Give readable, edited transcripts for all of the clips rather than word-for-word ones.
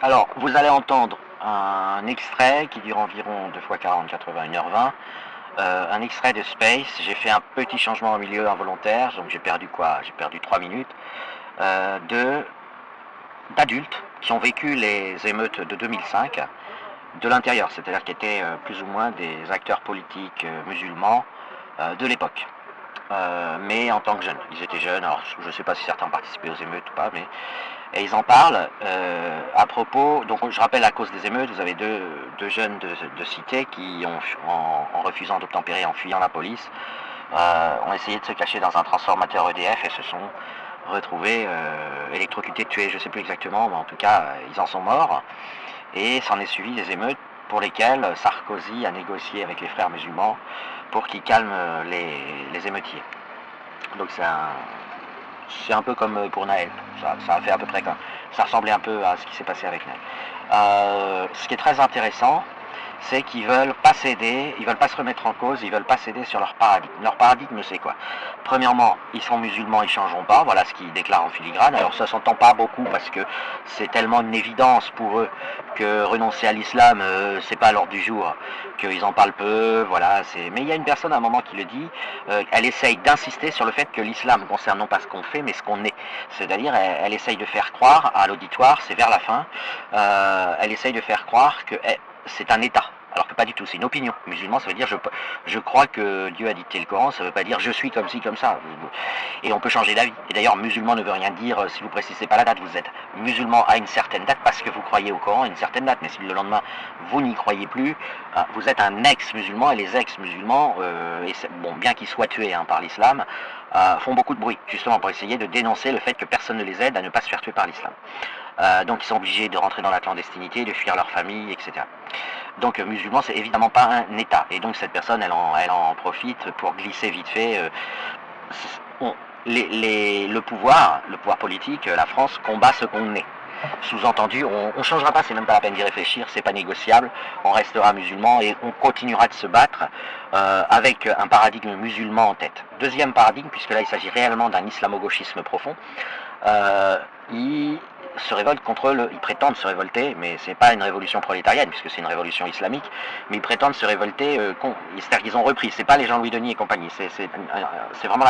Alors, vous allez entendre un extrait qui dure environ 2 fois 40, 80, 1h20. Un extrait de Space. J'ai fait un petit changement au milieu involontaire, donc j'ai perdu quoi? J'ai perdu 3 minutes. De d'adultes qui ont vécu les émeutes de 2005 de l'intérieur, c'est-à-dire qui étaient plus ou moins des acteurs politiques musulmans de l'époque. Mais en tant que jeunes. Ils étaient jeunes, alors je ne sais pas si certains participaient aux émeutes ou pas, mais et ils en parlent à propos. Donc je rappelle, à cause des émeutes, vous avez deux jeunes de cité qui ont, en refusant d'obtempérer, en fuyant la police, ont essayé de se cacher dans un transformateur EDF et se sont retrouvés électrocutés, tués, je ne sais plus exactement, mais en tout cas ils en sont morts. Et s'en est suivi des émeutes pour lesquelles Sarkozy a négocié avec les frères musulmans pour qu'ils calment les émeutiers. Donc c'est un peu comme pour Naël. Ça a fait à peu près comme ça ressemblait un peu à ce qui s'est passé avec Naël. Ce qui est très intéressant, c'est qu'ils veulent pas céder, ils veulent pas se remettre en cause, ils veulent pas céder sur leur paradigme. Leur paradigme, c'est quoi? Premièrement, ils sont musulmans, ils changeront pas, voilà ce qu'ils déclarent en filigrane. Alors ça s'entend pas beaucoup parce que c'est tellement une évidence pour eux que renoncer à l'islam, c'est pas à l'ordre du jour, qu'ils en parlent peu, voilà. Mais il y a une personne à un moment qui le dit, elle essaye d'insister sur le fait que l'islam concerne non pas ce qu'on fait, mais ce qu'on est. C'est-à-dire, elle essaye de faire croire à l'auditoire, c'est vers la fin, elle essaye de faire croire que c'est un état, alors que pas du tout, c'est une opinion. Musulman, ça veut dire je crois que Dieu a dicté le Coran, ça veut pas dire je suis comme ci, comme ça. Et on peut changer d'avis. Et d'ailleurs, musulman ne veut rien dire si vous précisez pas la date. Vous êtes musulman à une certaine date parce que vous croyez au Coran à une certaine date. Mais si le lendemain vous n'y croyez plus, vous êtes un ex-musulman, et les ex-musulmans, bon, bien qu'ils soient tués par l'islam, font beaucoup de bruit, justement pour essayer de dénoncer le fait que personne ne les aide à ne pas se faire tuer par l'islam. Donc ils sont obligés de rentrer dans la clandestinité, de fuir leur famille, etc. Donc musulman, c'est évidemment pas un état. Et donc cette personne, elle en profite pour glisser vite fait. Le pouvoir politique, la France combat ce qu'on est. Sous-entendu, on ne changera pas, c'est même pas la peine d'y réfléchir, c'est pas négociable, on restera musulman et on continuera de se battre avec un paradigme musulman en tête. Deuxième paradigme, puisque là il s'agit réellement d'un islamo-gauchisme profond, ils se révoltent contre ils prétendent se révolter, mais c'est pas une révolution prolétarienne puisque c'est une révolution islamique, mais ils prétendent se révolter, c'est-à-dire qu'ils ont repris, c'est pas les Jean-Louis Denis et compagnie, c'est vraiment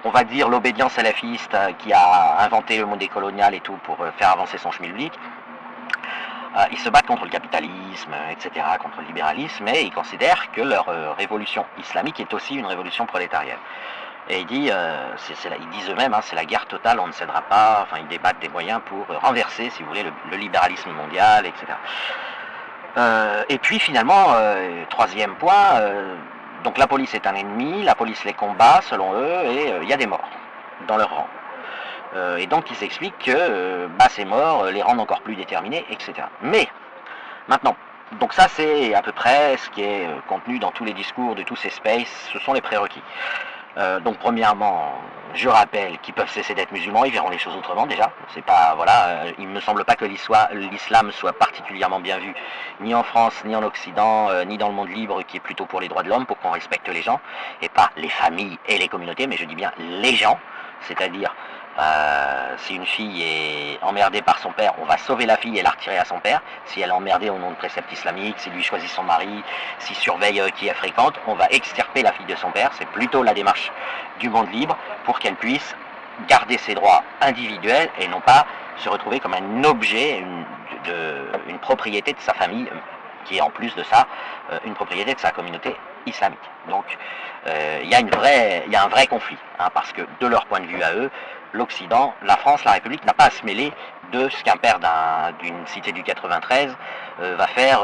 on va dire l'obédience salafiste qui a inventé le mot décolonial et tout pour faire avancer son schmilblick. Ils se battent contre le capitalisme, etc., contre le libéralisme, mais ils considèrent que leur révolution islamique est aussi une révolution prolétarienne. Et ils disent eux-mêmes, c'est la guerre totale, on ne cédera pas, enfin ils débattent des moyens pour renverser, si vous voulez, le libéralisme mondial, etc. Et puis finalement, troisième point, donc la police est un ennemi, la police les combat selon eux, et il y a des morts dans leur rang. Et donc ils expliquent que ces morts les rendent encore plus déterminés, etc. Mais, maintenant, donc ça c'est à peu près ce qui est contenu dans tous les discours de tous ces spaces, ce sont les prérequis. Donc premièrement, je rappelle qu'ils peuvent cesser d'être musulmans, ils verront les choses autrement déjà. C'est pas, voilà, il me semble pas que l'islam soit particulièrement bien vu, ni en France, ni en Occident, ni dans le monde libre qui est plutôt pour les droits de l'homme, pour qu'on respecte les gens, et pas les familles et les communautés, mais je dis bien les gens, c'est-à-dire si une fille est emmerdée par son père, on va sauver la fille et la retirer à son père. Si elle est emmerdée au nom de préceptes islamiques, si lui choisit son mari, s'il surveille qui elle fréquente, on va extirper la fille de son père. C'est plutôt la démarche du monde libre pour qu'elle puisse garder ses droits individuels et non pas se retrouver comme un objet, une propriété de sa famille, qui est en plus de ça une propriété de sa communauté islamique. Donc il y a un vrai conflit, parce que de leur point de vue à eux, l'Occident, la France, la République n'a pas à se mêler de ce qu'un père d'une cité du 93 va faire,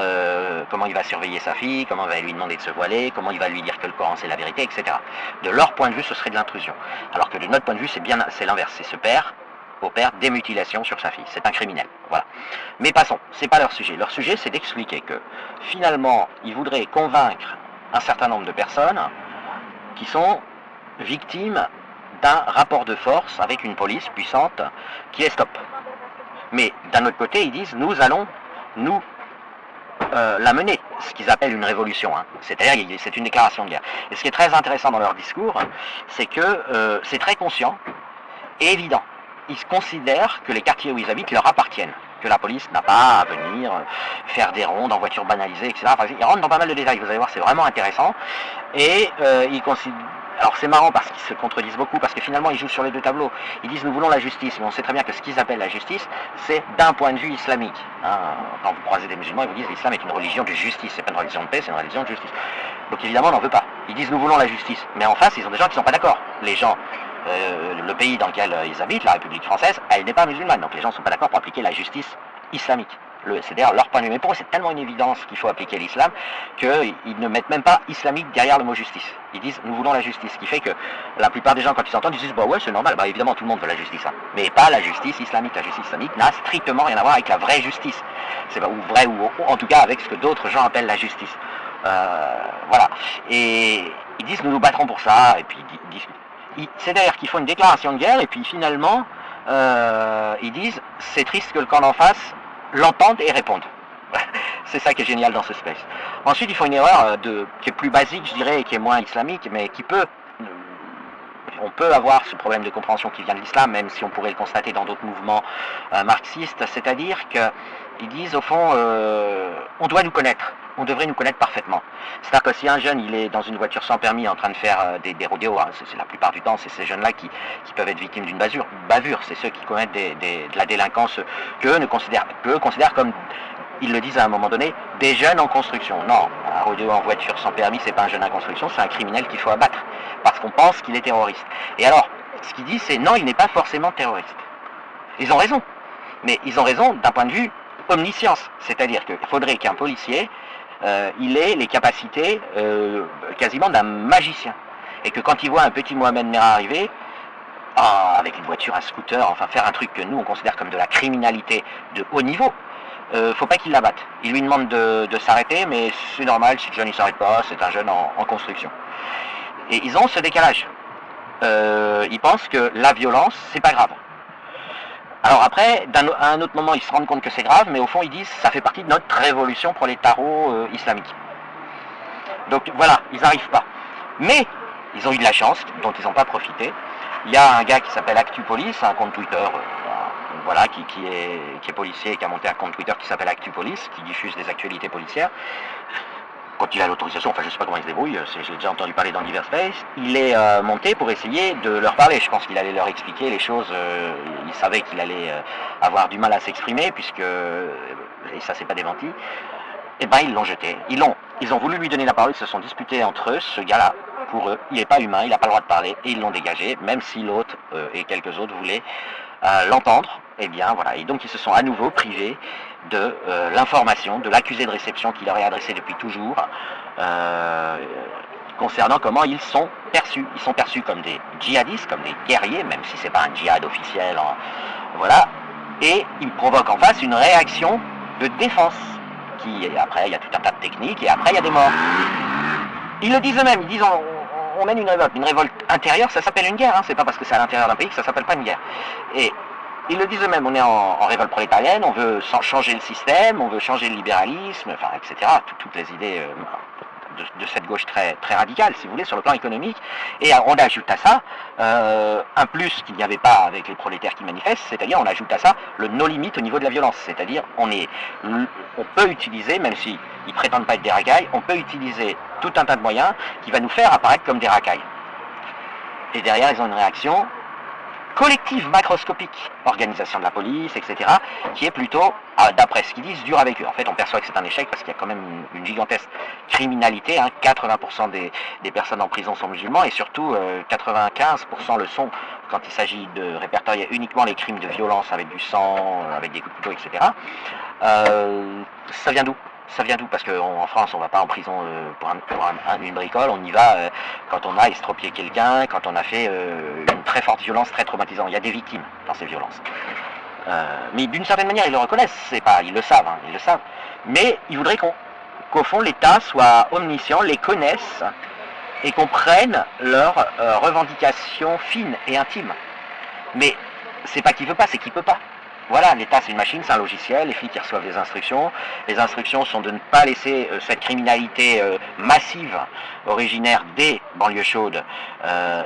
comment il va surveiller sa fille, comment il va lui demander de se voiler, comment il va lui dire que le Coran c'est la vérité, etc. De leur point de vue, ce serait de l'intrusion. Alors que de notre point de vue, c'est l'inverse, c'est ce père opère des mutilations sur sa fille, c'est un criminel, voilà. Mais passons, c'est pas leur sujet. Leur sujet, c'est d'expliquer que finalement, ils voudraient convaincre un certain nombre de personnes qui sont victimes d'un rapport de force avec une police puissante qui les stoppe. Mais d'un autre côté, ils disent nous allons la mener, ce qu'ils appellent une révolution. C'est-à-dire c'est une déclaration de guerre. Et ce qui est très intéressant dans leur discours, c'est que c'est très conscient et évident. Ils considèrent que les quartiers où ils habitent leur appartiennent. que la police n'a pas à venir faire des rondes en voiture banalisée, etc. Enfin, ils rentrent dans pas mal de détails, vous allez voir, c'est vraiment intéressant. Et ils considèrent... Alors c'est marrant parce qu'ils se contredisent beaucoup, parce que finalement ils jouent sur les deux tableaux. Ils disent nous voulons la justice, mais on sait très bien que ce qu'ils appellent la justice, c'est d'un point de vue islamique. Hein, quand vous croisez des musulmans, ils vous disent l'islam est une religion de justice, c'est pas une religion de paix, c'est une religion de justice. Donc évidemment on n'en veut pas. Ils disent nous voulons la justice, mais en face ils ont des gens qui ne sont pas d'accord. Les gens, le pays dans lequel ils habitent, la République française, elle n'est pas musulmane, donc les gens ne sont pas d'accord pour appliquer la justice islamique. C'est d'ailleurs leur point de vue. Mais pour eux, c'est tellement une évidence qu'il faut appliquer l'islam qu'ils ne mettent même pas islamique derrière le mot justice. Ils disent nous voulons la justice. Ce qui fait que la plupart des gens, quand ils entendent, ils disent bah ouais, c'est normal. Bah évidemment, tout le monde veut la justice. Hein. Mais pas la justice islamique. La justice islamique n'a strictement rien à voir avec la vraie justice. C'est pas ou vrai ou en tout cas avec ce que d'autres gens appellent la justice. Voilà. Et ils disent nous nous battrons pour ça. Et puis ils disent. C'est d'ailleurs qu'ils font une déclaration de guerre et puis finalement ils disent c'est triste que le camp d'en face l'entendent et répondent. C'est ça qui est génial dans ce space. Ensuite, ils font une erreur qui est plus basique, je dirais, et qui est moins islamique, mais qui peut... On peut avoir ce problème de compréhension qui vient de l'islam, même si on pourrait le constater dans d'autres mouvements marxistes, c'est-à-dire qu'ils disent, au fond, on doit nous connaître, on devrait nous connaître parfaitement. C'est-à-dire que si un jeune, il est dans une voiture sans permis en train de faire des rodéos, hein, c'est la plupart du temps, c'est ces jeunes-là qui peuvent être victimes d'une bavure, c'est ceux qui commettent de la délinquance qu'eux considèrent comme... Ils le disent à un moment donné, des jeunes en construction. Non, un rodéo en voiture sans permis, c'est pas un jeune en construction, c'est un criminel qu'il faut abattre. Parce qu'on pense qu'il est terroriste. Et alors, ce qu'ils disent, c'est non, il n'est pas forcément terroriste. Ils ont raison. Mais ils ont raison d'un point de vue omniscience. C'est-à-dire qu'il faudrait qu'un policier, il ait les capacités quasiment d'un magicien. Et que quand il voit un petit Mohamed Merah arriver, avec une voiture, un scooter, enfin faire un truc que nous on considère comme de la criminalité de haut niveau, faut pas qu'il l'abatte. Il lui demande de s'arrêter, mais c'est normal, si le jeune il s'arrête pas, c'est un jeune en construction. Et ils ont ce décalage. Ils pensent que la violence, c'est pas grave. Alors après, à un autre moment, ils se rendent compte que c'est grave, mais au fond, ils disent ça fait partie de notre révolution prolétaro-islamique. Donc voilà, ils n'arrivent pas. Mais ils ont eu de la chance, dont ils n'ont pas profité. Il y a un gars qui s'appelle ActuPolice, un compte Twitter, voilà, qui est policier et qui a monté un compte Twitter qui s'appelle ActuPolice, qui diffuse des actualités policières. Quand il a l'autorisation, enfin je ne sais pas comment il se débrouille, j'ai déjà entendu parler dans divers space, il est monté pour essayer de leur parler. Je pense qu'il allait leur expliquer les choses, il savait qu'il allait avoir du mal à s'exprimer, puisque, et ça s'est pas démenti, et ben ils l'ont jeté. Ils ont voulu lui donner la parole, ils se sont disputés entre eux, ce gars-là, pour eux, il n'est pas humain, il n'a pas le droit de parler, et ils l'ont dégagé, même si l'autre et quelques autres voulaient l'entendre. Et bien voilà, et donc ils se sont à nouveau privés de l'information, de l'accusé de réception qui leur est adressé depuis toujours, concernant comment ils sont perçus. Ils sont perçus comme des djihadistes, comme des guerriers, même si c'est pas un djihad officiel, voilà, et ils provoquent en face une réaction de défense, après il y a tout un tas de techniques, et après il y a des morts. Ils le disent eux-mêmes, ils disent on mène une révolte intérieure, ça s'appelle une guerre, hein, c'est pas parce que c'est à l'intérieur d'un pays que ça s'appelle pas une guerre. Et ils le disent eux-mêmes, on est en révolte prolétarienne, on veut changer le système, on veut changer le libéralisme, enfin, etc. Toutes les idées de cette gauche très, très radicale, si vous voulez, sur le plan économique. Et on ajoute à ça un plus qu'il n'y avait pas avec les prolétaires qui manifestent, c'est-à-dire on ajoute à ça le no limite au niveau de la violence. C'est-à-dire on peut utiliser, même s'ils ne prétendent pas être des racailles, on peut utiliser tout un tas de moyens qui va nous faire apparaître comme des racailles. Et derrière, ils ont une réaction collective macroscopique, organisation de la police, etc., qui est plutôt, d'après ce qu'ils disent, dur avec eux. En fait, on perçoit que c'est un échec parce qu'il y a quand même une gigantesque criminalité, hein, 80% des personnes en prison sont musulmans, et surtout 95% le sont quand il s'agit de répertorier uniquement les crimes de violence avec du sang, avec des coups de couteau, etc. Ça vient d'où ? Ça vient d'où? Parce qu'en France, on ne va pas en prison pour une bricole, on y va quand on a estropié quelqu'un, quand on a fait une très forte violence, très traumatisante. Il y a des victimes dans ces violences. Mais d'une certaine manière, ils le reconnaissent, ils le savent, hein, ils le savent. Mais ils voudraient qu'au fond, l'État soit omniscient, les connaisse, et qu'on prenne leurs revendications fines et intimes. Mais c'est pas qu'il veut pas, c'est qu'il peut pas. Voilà, l'État c'est une machine, c'est un logiciel, les flics qui reçoivent des instructions. Les instructions sont de ne pas laisser cette criminalité massive originaire des banlieues chaudes.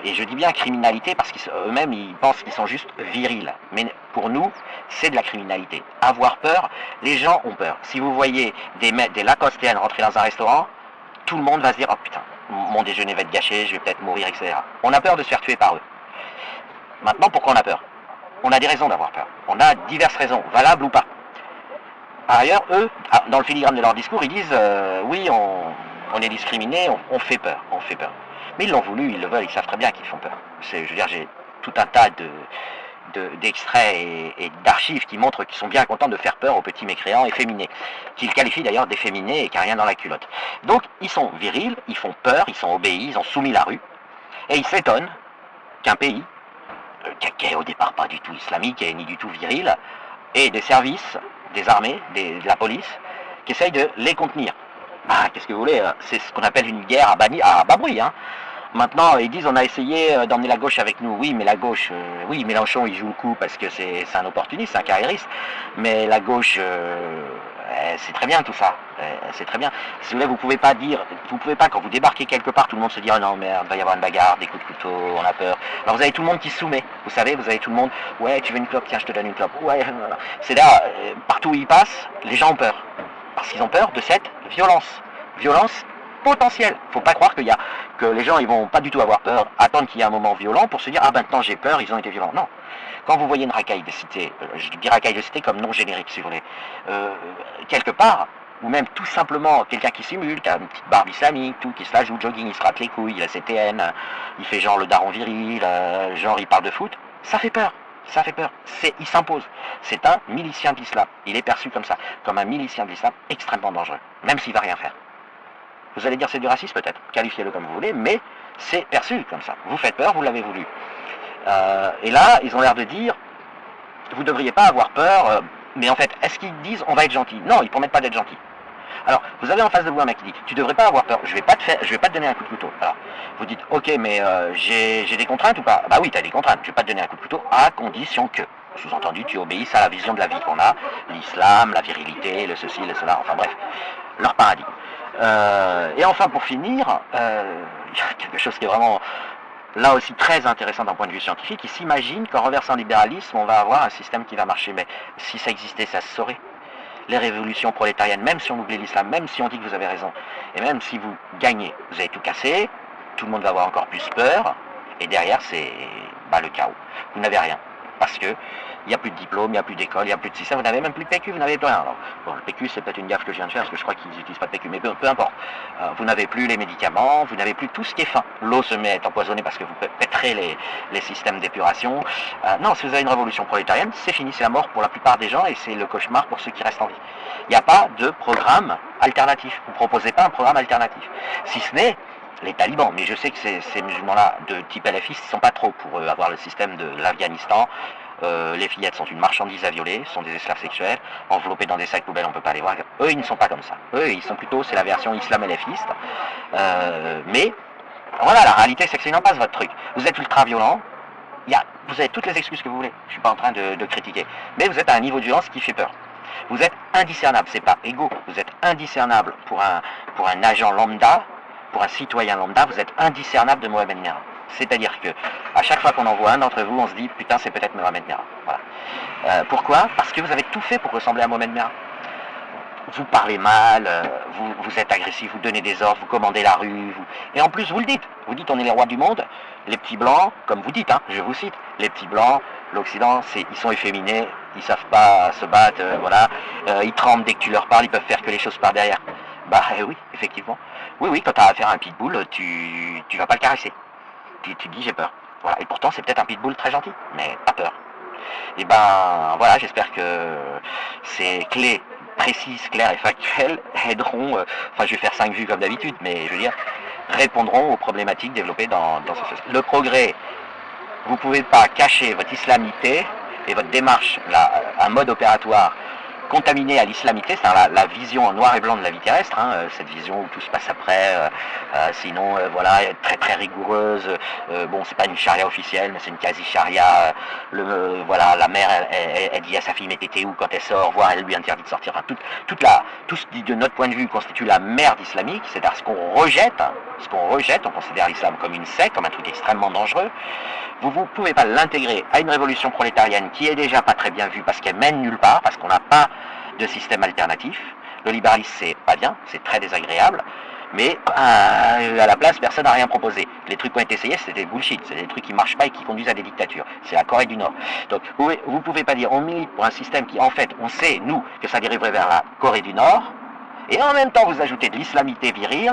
Et je dis bien criminalité parce qu'eux-mêmes ils pensent qu'ils sont juste virils. Mais pour nous, c'est de la criminalité. Avoir peur, les gens ont peur. Si vous voyez des Lacostéennes rentrer dans un restaurant, tout le monde va se dire « Oh putain, mon déjeuner va être gâché, je vais peut-être mourir, etc. » On a peur de se faire tuer par eux. Maintenant, pourquoi on a peur? On a des raisons d'avoir peur. On a diverses raisons, valables ou pas. Par ailleurs, eux, dans le filigrane de leur discours, ils disent oui, on est discriminé, on fait peur, on fait peur. Mais ils l'ont voulu, ils le veulent, ils savent très bien qu'ils font peur. Je veux dire, j'ai tout un tas d'extraits et d'archives qui montrent qu'ils sont bien contents de faire peur aux petits mécréants efféminés, qu'ils qualifient d'ailleurs d'efféminés et qu'il n'y a rien dans la culotte. Donc, ils sont virils, ils font peur, ils sont obéis, ils ont soumis la rue, et ils s'étonnent qu'un pays qui est au départ pas du tout islamique et ni du tout viril, et des services, des armées, de la police, qui essayent de les contenir. Bah, qu'est-ce que vous voulez, c'est ce qu'on appelle une guerre à bas bruit. Hein. Maintenant, ils disent on a essayé d'emmener la gauche avec nous. Oui, mais la gauche, oui, Mélenchon il joue le coup parce que c'est un opportuniste, c'est un carriériste. Mais la gauche, c'est très bien tout ça. C'est très bien. Si vous voulez, vous pouvez pas quand vous débarquez quelque part, tout le monde se dit oh non merde, il va y avoir une bagarre, des coups de couteau, on a peur. Alors vous avez tout le monde qui se soumet. Vous savez, vous avez tout le monde. Ouais, tu veux une clope, tiens, je te donne une clope. Ouais, c'est là, partout où ils passent, les gens ont peur parce qu'ils ont peur de cette violence. Violence potentielle. Faut pas croire que les gens ils vont pas du tout avoir peur, attendre qu'il y ait un moment violent pour se dire ah maintenant j'ai peur, ils ont été violents. Non. Quand vous voyez une racaille de cité, je dis racaille de cité comme nom générique si vous voulez, quelque part, ou même tout simplement quelqu'un qui simule, qui a une petite barbe islamique, tout, qui se la joue jogging, il se rate les couilles, il a CTN, il fait genre le daron viril, genre il parle de foot, ça fait peur. Ça fait peur. Il s'impose. C'est un milicien de l'islam. Il est perçu comme ça, comme un milicien de l'islam extrêmement dangereux, même s'il va rien faire. Vous allez dire c'est du racisme peut-être, qualifiez-le comme vous voulez, mais c'est perçu comme ça. Vous faites peur, vous l'avez voulu. Et là, ils ont l'air de dire, vous ne devriez pas avoir peur, mais en fait, est-ce qu'ils disent on va être gentil? Non, ils ne promettent pas d'être gentil. Alors, vous avez en face de vous un mec qui dit, tu devrais pas avoir peur, je vais pas te donner un coup de couteau. Alors, vous dites, ok, mais j'ai des contraintes ou pas? Bah oui, tu as des contraintes, je vais pas te donner un coup de couteau, à condition que, sous-entendu, tu obéisses à la vision de la vie qu'on a, l'islam, la virilité, le ceci, le cela, enfin bref, leur paradis. Et enfin, pour finir, il y a quelque chose qui est vraiment, là aussi, très intéressant d'un point de vue scientifique. Ils s'imaginent qu'en renversant le libéralisme, on va avoir un système qui va marcher. Mais si ça existait, ça se saurait. Les révolutions prolétariennes, même si on oublie l'islam, même si on dit que vous avez raison, et même si vous gagnez, vous avez tout cassé, tout le monde va avoir encore plus peur, et derrière, c'est le chaos. Vous n'avez rien. Parce que il n'y a plus de diplôme, il n'y a plus d'école, il n'y a plus de système, vous n'avez même plus de PQ, vous n'avez plus rien. Alors, bon, le PQ, c'est peut-être une gaffe que je viens de faire, parce que je crois qu'ils n'utilisent pas de PQ, mais peu importe. Vous n'avez plus les médicaments, vous n'avez plus tout ce qui est fin. L'eau se met à être empoisonnée parce que vous pétrez les systèmes d'épuration. Non, si vous avez une révolution prolétarienne, c'est fini, c'est la mort pour la plupart des gens, et c'est le cauchemar pour ceux qui restent en vie. Il n'y a pas de programme alternatif. Vous ne proposez pas un programme alternatif. Si ce n'est les talibans, mais je sais que ces musulmans-là de type LFI, ils ne sont pas trop pour avoir le système de l'Afghanistan. Les fillettes sont une marchandise à violer, sont des esclaves sexuels, enveloppés dans des sacs poubelles, on ne peut pas les voir. Eux, ils ne sont pas comme ça. Eux, ils sont plutôt, c'est la version islam-LFiste. Mais voilà, la réalité, c'est que c'est une impasse, votre truc. Vous êtes ultra violent, vous avez toutes les excuses que vous voulez, je ne suis pas en train de critiquer, mais vous êtes à un niveau de violence qui fait peur. Vous êtes indiscernable, c'est pas égaux, vous êtes indiscernable pour un agent lambda, pour un citoyen lambda, vous êtes indiscernable de Mohamed Merah. C'est-à-dire que à chaque fois qu'on en voit un d'entre vous, on se dit putain c'est peut-être Mohamed Merah. Voilà. Pourquoi? Parce que vous avez tout fait pour ressembler à Mohamed Merah. Vous parlez mal, vous êtes agressif, vous donnez des ordres, vous commandez la rue, et en plus vous le dites. Vous dites on est les rois du monde, les petits blancs, comme vous dites, hein, je vous cite, les petits blancs, l'Occident, ils sont efféminés, ils savent pas se battre, voilà, ils tremblent dès que tu leur parles, ils peuvent faire que les choses par derrière. Bah oui, effectivement. Oui, quand tu as affaire à un pitbull, tu vas pas le caresser. Tu dis j'ai peur. Voilà. Et pourtant c'est peut-être un pitbull très gentil, mais pas peur. Et ben voilà, j'espère que ces clés précises, claires et factuelles aideront, enfin je vais faire 5 vues comme d'habitude, mais je veux dire, répondront aux problématiques développées dans ce système. Le progrès, vous ne pouvez pas cacher votre islamité et votre démarche, un mode opératoire contaminée à l'islamité, c'est-à-dire vision en noir et blanc de la vie terrestre, hein, cette vision où tout se passe après, sinon voilà, très très rigoureuse. Bon, c'est pas une charia officielle, mais c'est une quasi-charia. Voilà, la mère, elle dit à sa fille, mais t'étais où quand elle sort, voire elle lui interdit de sortir. Enfin, tout ce qui, de notre point de vue, constitue la merde islamique, c'est-à-dire ce qu'on rejette, on considère l'islam comme une secte, comme un truc extrêmement dangereux. Vous ne pouvez pas l'intégrer à une révolution prolétarienne qui est déjà pas très bien vue parce qu'elle mène nulle part, parce qu'on n'a pas de système alternatif. Le libéralisme, c'est pas bien, c'est très désagréable, mais à la place, personne n'a rien proposé. Les trucs qui ont été essayés, c'était des bullshit, c'est des trucs qui marchent pas et qui conduisent à des dictatures. C'est la Corée du Nord. Donc, vous pouvez pas dire, on milite pour un système qui, en fait, on sait, nous, que ça dériverait vers la Corée du Nord, et en même temps, vous ajoutez de l'islamité virile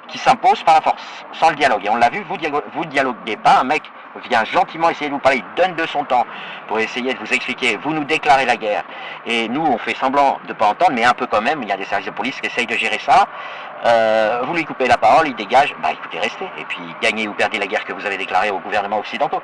qui s'impose par la force, sans le dialogue. Et on l'a vu, vous dialoguez pas, un mec vient gentiment essayer de vous parler, il donne de son temps pour essayer de vous expliquer, vous nous déclarez la guerre, et nous on fait semblant de ne pas entendre, mais un peu quand même, il y a des services de police qui essayent de gérer ça. Vous lui coupez la parole, il dégage, bah écoutez, restez, et puis gagnez ou perdez la guerre que vous avez déclarée aux gouvernements occidentaux.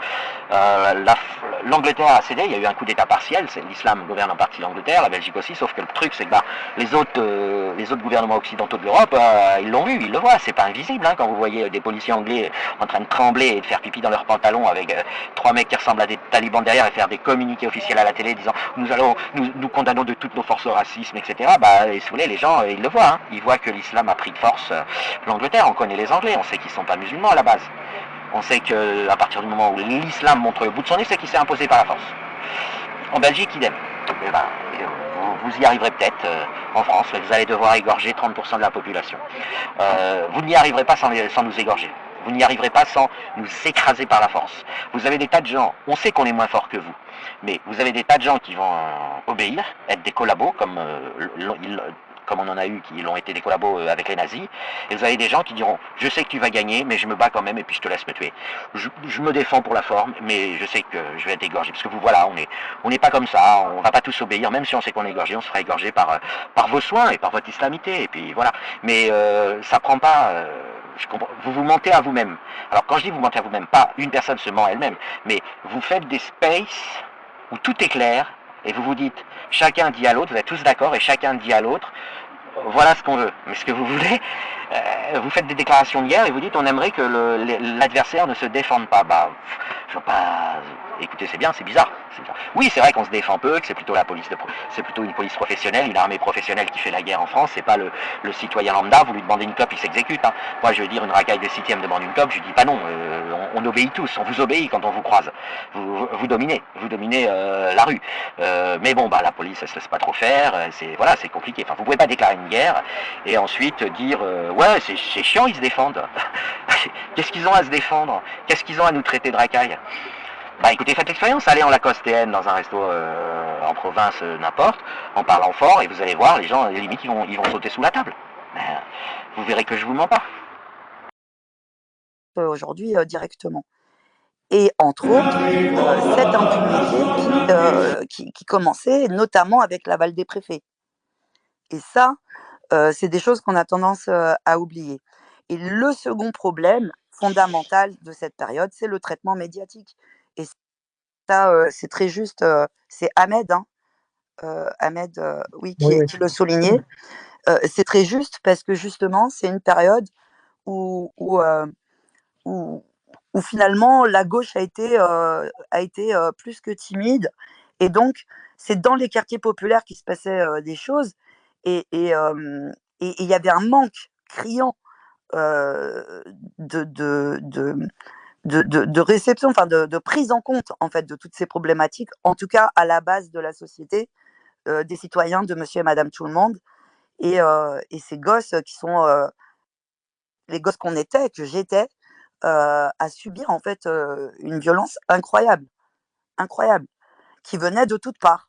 L'Angleterre a cédé, il y a eu un coup d'état partiel, l'islam gouverne en partie l'Angleterre, la Belgique aussi, sauf que le truc c'est que bah, les autres gouvernements occidentaux de l'Europe, ils l'ont vu, ils le voient, c'est pas invisible, hein, quand vous voyez des policiers anglais en train de trembler et de faire pipi dans leurs pantalons avec trois mecs qui ressemblent à des talibans derrière et faire des communiqués officiels à la télé disant nous condamnons de toutes nos forces au racisme, etc. Bah, si vous voulez, les gens, ils le voient, hein, ils voient que l'islam a pris de force l'Angleterre, on connaît les Anglais, on sait qu'ils sont pas musulmans à la base. On sait qu'à partir du moment où l'islam montre le bout de son nez, c'est qu'il s'est imposé par la force. En Belgique, idem. Et ben, vous y arriverez peut-être en France, mais vous allez devoir égorger 30% de la population. Vous n'y arriverez pas sans nous égorger. Vous n'y arriverez pas sans nous écraser par la force. Vous avez des tas de gens, on sait qu'on est moins fort que vous, mais vous avez des tas de gens qui vont obéir, être des collabos, comme on en a eu qui l'ont été des collabos avec les nazis, et vous avez des gens qui diront « je sais que tu vas gagner, mais je me bats quand même et puis je te laisse me tuer. Je me défends pour la forme, mais je sais que je vais être égorgé. » Parce que vous, voilà, on n'est pas comme ça, on va pas tous obéir, même si on sait qu'on est égorgé, on se fera égorger par vos soins et par votre islamité, et puis voilà. Mais ça prend pas... vous vous mentez à vous-même. Alors quand je dis vous mentez à vous-même, pas une personne se ment à elle-même, mais vous faites des spaces où tout est clair, et vous vous dites, chacun dit à l'autre, vous êtes tous d'accord, et chacun dit à l'autre, voilà ce qu'on veut. Mais ce que vous voulez, vous faites des déclarations de guerre et vous dites on aimerait que l'adversaire ne se défende pas. Bah, je veux pas. Écoutez, c'est bien, c'est bizarre. Oui, c'est vrai qu'on se défend peu, que c'est plutôt c'est plutôt une police professionnelle, une armée professionnelle qui fait la guerre en France. C'est pas le citoyen lambda. Vous lui demandez une clope, il s'exécute. Hein. Moi, je veux dire, une racaille de 6e demande une clope, je dis pas non. On obéit tous, on vous obéit quand on vous croise. Vous dominez la rue. Mais bon, bah la police, elle se laisse pas trop faire. C'est compliqué. Enfin, vous pouvez pas déclarer une guerre et ensuite dire ouais, c'est chiant, ils se défendent. Qu'est-ce qu'ils ont à se défendre? Qu'est-ce qu'ils ont à nous traiter de racaille? Bah écoutez, faites l'expérience, allez en Lacoste TN dans un resto en province, n'importe, en parlant fort, et vous allez voir, les gens, à la limite, ils vont sauter sous la table. Vous verrez que je vous mens pas. Aujourd'hui, directement. Et entre autres, cette impunité qui commençait notamment avec l'aval des préfets. Et ça, c'est des choses qu'on a tendance à oublier. Et le second problème fondamental de cette période, c'est le traitement médiatique. Et ça, c'est très juste, c'est Ahmed, hein, Ahmed, oui, Oui, qui le soulignait. C'est très juste parce que justement, c'est une période où, où, où, où finalement la gauche a été plus que timide. Et donc, c'est dans les quartiers populaires qu'il se passait des choses. Et il y avait un manque criant euh, de, de, de, de réception, enfin de prise en compte en fait de toutes ces problématiques, en tout cas à la base de la société, des citoyens, de monsieur et madame tout le monde. Et ces gosses qui sont les gosses qu'on était, que j'étais, à subir en fait une violence incroyable, incroyable, qui venait de toutes parts.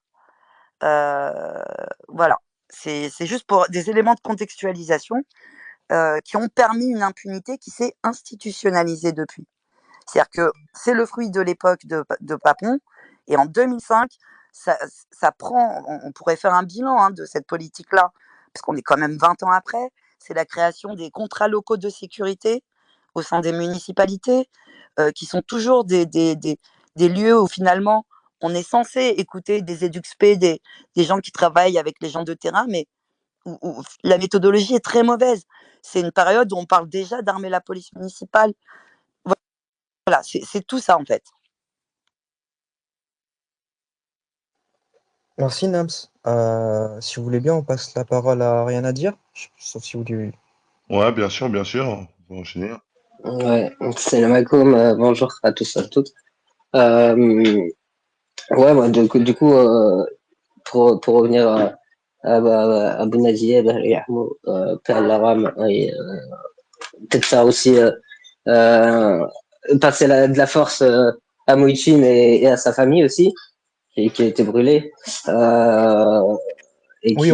Voilà, c'est juste pour des éléments de contextualisation qui ont permis une impunité qui s'est institutionnalisée depuis. C'est-à-dire que c'est le fruit de l'époque de Papon, et en 2005, ça prend, on pourrait faire un bilan de cette politique-là, parce qu'on est quand même 20 ans après, c'est la création des contrats locaux de sécurité au sein des municipalités, qui sont toujours des lieux où finalement on est censé écouter des EduxP, des gens qui travaillent avec les gens de terrain, mais où la méthodologie est très mauvaise. C'est une période où on parle déjà d'armer la police municipale. Voilà, c'est tout ça en fait. Merci Nams. Si vous voulez bien, on passe la parole à Rien à dire, sauf si vous voulez. Ouais, bien sûr, on peut enchaîner. Ouais, c'est le Macom. Bonjour à tous et à toutes. Ouais, moi, du coup pour revenir à Bounazia, Père Laram, et peut-être faire aussi passer de la force à Moïchin et à sa famille aussi, qui a été brûlée. Et Oui,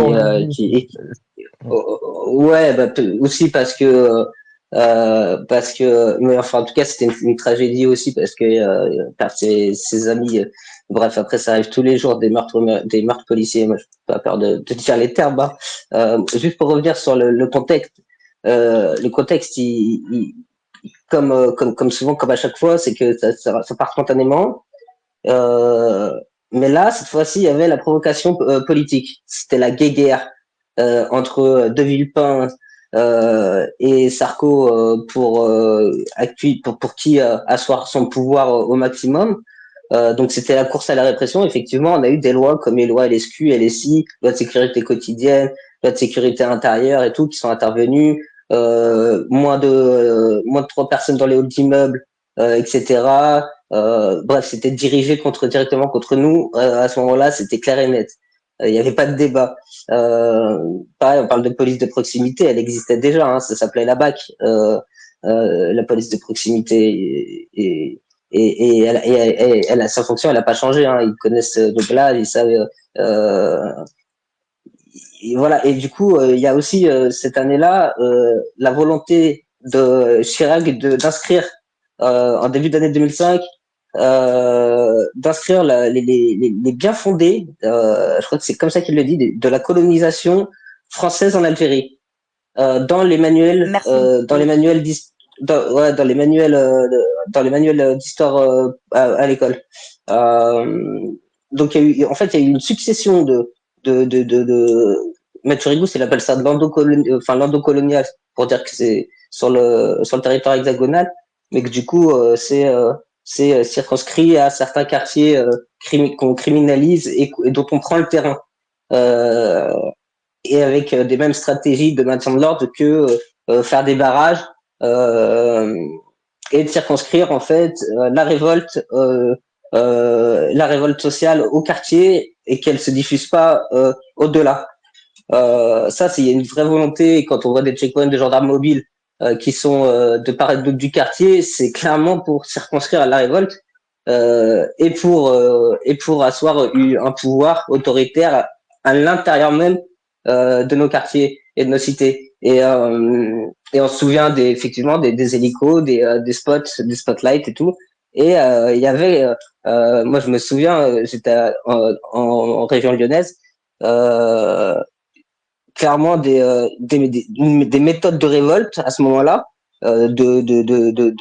ouais, bah, aussi parce que mais enfin en tout cas c'était une tragédie aussi parce que par ses amis bref après ça arrive tous les jours des meurtres policiers. Moi j'ai pas peur de dire les termes, hein. Juste pour revenir sur le contexte, le contexte comme souvent, comme à chaque fois, c'est que ça part spontanément. Mais là, cette fois-ci, il y avait la provocation politique. C'était la guéguerre entre De Villepin et Sarko pour qui asseoir son pouvoir au maximum. Donc c'était la course à la répression. Effectivement, on a eu des lois comme les lois LSQ, LSI, loi de sécurité quotidienne, loi de sécurité intérieure et tout qui sont intervenues. Moins de 3 personnes dans les halls d'immeubles, etc. Bref, c'était dirigé directement contre nous. À ce moment-là, c'était clair et net. Il n'y avait pas de débat. Pareil, on parle de police de proximité, elle existait déjà, hein, ça s'appelait la BAC, la police de proximité, et sa fonction, elle n'a pas changé. Hein, ils connaissent donc là, ils savent. Et voilà. Et du coup, il y a aussi cette année-là la volonté de Chirac d'inscrire en début d'année 2005 d'inscrire les bien fondés, je crois que c'est comme ça qu'il le dit, de la colonisation française en Algérie dans les manuels, dans les manuels dans les manuels d'histoire à l'école. Donc en fait il y a eu une succession de Mathieu Rigous, il appelle ça de l'endocolonial pour dire que c'est sur le territoire hexagonal, mais que du coup c'est circonscrit à certains quartiers qu'on criminalise et dont on prend le terrain, et avec des mêmes stratégies de maintien de l'ordre que faire des barrages et de circonscrire en fait la révolte sociale au quartier et qu'elle se diffuse pas au-delà. Ça, il y a une vraie volonté. Quand on voit des checkpoints de gendarmes mobiles qui sont de part et d'autre du quartier, c'est clairement pour circonscrire la révolte et pour asseoir un pouvoir autoritaire à l'intérieur même de nos quartiers et de nos cités. Et on se souvient effectivement des hélicos, des spots, des spotlights et tout. Et il y avait, moi je me souviens, j'étais en région lyonnaise. Clairement des méthodes de révolte à ce moment-là, de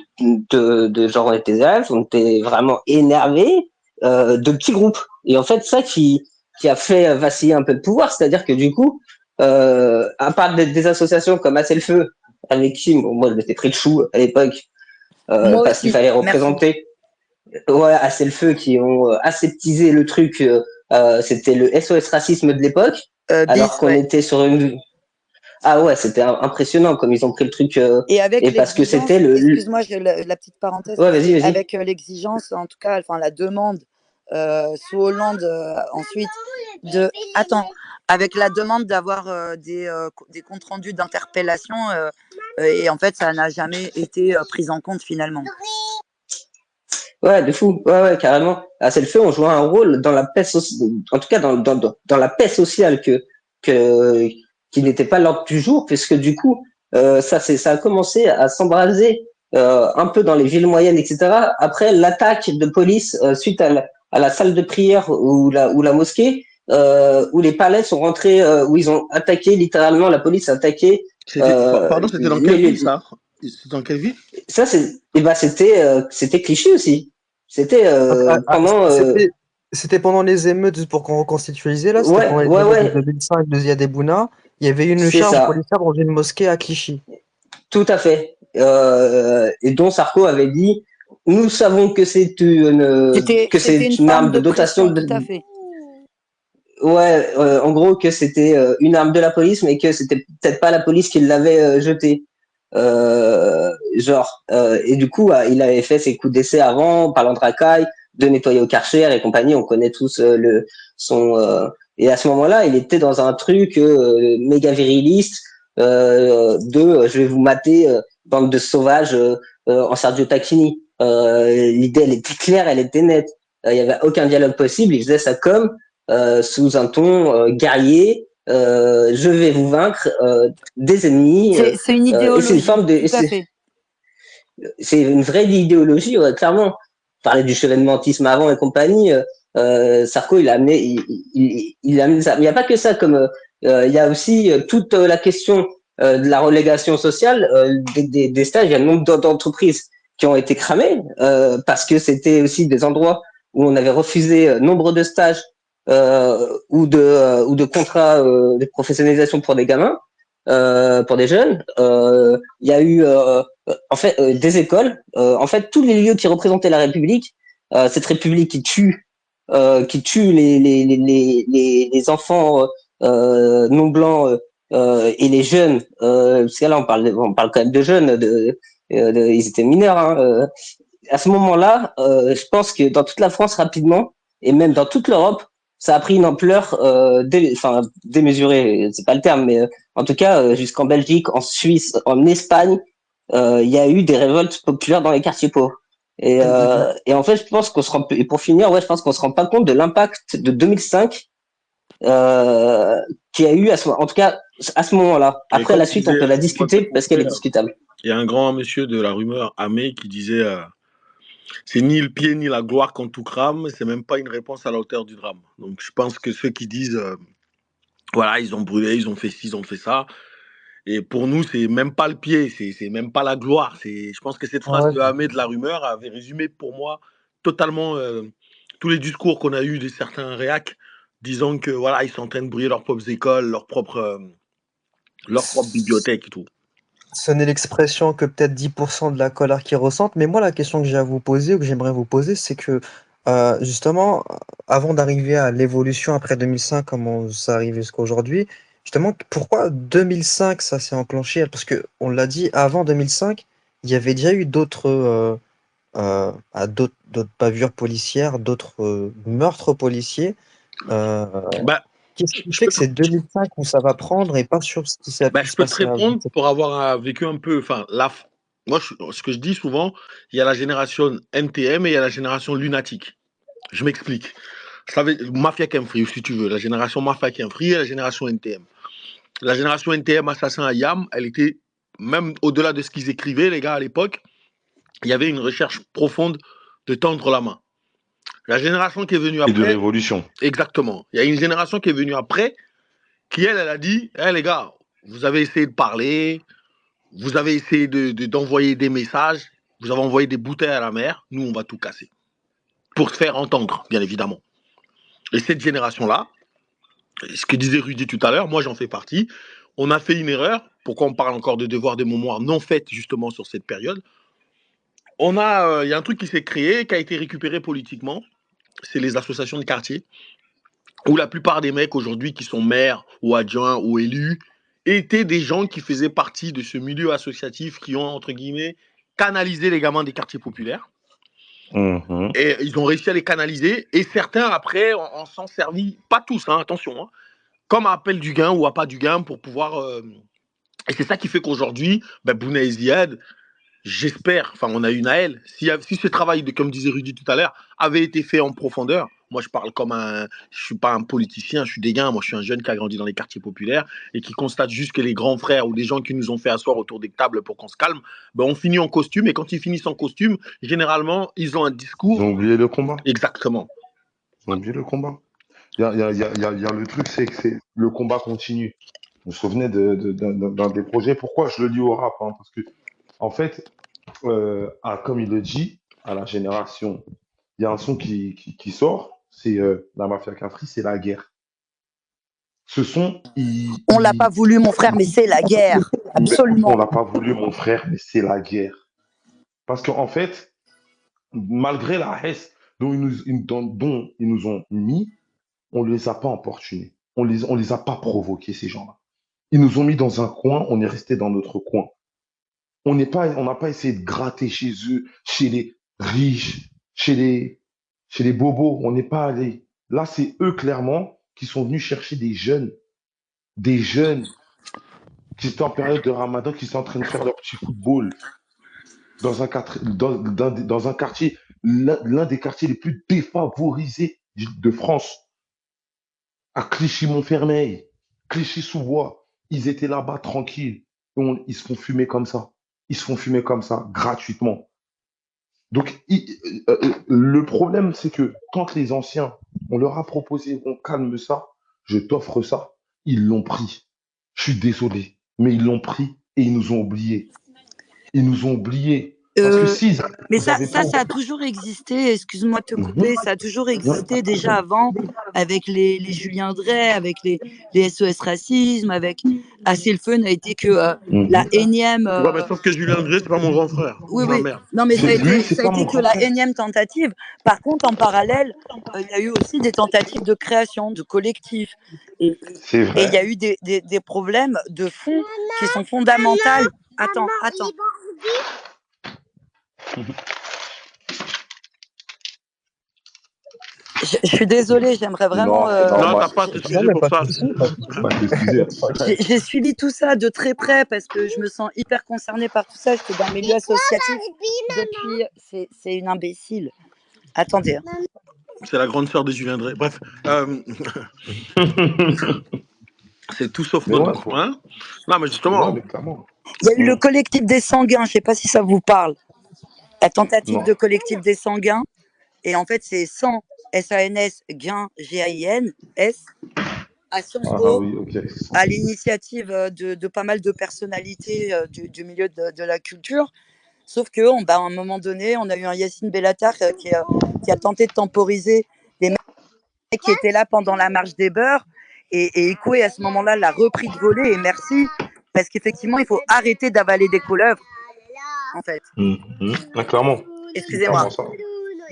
genre on était élèves, on était vraiment énervés, de petits groupes. Et en fait, ça qui a fait vaciller un peu le pouvoir, c'est-à-dire que du coup, à part des associations comme Assez le Feu, avec qui moi je m'étais pris le chou à l'époque, parce qu'il fallait représenter, ouais, Assez le Feu, qui ont aseptisé le truc. C'était le SOS racisme de l'époque, alors qu'on était sur une. Ah ouais, c'était impressionnant comme ils ont pris le truc. Et avec parce que c'était excuse-moi, j'ai la petite parenthèse. Ouais, vas-y. Avec l'exigence, en tout cas, enfin la demande sous Hollande ensuite avec la demande d'avoir des comptes rendus d'interpellation et en fait ça n'a jamais été pris en compte finalement. Ouais, de fou. Ouais, carrément. Ah, c'est le fait, on jouait un rôle dans la paix en tout cas dans la paix sociale qui n'était pas l'ordre du jour, puisque du coup, ça a commencé à s'embraser un peu dans les villes moyennes, etc. Après l'attaque de police suite à la salle de prière ou la mosquée, où les palais sont rentrés, où ils ont attaqué littéralement, la police a attaqué. Pardon, c'était dans quelle ville ça? C'était dans quelle ville? Ça, c'était Clichy aussi. C'était pendant. C'était pendant les émeutes pour qu'on reconstitualisait, là? C'était pendant Ouais, les ouais, émeutes de ouais, 2005 de Ziad Bouna. Il y avait eu une c'est charge ça. policière dans une mosquée à Clichy. Tout à fait. Et dont Sarko avait dit, nous savons que C'était une c'est une forme arme de de dotation pression, de, tout à fait. ouais, en gros que c'était une arme de la police, mais que c'était peut-être pas la police qui l'avait jetée. Et du coup, il avait fait ses coups d'essai avant, parlant de racaille, de nettoyer au Karcher et compagnie. On connaît tous son. Et à ce moment-là, il était dans un truc méga viriliste je vais vous mater, bande de sauvages en Sergio Tacchini. L'idée, elle était claire, elle était nette. Il y avait aucun dialogue possible. Il faisait ça comme sous un ton guerrier. Je vais vous vaincre des ennemis. C'est une Et c'est une idéologie, forme de, tout à fait. c'est une vraie idéologie, ouais, clairement. On parlait du chevènementisme avant et compagnie. Sarko, il a amené, il a amené ça. Mais il n'y a pas que ça, comme il y a aussi toute la question de la relégation sociale des stages. Il y a le nombre d'entreprises qui ont été cramées parce que c'était aussi des endroits où on avait refusé nombre de stages ou de contrats de professionnalisation pour des gamins, pour des jeunes. Il y a eu des écoles, en fait, tous les lieux qui représentaient la République, cette République qui tue les enfants non blancs et les jeunes, parce que là on parle quand même de jeunes, ils étaient mineurs. Hein, à ce moment-là, je pense que dans toute la France rapidement et même dans toute l'Europe, ça a pris une ampleur démesurée, c'est pas le terme, mais en tout cas jusqu'en Belgique, en Suisse, en Espagne, il y a eu des révoltes populaires dans les quartiers pauvres. Et en fait, je pense qu'on se rend, et pour finir, ouais, je pense qu'on se rend pas compte de l'impact de 2005 qui a eu en tout cas à ce moment-là. Et Après comme la suite, on disait, peut la excuse-moi de te discuter parce qu'elle est couper, discutable. il y a un grand monsieur de la rumeur, Amé, qui disait c'est ni le pied ni la gloire quand tout crame, c'est même pas une réponse à la hauteur du drame. Donc je pense que ceux qui disent voilà, ils ont brûlé, ils ont fait ci, ils ont fait ça, et pour nous, c'est même pas le pied, c'est même pas la gloire. Je pense que cette phrase Ouais, de Ahmed de la rumeur avait résumé pour moi totalement tous les discours qu'on a eus de certains réacs, disant que voilà, ils sont en train de brûler leurs propres écoles, leur propre bibliothèque et tout. ce n'est l'expression que peut-être 10% de la colère qu'ils ressentent. Mais moi, la question que j'ai à vous poser, ou que j'aimerais vous poser, c'est que justement, avant d'arriver à l'évolution après 2005, comment ça arrive jusqu'à aujourd'hui, justement, pourquoi 2005 ça s'est enclenché? Parce que on l'a dit, avant 2005, il y avait déjà eu d'autres bavures policières, d'autres meurtres policiers. Euh, Bah, Qu'est-ce qui je fait peux que c'est 2005 où ça va prendre et pas sur ce qui s'est pu je se peux te passer avant? répondre pour avoir vécu un peu. Enfin, moi, ce que je dis souvent, il y a la génération NTM et il y a la génération lunatique. Je m'explique. Mafia Free, si tu veux. La génération Mafia Free et la génération NTM. La génération NTM Assassin à Yam, elle était, même au-delà de ce qu'ils écrivaient, les gars, à l'époque, il y avait une recherche profonde de tendre la main. La génération qui est venue Et de après, révolution. exactement. Il y a une génération qui est venue après, qui, elle a dit, les gars, vous avez essayé de parler, vous avez essayé d'envoyer des messages, vous avez envoyé des bouteilles à la mer, nous, on va tout casser. Pour se faire entendre, bien évidemment. Et cette génération-là, ce que disait Rudy tout à l'heure, moi j'en fais partie, on a fait une erreur. Pourquoi on parle encore de devoirs de mémoire non faites justement sur cette période? Il y a un truc qui s'est créé, qui a été récupéré politiquement, c'est les associations de quartier, où la plupart des mecs aujourd'hui qui sont maires ou adjoints ou élus étaient des gens qui faisaient partie de ce milieu associatif qui ont, entre guillemets, canalisé les gamins des quartiers populaires. Mhm. Et ils ont réussi à les canaliser. Et certains, après, en s'en servi, pas tous, hein, attention, hein, comme à appel du gain ou à pas du gain pour pouvoir. Et c'est ça qui fait qu'aujourd'hui, Bouna et Ziad, j'espère, enfin, on a une à elle. Si ce travail, comme disait Rudy tout à l'heure, avait été fait en profondeur, moi je parle je suis pas un politicien, je suis des gains, moi je suis un jeune qui a grandi dans les quartiers populaires et qui constate juste que les grands frères ou des gens qui nous ont fait asseoir autour des tables pour qu'on se calme, on finit en costume et quand ils finissent en costume, généralement, ils ont un Ils discours. ont oublié le combat. Exactement. Ils ont oublié le combat. Le truc, c'est que le combat continue. Vous vous souvenez d'un des projets. Pourquoi je le lis au rap, hein, parce que, en fait, comme il le dit, à la génération, il y a un son qui sort. c'est la mafia Cafri, c'est la guerre. Ce sont, On l'a pas voulu, mon frère, mais c'est la guerre. Absolument. On l'a pas voulu, mon frère, mais c'est la guerre. Parce qu'en fait, malgré la haine dont ils nous ont mis, on ne les a pas importunés. On les a pas provoqués, ces gens-là. Ils nous ont mis dans un coin, on est resté dans notre coin. On n'a pas essayé de gratter chez eux, chez les riches, chez les bobos. On n'est pas allé. Là, c'est eux, clairement, qui sont venus chercher des jeunes qui étaient en période de Ramadan, qui sont en train de faire leur petit football dans un quartier, l'un des quartiers les plus défavorisés de France, à Clichy-Montfermeil, Clichy-sous-Bois. Ils étaient là-bas tranquilles. Ils se font fumer comme ça. Ils se font fumer comme ça, gratuitement. Donc, le problème, c'est que quand les anciens, on leur a proposé, on calme ça, je t'offre ça, ils l'ont pris. Je suis désolé, mais ils l'ont pris et ils nous ont oubliés. Ils nous ont oubliés. Parce que si mais ça a toujours existé, excuse-moi de te couper, ça a toujours existé déjà avant, avec les Julien Drey, avec les SOS Racisme, avec Assez le Feu n'a été que la énième. Ouais, mais sauf que Julien Drey, c'est pas mon grand frère. Oui, Ma oui. mère. Non, mais ça a été que grand la frère. énième tentative. Par contre, en parallèle, il y a eu aussi des tentatives de création, de collectifs. Et C'est il vrai. y a eu des problèmes de fond qui sont fondamentaux. Attends. Je suis désolée, j'aimerais vraiment. Non, t'as pas à t'excuser pour ça. J'ai suivi tout ça de très près parce que je me sens hyper concernée par tout ça. J'étais dans le milieu associatif depuis. C'est une imbécile. Attendez. C'est la grande sœur de Julien Drey. Bref. C'est tout sauf notre. Hein, non, mais justement. Il y a eu le collectif des sanguins. Je ne sais pas si ça vous parle. La tentative de collectif des sanguins. Et en fait, c'est 100 SANS Gain GAIN S à Sciences Po, à l'initiative de pas mal de personnalités du milieu de la culture. Sauf qu'à un moment donné, on a eu un Yacine Bellatar qui a tenté de temporiser des mecs qui étaient là pendant la marche des beurs. Et Ekoué, à ce moment-là, l'a repris de voler. Et merci, parce qu'effectivement, il faut arrêter d'avaler des couleuvres, en fait. Clairement. Excusez-moi.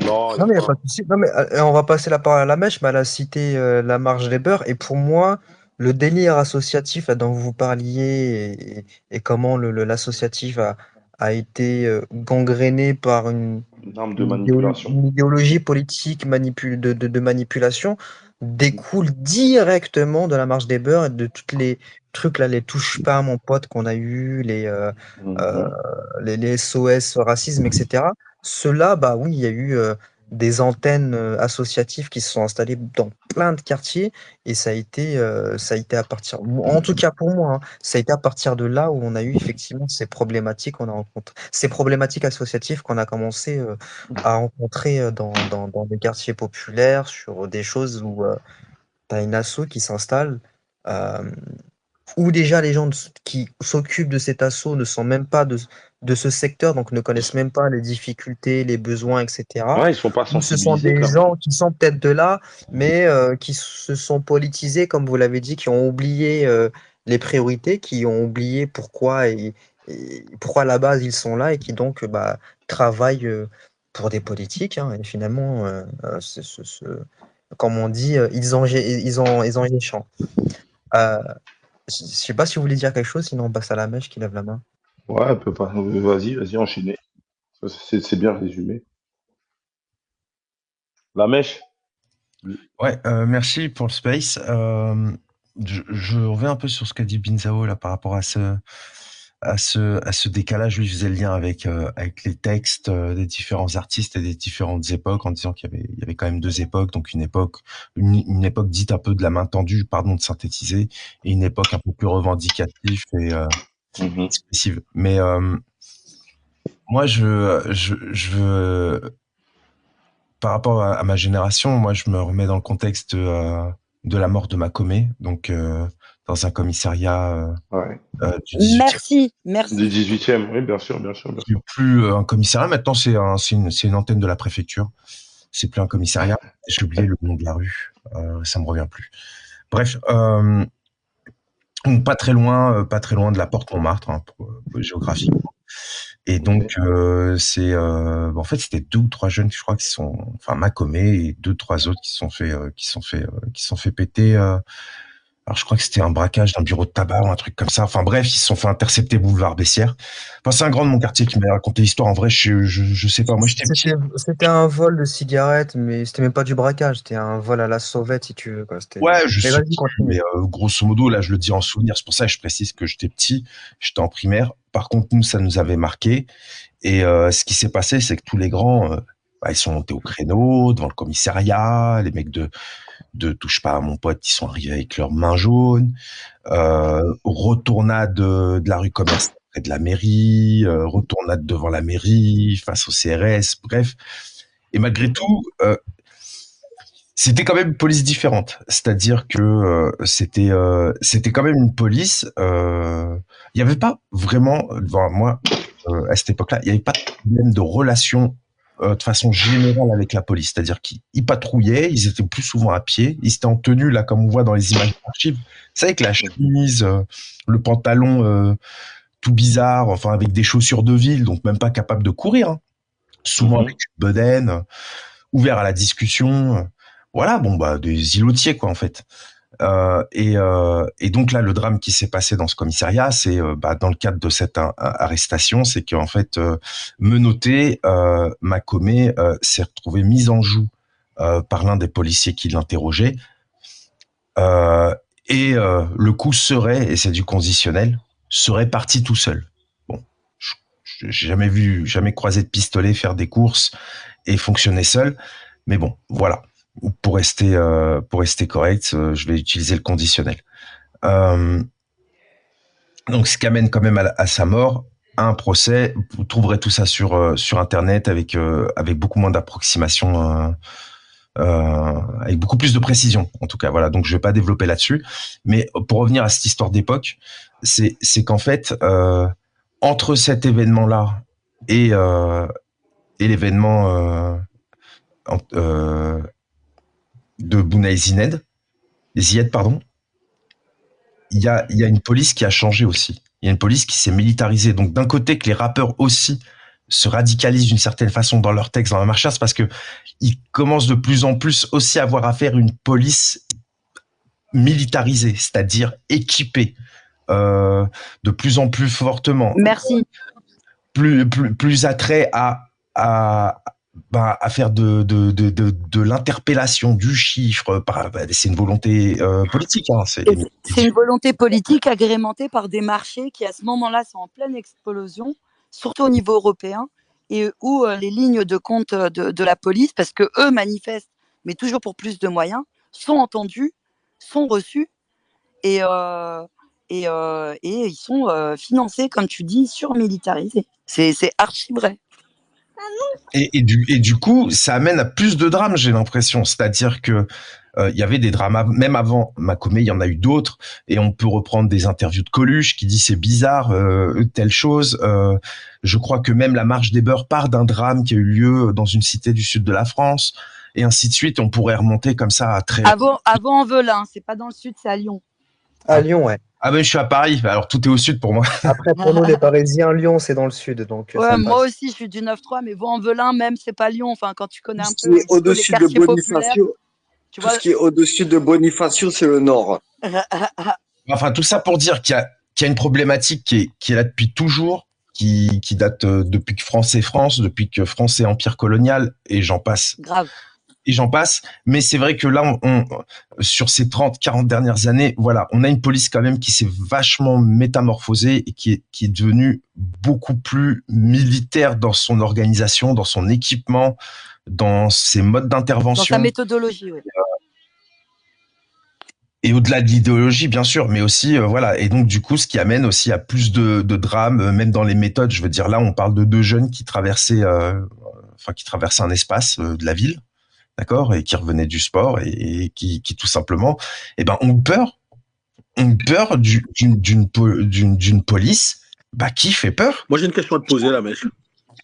Non, mais il n'y a pas de souci. Non, mais on va passer la parole à la mèche, mais elle a cité la marge des beurs. Et pour moi, le délire associatif là, dont vous parliez et comment l'associatif a été gangréné par une idéologie politique de manipulation découle directement de la marge des beurs et de tous les trucs là, les touche pas mon pote qu'on a eu, les SOS racisme, etc. Ceux-là, bah oui, il y a eu des antennes associatives qui se sont installées dans plein de quartiers et ça a été à partir, en tout cas pour moi, hein, ça a été à partir de là où on a eu effectivement ces problématiques ces problématiques associatives qu'on a commencé à rencontrer dans des quartiers populaires sur des choses où tu as une asso qui s'installe. Où déjà les gens qui s'occupent de cet assaut ne sont même pas de ce secteur, donc ne connaissent même pas les difficultés, les besoins, etc. Ouais, ils sont pas sensibilisés. Ce sont des gens qui sont peut-être de là, mais qui se sont politisés, comme vous l'avez dit, qui ont oublié les priorités, qui ont oublié pourquoi et pourquoi à la base ils sont là et qui donc travaillent pour des politiques. Hein, et finalement, comme on dit, ils ont champ. Je sais pas si vous voulez dire quelque chose, sinon on passe à la mèche qui lève la main. Ouais, peut pas. Vas-y, enchaînez. C'est bien résumé. La mèche. Ouais, merci pour le space. Je reviens un peu sur ce qu'a dit Binzao là par rapport à ce décalage. Lui, je faisais le lien avec les textes des différents artistes et des différentes époques, en disant qu'il y avait quand même deux époques, donc une époque dite un peu de la main tendue, pardon de synthétiser, et une époque un peu plus revendicative et expressive. Mais moi, par rapport à ma génération, moi, je me remets dans le contexte de la mort de Makomé, donc dans un commissariat du 18e. Merci. Du 18e, oui, bien sûr. C'est plus un commissariat, maintenant c'est une antenne de la préfecture. C'est plus un commissariat. J'ai oublié le nom de la rue. Ça me revient plus. Bref, pas très loin de la Porte Montmartre, hein, géographiquement. Et donc, en fait, c'était 2 ou 3 jeunes, je crois, Makomé et 2, 3 autres qui sont fait péter. Alors, je crois que c'était un braquage d'un bureau de tabac ou un truc comme ça. Enfin, bref, ils se sont fait intercepter boulevard Bessières. Enfin, c'est un grand de mon quartier qui m'a raconté l'histoire. En vrai, je sais pas. Moi, j'étais petit. C'était un vol de cigarettes, mais c'était même pas du braquage, c'était un vol à la sauvette, si tu veux, quoi. Ouais, je Mais sais, vas-y, continue. mais grosso modo, là, je le dis en souvenir. C'est pour ça que je précise que j'étais petit, j'étais en primaire. Par contre, nous, ça nous avait marqué. Et ce qui s'est passé, c'est que tous les grands, ils sont montés au créneau, devant le commissariat. Les mecs de Touche pas à mon pote, ils sont arrivés avec leurs mains jaunes. Retournade de la rue commerciale près de la mairie, retournade devant la mairie, face au CRS, bref. Et malgré tout, c'était quand même une police différente. C'est-à-dire que c'était quand même une police. Il n'y avait pas vraiment, devant moi, à cette époque-là, il n'y avait pas de problème de relation de façon générale avec la police. C'est-à-dire qu'ils patrouillaient, ils étaient plus souvent à pied, ils étaient en tenue, là, comme on voit dans les images d'archives. C'est avec la chemise, le pantalon tout bizarre, enfin avec des chaussures de ville, donc même pas capable de courir. Hein. Souvent avec une bedaine, ouvert à la discussion. Voilà, des îlotiers, quoi, en fait. Et donc là, le drame qui s'est passé dans ce commissariat, c'est dans le cadre de cette arrestation, c'est qu'en fait, menotté, Makomé s'est retrouvé mis en joue par l'un des policiers qui l'interrogeait. Et le coup serait, et c'est du conditionnel, serait parti tout seul. Bon, j'ai jamais croisé de pistolet faire des courses et fonctionner seul, mais bon, voilà. Pour rester correct, je vais utiliser le conditionnel. Donc, ce qui amène quand même à sa mort, à un procès. Vous trouverez tout ça sur Internet avec beaucoup moins d'approximation, avec beaucoup plus de précision, en tout cas. Voilà. Donc, je vais pas développer là-dessus. Mais pour revenir à cette histoire d'époque, c'est qu'en fait, entre cet événement-là et l'événement de Bounai Ziyed, pardon, il y a une police qui a changé aussi. Il y a une police qui s'est militarisée. Donc, d'un côté, que les rappeurs aussi se radicalisent d'une certaine façon dans leurs textes, dans la marche, c'est parce que ils commencent de plus en plus aussi à avoir affaire à une police militarisée, c'est-à-dire équipée, de plus en plus fortement. Merci. Plus attrait à faire de l'interpellation, du chiffre. C'est une volonté politique. Hein, c'est une volonté politique agrémentée par des marchés qui, à ce moment-là, sont en pleine explosion, surtout au niveau européen, et où les lignes de compte de la police, parce que eux manifestent, mais toujours pour plus de moyens, sont entendus, sont reçus, et ils sont financés, comme tu dis, surmilitarisés. C'est archi vrai. Et du coup, ça amène à plus de drames, j'ai l'impression. C'est-à-dire que il y avait des drames, même avant Makomé, il y en a eu d'autres. Et on peut reprendre des interviews de Coluche qui dit c'est bizarre, telle chose. Je crois que même la marche des beurs part d'un drame qui a eu lieu dans une cité du sud de la France, et ainsi de suite. On pourrait remonter comme ça à très... Avant Envelin, c'est pas dans le sud, c'est à Lyon. À Lyon, ouais. Ah ben je suis à Paris, alors tout est au sud pour moi. Après, pour nous les Parisiens, Lyon c'est dans le sud, donc. Ouais, moi aussi je suis du 9-3, mais Vaux-en-Velin même c'est pas Lyon. Enfin, quand tu connais un peu au-dessus de Bonifacio, tout ce qui est au-dessus de Bonifacio, c'est le nord. Enfin, tout ça pour dire qu'il y a une problématique qui est là depuis toujours, qui date depuis que France est France, depuis que France est empire colonial, et j'en passe. Grave. Et j'en passe, mais c'est vrai que là, sur ces 30-40 dernières années, voilà, on a une police quand même qui s'est vachement métamorphosée et qui est devenue beaucoup plus militaire dans son organisation, dans son équipement, dans ses modes d'intervention. Dans sa méthodologie, oui. Et au-delà de l'idéologie, bien sûr, mais aussi, voilà. Et donc, du coup, ce qui amène aussi à plus de drames, même dans les méthodes. Je veux dire, là, on parle de 2 jeunes qui traversaient un espace de la ville. D'accord, et qui revenaient du sport et qui tout simplement, ont peur d'une police, qui fait peur. Moi j'ai une question à te poser là, mec.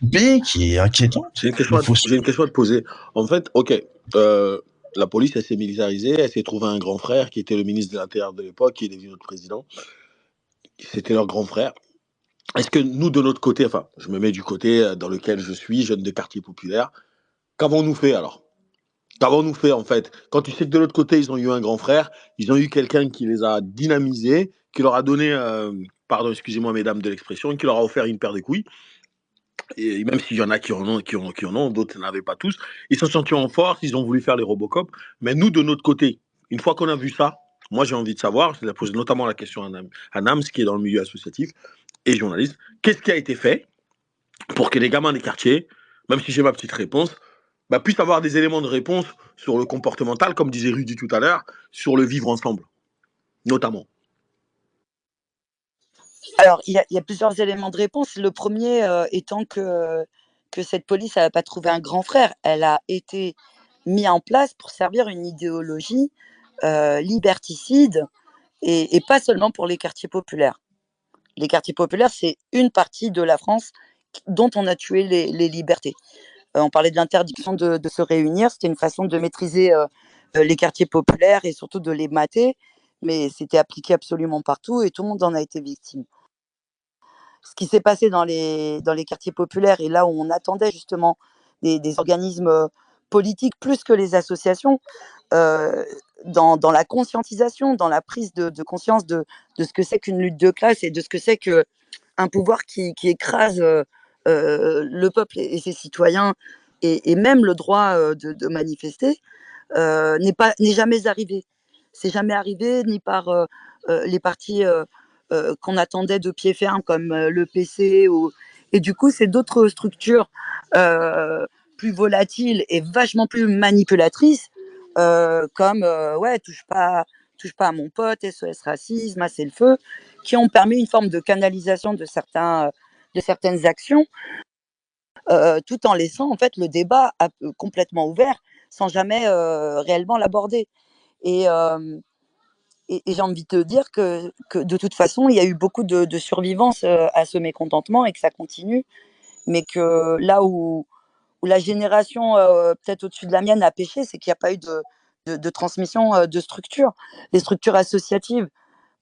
B qui est inquiétante. J'ai une question à te poser. En fait, ok, la police, elle s'est militarisée, elle s'est trouvée un grand frère qui était le ministre de l'Intérieur de l'époque, qui est devenu notre président. C'était leur grand frère. Est-ce que nous, de notre côté, enfin, je me mets du côté dans lequel je suis, jeune des quartiers populaires, qu'avons-nous fait alors? Qu'avons-nous fait en fait? Quand tu sais que de l'autre côté, ils ont eu un grand frère, ils ont eu quelqu'un qui les a dynamisés, qui leur a donné, pardon, excusez-moi mesdames de l'expression, qui leur a offert une paire de couilles. Et même s'il y en a qui en ont, d'autres n'avaient pas tous. Ils se sont sentis en force, ils ont voulu faire les Robocop. Mais nous, de notre côté, une fois qu'on a vu ça, moi j'ai envie de savoir, je pose notamment la question à Nams, qui est dans le milieu associatif et journaliste, qu'est-ce qui a été fait pour que les gamins des quartiers, même si j'ai ma petite réponse, puissent avoir des éléments de réponse sur le comportemental, comme disait Rudy tout à l'heure, sur le vivre ensemble, notamment. Alors, il y a plusieurs éléments de réponse. Le premier étant que cette police n'a pas trouvé un grand frère. Elle a été mise en place pour servir une idéologie liberticide et pas seulement pour les quartiers populaires. Les quartiers populaires, c'est une partie de la France dont on a tué les libertés. On parlait de l'interdiction de se réunir. C'était une façon de maîtriser les quartiers populaires et surtout de les mater. Mais c'était appliqué absolument partout et tout le monde en a été victime. Ce qui s'est passé dans les quartiers populaires et là où on attendait justement des organismes politiques plus que les associations, dans la conscientisation, dans la prise de conscience de ce que c'est qu'une lutte de classe et de ce que c'est qu'un pouvoir qui écrase le peuple et ses citoyens et même le droit de manifester, n'est jamais arrivé. C'est jamais arrivé ni par les partis qu'on attendait de pied ferme comme le PC et du coup c'est d'autres structures plus volatiles et vachement plus manipulatrices comme ouais touche pas à mon pote, SOS racisme, c'est le feu, qui ont permis une forme de canalisation de certaines actions tout en laissant en fait le débat complètement ouvert sans jamais réellement l'aborder. Et j'ai envie de te dire que de toute façon, il y a eu beaucoup de survivance à ce mécontentement et que ça continue, mais que là où la génération peut-être au-dessus de la mienne a pêché, c'est qu'il n'y a pas eu de transmission de structures. Les structures associatives,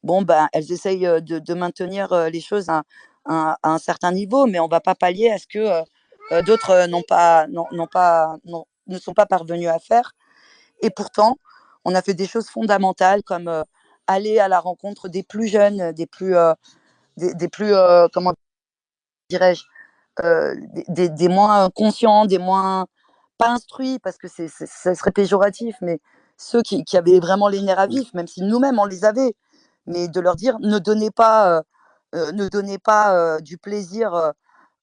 bon, ben, elles essayent de maintenir les choses à un certain niveau, mais on ne va pas pallier à ce que d'autres ne sont pas parvenus à faire. Et pourtant, on a fait des choses fondamentales comme aller à la rencontre des plus jeunes, des plus comment dirais-je, des moins conscients, des moins pas instruits, parce que ça serait péjoratif, mais ceux qui avaient vraiment les nerfs à vif, même si nous-mêmes on les avait, mais de leur dire ne donnez pas du plaisir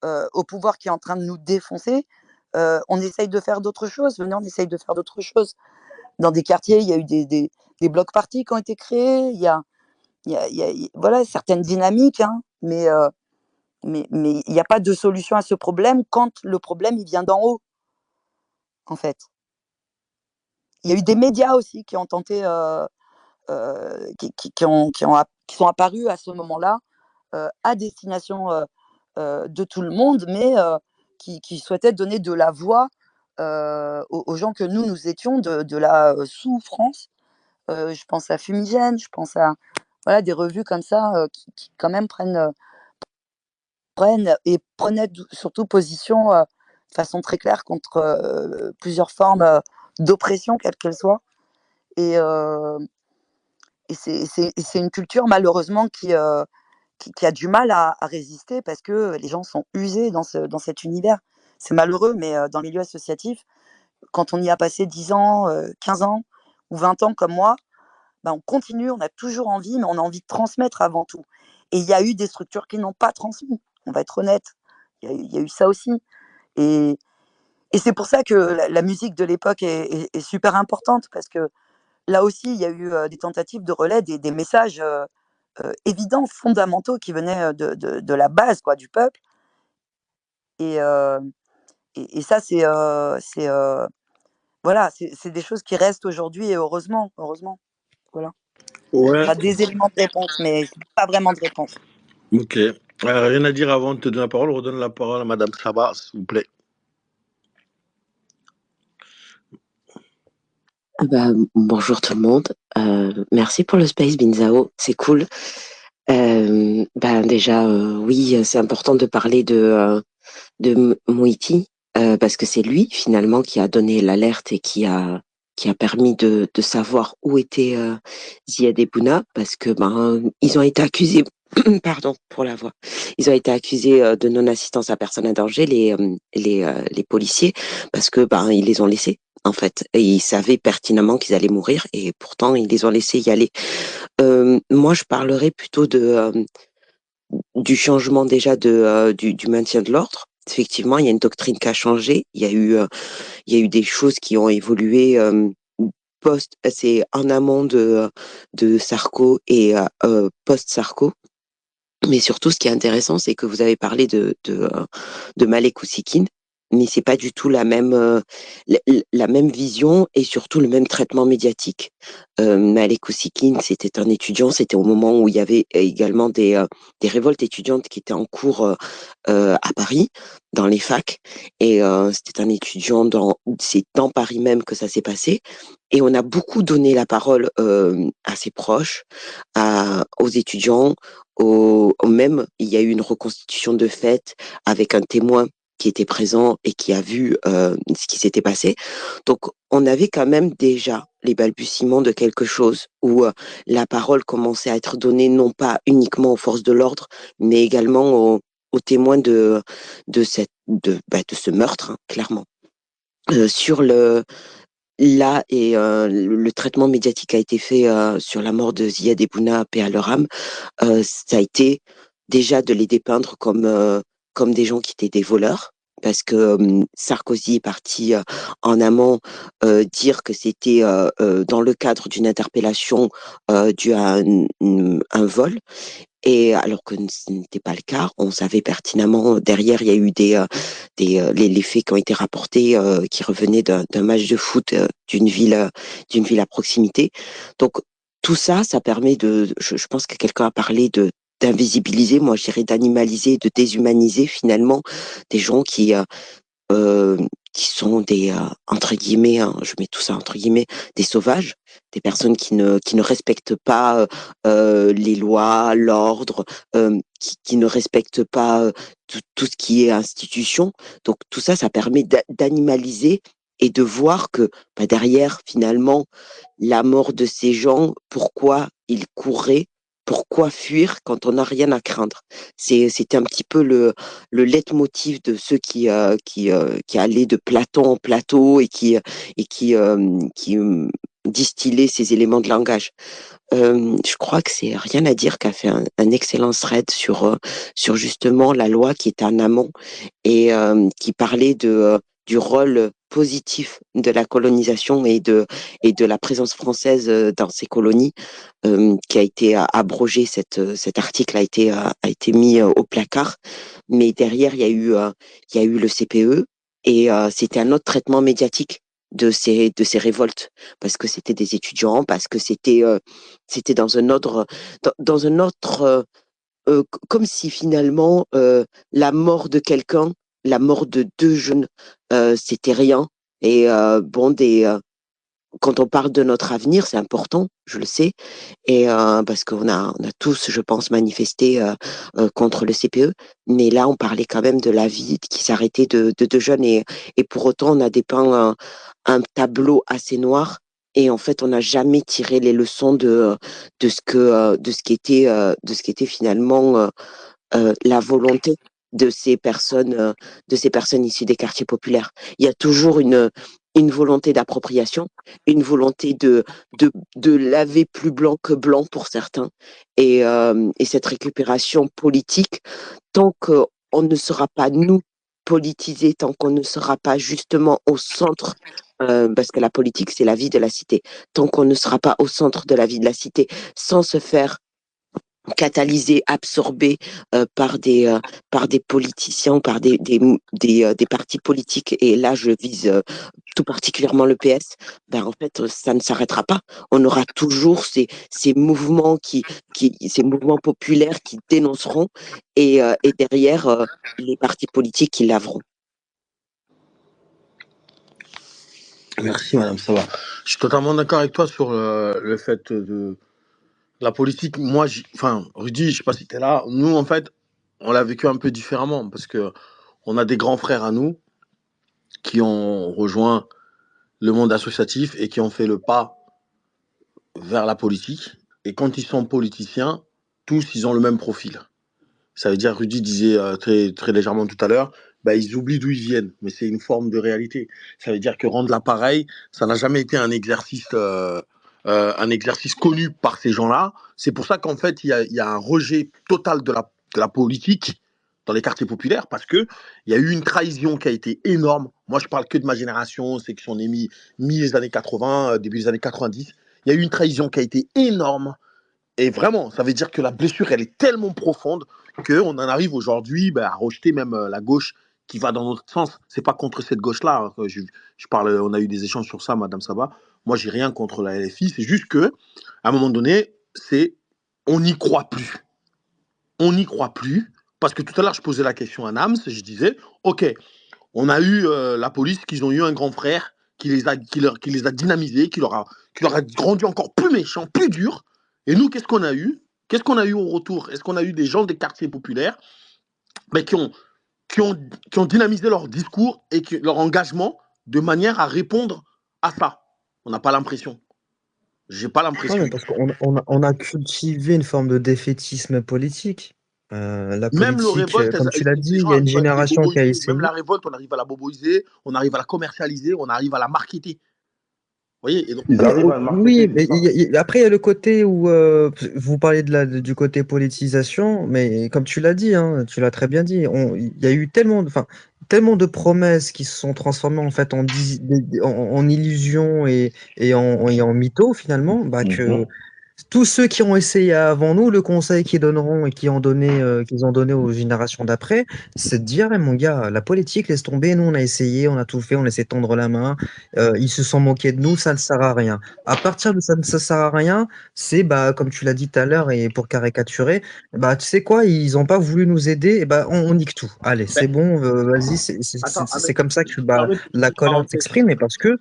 au pouvoir qui est en train de nous défoncer. On essaye de faire d'autres choses. Venez, on essaye de faire d'autres choses. Dans des quartiers, il y a eu des blocs parties qui ont été créés. Il y a voilà, certaines dynamiques, hein, mais il n'y a pas de solution à ce problème quand le problème il vient d'en haut, en fait. Il y a eu des médias aussi qui ont tenté, qui sont apparus à ce moment-là, à destination de tout le monde, mais qui souhaitaient donner de la voix aux gens que nous étions de la sous-France. Je pense à Fumigène, je pense à voilà, des revues comme ça qui quand même prenaient surtout position de façon très claire contre plusieurs formes d'oppression, quelle qu'elle soit. Et c'est une culture malheureusement qui a du mal à résister parce que les gens sont usés dans cet univers. C'est malheureux, mais dans le milieu associatif, quand on y a passé 10 ans, 15 ans ou 20 ans comme moi, on continue, on a toujours envie, mais on a envie de transmettre avant tout. Et il y a eu des structures qui n'ont pas transmis, on va être honnête. Il y a eu ça aussi. Et c'est pour ça que la musique de l'époque est super importante, parce que là aussi, il y a eu des tentatives de relais, des messages évidents, fondamentaux, qui venaient de la base, quoi, du peuple. Et ça, voilà, c'est des choses qui restent aujourd'hui, et heureusement. Voilà. Ouais. Enfin, des éléments de réponse, mais pas vraiment de réponse. Ok. Rien à dire avant de te donner la parole. Redonne la parole à Madame Saba, s'il vous plaît. Bonjour tout le monde. Merci pour le space, Binzao. C'est cool. Déjà, oui, c'est important de parler de Moïti, parce que c'est lui, finalement, qui a donné l'alerte et qui a permis de savoir où était Ziad Bouna, parce que ils ont été accusés, pardon pour la voix, ils ont été accusés de non-assistance à personne en danger, les policiers, parce que ils les ont laissés. En fait, et ils savaient pertinemment qu'ils allaient mourir et pourtant ils les ont laissés y aller. Moi, je parlerais plutôt du changement déjà du maintien de l'ordre. Effectivement, il y a une doctrine qui a changé. Il y a eu des choses qui ont évolué c'est en amont de Sarko et post-Sarko. Mais surtout, ce qui est intéressant, c'est que vous avez parlé de Malek Ousekine, mais c'est pas du tout la même vision et surtout le même traitement médiatique. Malek Ousekine, c'était un étudiant, c'était au moment où il y avait également des révoltes étudiantes qui étaient en cours à Paris, dans les facs, et c'était un étudiant c'est dans Paris même que ça s'est passé, et on a beaucoup donné la parole à ses proches, aux étudiants, même, il y a eu une reconstitution de fait avec un témoin qui était présent et qui a vu ce qui s'était passé. Donc, on avait quand même déjà les balbutiements de quelque chose où la parole commençait à être donnée non pas uniquement aux forces de l'ordre, mais également aux témoins de ce meurtre, hein, clairement. Sur le traitement médiatique a été fait sur la mort de Ziad Bouna, paix à leur âme. Ça a été déjà de les dépeindre comme des gens qui étaient des voleurs, parce que Sarkozy est parti en amont dire que c'était dans le cadre d'une interpellation due à un vol. Et alors que ce n'était pas le cas, on savait pertinemment, derrière, il y a eu les faits qui ont été rapportés, qui revenaient d'un match de foot d'une ville à proximité. Donc, tout ça, ça permet je pense que quelqu'un a parlé d'invisibiliser, moi je dirais d'animaliser, de déshumaniser finalement des gens qui sont entre guillemets, hein, je mets tout ça entre guillemets, des sauvages, des personnes qui ne respectent pas les lois, l'ordre, qui ne respectent pas tout ce qui est institution. Donc tout ça, ça permet d'animaliser et de voir que derrière, finalement, la mort de ces gens, pourquoi ils couraient, pourquoi fuir quand on n'a rien à craindre. C'était un petit peu le leitmotiv de ceux qui allaient de plateau en plateau et qui distillaient ces éléments de langage. Je crois que c'est Rien à dire qui a fait un excellent thread sur justement la loi qui était en amont et qui parlait du rôle positif de la colonisation et de la présence française dans ces colonies, qui a été abrogé. Cet article a été mis au placard, mais derrière il y a eu le CPE et c'était un autre traitement médiatique de ces révoltes, parce que c'était des étudiants, parce que c'était dans un autre comme si finalement la mort de quelqu'un, la mort de deux jeunes, c'était rien. Et quand on parle de notre avenir, c'est important, je le sais, et parce on a tous, je pense, manifesté contre le CPE, mais là, on parlait quand même de la vie qui s'arrêtait de deux jeunes, et pour autant, on a dépeint un tableau assez noir, et en fait, on n'a jamais tiré les leçons de ce qui était finalement la volonté de ces personnes issues des quartiers populaires. Il y a toujours une volonté d'appropriation, une volonté de laver plus blanc que blanc pour certains. Et cette récupération politique, tant qu'on ne sera pas, nous, politisés, tant qu'on ne sera pas justement au centre, parce que la politique, c'est la vie de la cité, tant qu'on ne sera pas au centre de la vie de la cité, sans se faire catalysés, absorbés par des politiciens, par des partis politiques, et là je vise tout particulièrement le PS, ben en fait ça ne s'arrêtera pas. On aura toujours ces mouvements ces mouvements populaires qui dénonceront, et derrière les partis politiques qui laveront. Merci, madame, ça va. Je suis totalement d'accord avec toi sur le fait de la politique. Moi, Rudy, je sais pas si tu es là. Nous, en fait, on l'a vécu un peu différemment parce que on a des grands frères à nous qui ont rejoint le monde associatif et qui ont fait le pas vers la politique. Et quand ils sont politiciens, tous, ils ont le même profil. Ça veut dire, Rudy disait très, très légèrement tout à l'heure, bah, ils oublient d'où ils viennent, mais c'est une forme de réalité. Ça veut dire que rendre l'appareil, ça n'a jamais été un exercice connu par ces gens-là. C'est pour ça qu'en fait, il y a un rejet total de la politique dans les quartiers populaires, parce qu'il y a eu une trahison qui a été énorme. Moi, je parle que de ma génération, c'est que sont nés mi-les années 80, début des années 90. Il y a eu une trahison qui a été énorme. Et vraiment, ça veut dire que la blessure, elle est tellement profonde qu'on en arrive aujourd'hui à rejeter même la gauche qui va dans notre sens. C'est pas contre cette gauche-là. Je parle, on a eu des échanges sur ça, Madame Saba. Moi, j'ai rien contre la LFI. C'est juste que, à un moment donné, on n'y croit plus. On n'y croit plus. Parce que tout à l'heure, je posais la question à Nams, je disais, OK, on a eu la police, qu'ils ont eu un grand frère qui les a dynamisés, qui leur a rendu encore plus méchants, plus durs. Et nous, qu'est-ce qu'on a eu? Qu'est-ce qu'on a eu au retour? Est-ce qu'on a eu des gens des quartiers populaires qui ont dynamisé leur discours et leur engagement de manière à répondre à ça? On n'a pas l'impression. J'ai pas l'impression. Non, mais parce qu'on a cultivé une forme de défaitisme politique. La Même le politique, révolte, comme tu l'as les dit, il gens y a une arrivent à les génération qui a boboiser. essayé. Même la révolte, on arrive à la boboiser, on arrive à la commercialiser, on arrive à la marketer. Vous voyez, et donc, Ils arrivent à le marketer. Oui, mais après, il y a le côté où vous parlez du côté politisation, mais comme tu l'as dit, hein, tu l'as très bien dit, il y a eu tellement de promesses qui se sont transformées en fait en illusions et en mythos finalement, que tous ceux qui ont essayé avant nous, le conseil qu'ils donneront et qu'ils ont donné aux générations d'après, c'est de dire, mon gars, la politique, laisse tomber, nous on a essayé, on a tout fait, on a essayé de tendre la main, ils se sont moqués de nous, ça ne sert à rien. À partir de ça ne sert à rien, c'est, comme tu l'as dit tout à l'heure, et pour caricaturer, tu sais quoi, ils n'ont pas voulu nous aider, et on nique tout. Allez, c'est bon, vas-y, c'est comme ça que la colère s'exprime, et parce que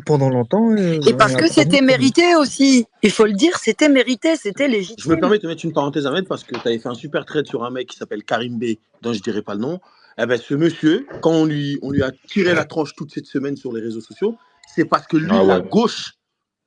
pendant longtemps. Et parce que c'était mérité aussi. Il faut le dire, c'était mérité, c'était légitime. Je me permets de mettre une parenthèse à mettre parce que tu avais fait un super trade sur un mec qui s'appelle Karim B, dont je dirai pas le nom. Eh ben, ce monsieur, quand on lui a tiré la tranche toute cette semaine sur les réseaux sociaux, c'est parce que lui, la gauche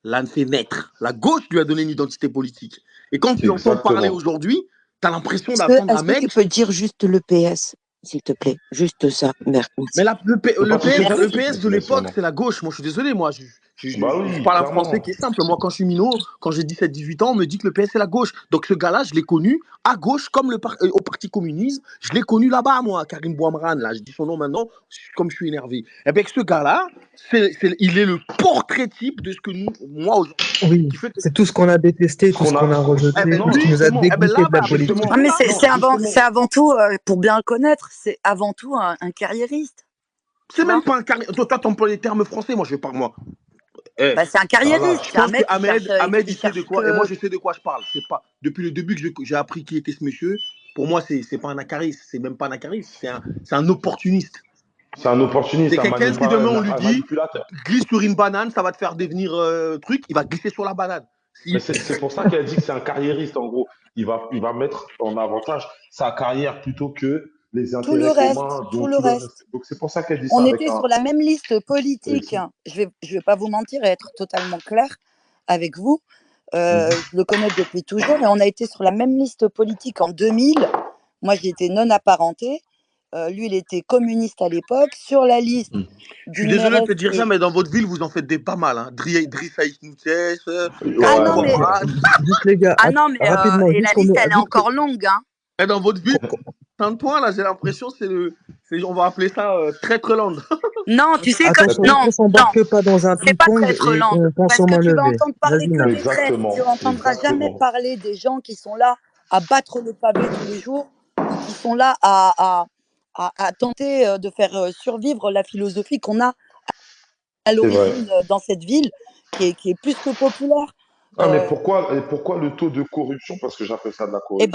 l'a fait naître. La gauche lui a donné une identité politique. Et quand tu entends parler aujourd'hui, tu as l'impression d'entendre un mec. Est-ce que tu peux dire juste le PS? S'il te plaît, juste ça. Merci. Mais le PS de l'époque, c'est la gauche. Moi, je suis désolé. Moi, je parle un français qui est simple. Moi, quand je suis minot, quand j'ai 17-18 ans, on me dit que le PS, c'est la gauche. Donc, ce gars-là, je l'ai connu à gauche, comme au Parti communiste. Je l'ai connu là-bas, moi, Karim Bouamran. Là, je dis son nom maintenant, comme je suis énervé. Et bien, ce gars-là, il est le portrait type de ce que moi, aujourd'hui. Oui, c'est tout ce qu'on a détesté, tout ce qu'on a rejeté, tout ce qui nous a dégoûté de la politique. Mais c'est avant tout, pour bien le connaître, c'est avant tout un carriériste. C'est même pas un carriériste. Toi, t'emploies les termes français, moi, je parle, moi. C'est un carriériste. Je pense que Ahmed, il sait de quoi. Et moi, je sais de quoi je parle. C'est pas depuis le début que j'ai appris qui était ce monsieur. Pour moi, c'est pas un acariste. C'est même pas un acariste. C'est un opportuniste. C'est un opportuniste. C'est quelqu'un qui demain on lui dit glisse sur une banane, ça va te faire devenir truc. Il va glisser sur la banane. C'est pour ça qu'elle dit que c'est un carriériste. En gros, il va mettre en avantage sa carrière plutôt que les intérêts communs. Tout le reste. Donc c'est pour ça qu'elle dit ça. On était sur la même liste politique. Je vais pas vous mentir et être totalement clair avec vous. Je le connais depuis toujours et on a été sur la même liste politique en 2000. Moi, j'étais non apparentée. Lui, il était communiste à l'époque. Sur la liste. Je suis désolé de te dire ça, mais dans votre ville, vous en faites des pas mal. Hein. Driss Noutés. Juste les gars, rapidement. Et la liste, elle est encore longue. Hein. Et dans votre ville, Saint-Ouen, là, j'ai l'impression, on va appeler ça Traître-Land. Non, tu sais que Attention, non, on s'embarque pas dans un c'est pas ping-pong traître et land, on pense parce aux que mains tu vas levées. entendre parler Vas-y, que Nat. des traîtres. Tu n'entendras jamais parler des gens qui sont là à battre le pavé tous les jours ou qui sont là à tenter de faire survivre la philosophie qu'on a à l'origine dans cette ville qui est plus que populaire. Ah, mais pourquoi le taux de corruption, parce que j'appelle ça de la corruption,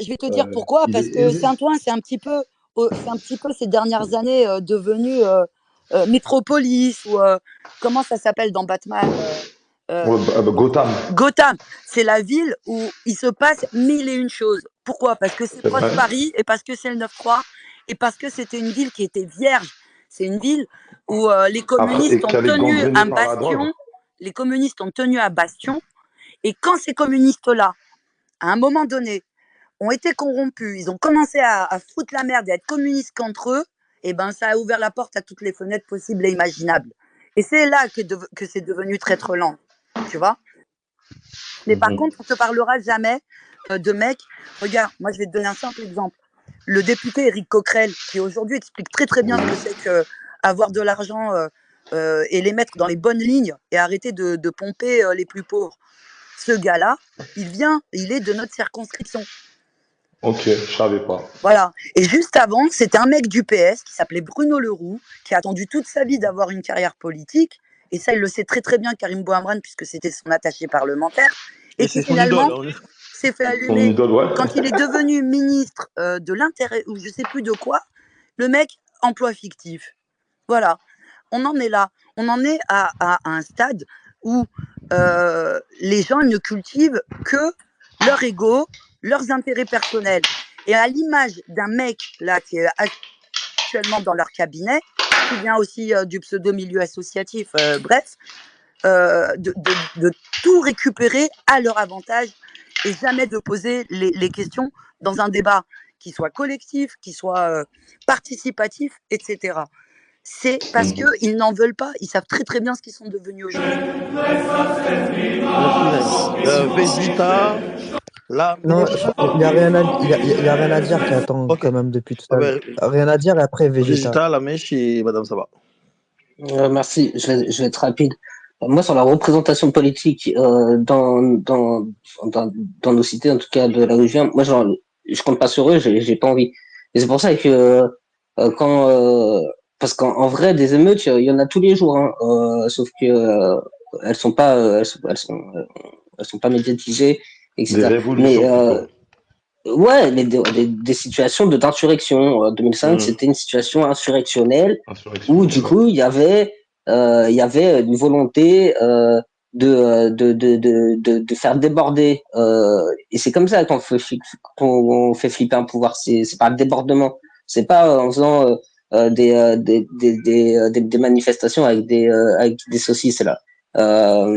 Je vais te dire pourquoi, il parce est que élevé. Saint-Ouen, c'est un petit peu ces dernières années devenu Métropolis ou comment ça s'appelle dans Batman Gotham. Gotham. C'est la ville où il se passe mille et une choses. Pourquoi? Parce que c'est proche de Paris et parce que c'est le 9-3 et parce que c'était une ville qui était vierge. C'est une ville où les communistes ont tenu un bastion. Les communistes ont tenu un bastion. Et quand ces communistes-là, à un moment donné, ont été corrompus, ils ont commencé à foutre la merde et à être communistes qu'entre eux, et ben ça a ouvert la porte à toutes les fenêtres possibles et imaginables. Et c'est là que c'est devenu traître lent, tu vois. Mais par contre, on ne te parlera jamais de mecs. Regarde, moi je vais te donner un simple exemple. Le député Éric Coquerel, qui aujourd'hui explique très très bien ce que c'est que avoir de l'argent et les mettre dans les bonnes lignes et arrêter de pomper les plus pauvres. Ce gars-là, il est de notre circonscription. Ok, je savais pas. Voilà. Et juste avant, c'était un mec du PS qui s'appelait Bruno Leroux, qui a attendu toute sa vie d'avoir une carrière politique. Et ça, il le sait très très bien, Karim Bouamran, puisque c'était son attaché parlementaire. Et qui finalement s'est fait allumer quand il est devenu ministre de l'Intérieur, ou je sais plus de quoi, le mec, emploi fictif. Voilà. On en est là. On en est à un stade où les gens ne cultivent que leur ego, leurs intérêts personnels. Et à l'image d'un mec là qui est actuellement dans leur cabinet, qui vient aussi du pseudo-milieu associatif, bref, de tout récupérer à leur avantage et jamais de poser les questions dans un débat qui soit collectif, qui soit participatif, etc. C'est parce qu'ils n'en veulent pas, ils savent très très bien ce qu'ils sont devenus aujourd'hui. Vegeta, là. Non, il n'y a rien à dire qui attend quand même depuis tout à l'heure. Rien à dire et après Vegeta. Vegeta, la mèche et Madame Saba. Merci, je vais être rapide. Moi, sur la représentation politique dans nos cités, en tout cas de là où je viens, moi, je compte pas sur eux, j'ai pas envie. Et c'est pour ça que parce qu'en vrai, des émeutes, il y en a tous les jours, hein, sauf que elles sont pas médiatisées, etc. Des révolutions. Ouais, des situations d'insurrection. En 2005, c'était une situation insurrectionnelle où du coup il y avait une volonté de faire déborder. Et c'est comme ça qu'on fait flipper un pouvoir. C'est par le débordement. C'est pas en faisant des manifestations avec des saucisses là.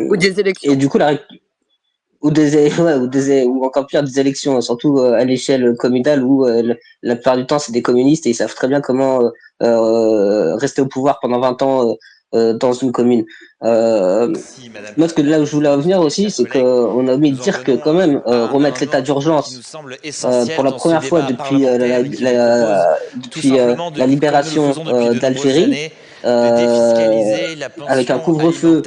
Ou des élections. Et du coup ou encore pire des élections, surtout à l'échelle communale où la plupart du temps c'est des communistes et ils savent très bien comment rester au pouvoir pendant 20 ans dans une commune. Moi, là où je voulais revenir aussi, c'est qu'on a oublié de dire que quand même remettre l'état d'urgence pour la première fois depuis la libération d'Algérie, avec un couvre-feu,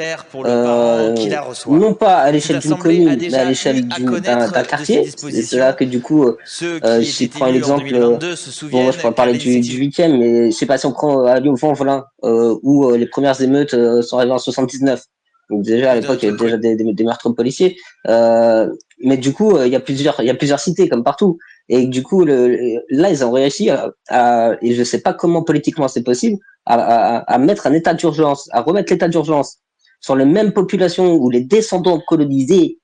non pas à l'échelle d'une commune, mais à l'échelle d'un quartier. C'est là que du coup, si je prends l'exemple, moi je pourrais parler du 8e, mais je sais pas si on prend à Lyon-Vanvelin, où les premières émeutes sont arrivées en 79. Donc déjà à l'époque, il y avait déjà des meurtres policiers. Mais du coup, il y a plusieurs cités comme partout. Et du coup, là, ils ont réussi et je sais pas comment politiquement c'est possible, à mettre un état d'urgence, à remettre l'état d'urgence sur les mêmes populations où les descendants colonisés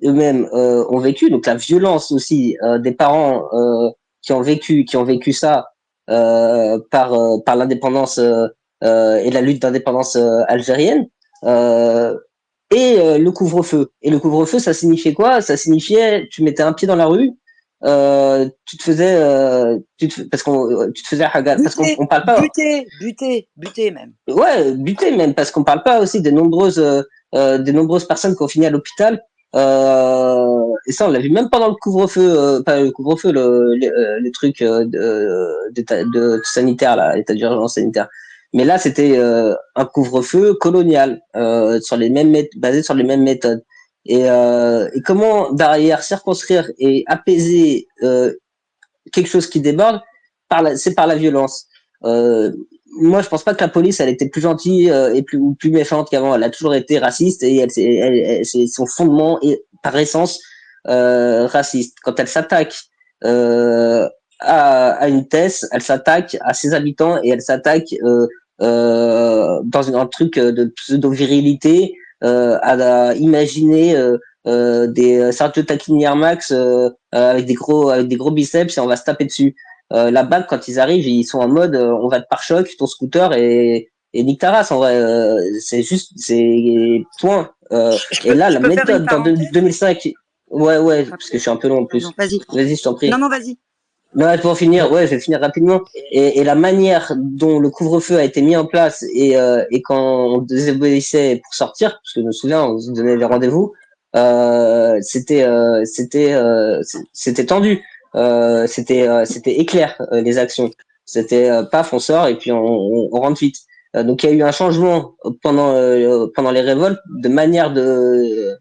eux-mêmes ont vécu. Donc la violence aussi des parents qui ont vécu ça par l'indépendance et la lutte d'indépendance algérienne. Et le couvre-feu. Et le couvre-feu, ça signifiait quoi? Ça signifiait, tu mettais un pied dans la rue, tu te faisais, parce qu'on parle pas. Buter même. Ouais, buter même, parce qu'on parle pas aussi des nombreuses personnes qui ont fini à l'hôpital Et ça, on l'a vu même pendant le couvre-feu, pas le couvre-feu, les trucs de sanitaire, là, l'état d'urgence sanitaire. Mais là, c'était un couvre-feu colonial, sur les mêmes basé sur les mêmes méthodes. Et comment derrière circonscrire et apaiser quelque chose qui déborde, c'est par la violence. Moi, je pense pas que la police, elle était plus gentille ou plus méchante qu'avant. Elle a toujours été raciste et c'est son fondement est par essence raciste. Quand elle s'attaque à une thèse, elle s'attaque à ses habitants et elle s'attaque dans un truc de pseudo-virilité à imaginer des Sergio Tacchini Air Max avec des gros biceps et on va se taper dessus. Là-bas, quand ils arrivent, ils sont en mode on va te pare-choc, ton scooter et nique ta race. En vrai, c'est point. Et là, la méthode dans 2005, ouais, parce que je suis un peu long en plus. Non, vas-y. Vas-y, je t'en prie. Non, vas-y. Non, pour finir, je vais finir rapidement. Et la manière dont le couvre-feu a été mis en place et quand on désobéissait pour sortir, parce que je me souviens, on se donnait des rendez-vous, c'était tendu. C'était éclair les actions. C'était paf, on sort et puis on rentre vite. Donc il y a eu un changement pendant les révoltes de manière de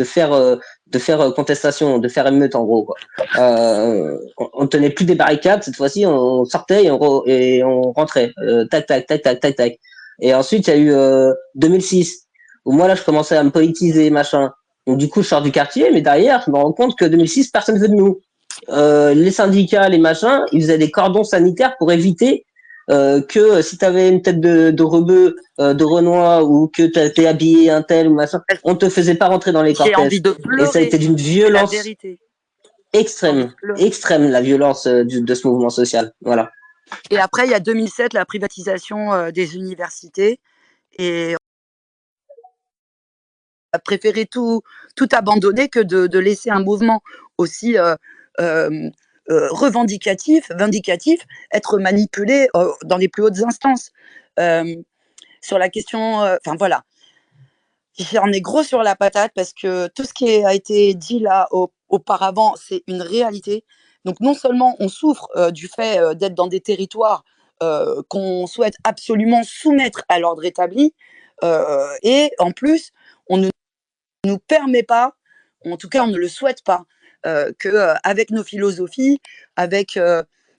faire contestation, de faire émeute en gros quoi. On tenait plus des barricades cette fois-ci, on sortait et on rentrait tac tac tac tac tac tac. Et ensuite il y a eu 2006 où moi là je commençais à me politiser machin. Donc du coup je sors du quartier, mais derrière je me rends compte que 2006 personne veut de nous. Les syndicats, les machins, ils faisaient des cordons sanitaires pour éviter que si tu avais une tête de rebeu, de Renoir ou que tu étais habillé un tel ou machin, on te faisait pas rentrer dans les cortèges. J'ai envie de pleurer. Et ça a été d'une violence extrême, la violence de ce mouvement social. Voilà. Et après, il y a 2007, la privatisation des universités. Et on a préféré tout abandonner que de laisser un mouvement aussi vindicatif, être manipulé dans les plus hautes instances. Sur la question, voilà. J'en ai gros sur la patate parce que tout ce qui a été dit là auparavant, c'est une réalité. Donc non seulement on souffre du fait d'être dans des territoires qu'on souhaite absolument soumettre à l'ordre établi, et en plus, on ne nous permet pas, en tout cas on ne le souhaite pas, qu'avec nos philosophies, avec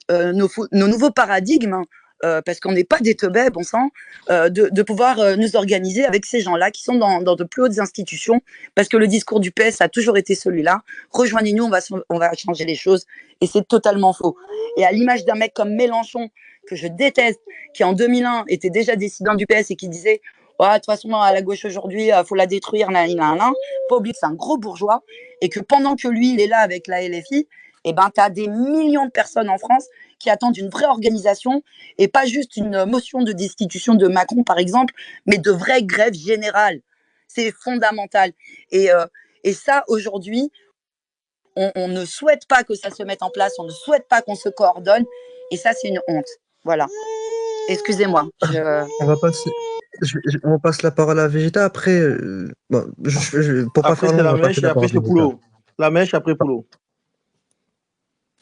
nos nouveaux paradigmes, parce qu'on n'est pas des teubés, bon sang, de pouvoir nous organiser avec ces gens-là qui sont dans de plus hautes institutions, parce que le discours du PS a toujours été celui-là. Rejoignez-nous, on va changer les choses. Et c'est totalement faux. Et à l'image d'un mec comme Mélenchon, que je déteste, qui en 2001 était déjà dissident du PS et qui disait de toute façon, à la gauche aujourd'hui, il faut la détruire, pas oublier que c'est un gros bourgeois, et que pendant que lui, il est là avec la LFI, tu as des millions de personnes en France qui attendent une vraie organisation et pas juste une motion de destitution de Macron, par exemple, mais de vraies grèves générales. C'est fondamental. Et ça, aujourd'hui, on ne souhaite pas que ça se mette en place, on ne souhaite pas qu'on se coordonne, et ça, c'est une honte. Voilà. Excusez-moi. On passe la parole à Vegeta. Après, pour pas après, faire long, c'est la mèche et après, c'est Poulot. La mèche, après Poulot.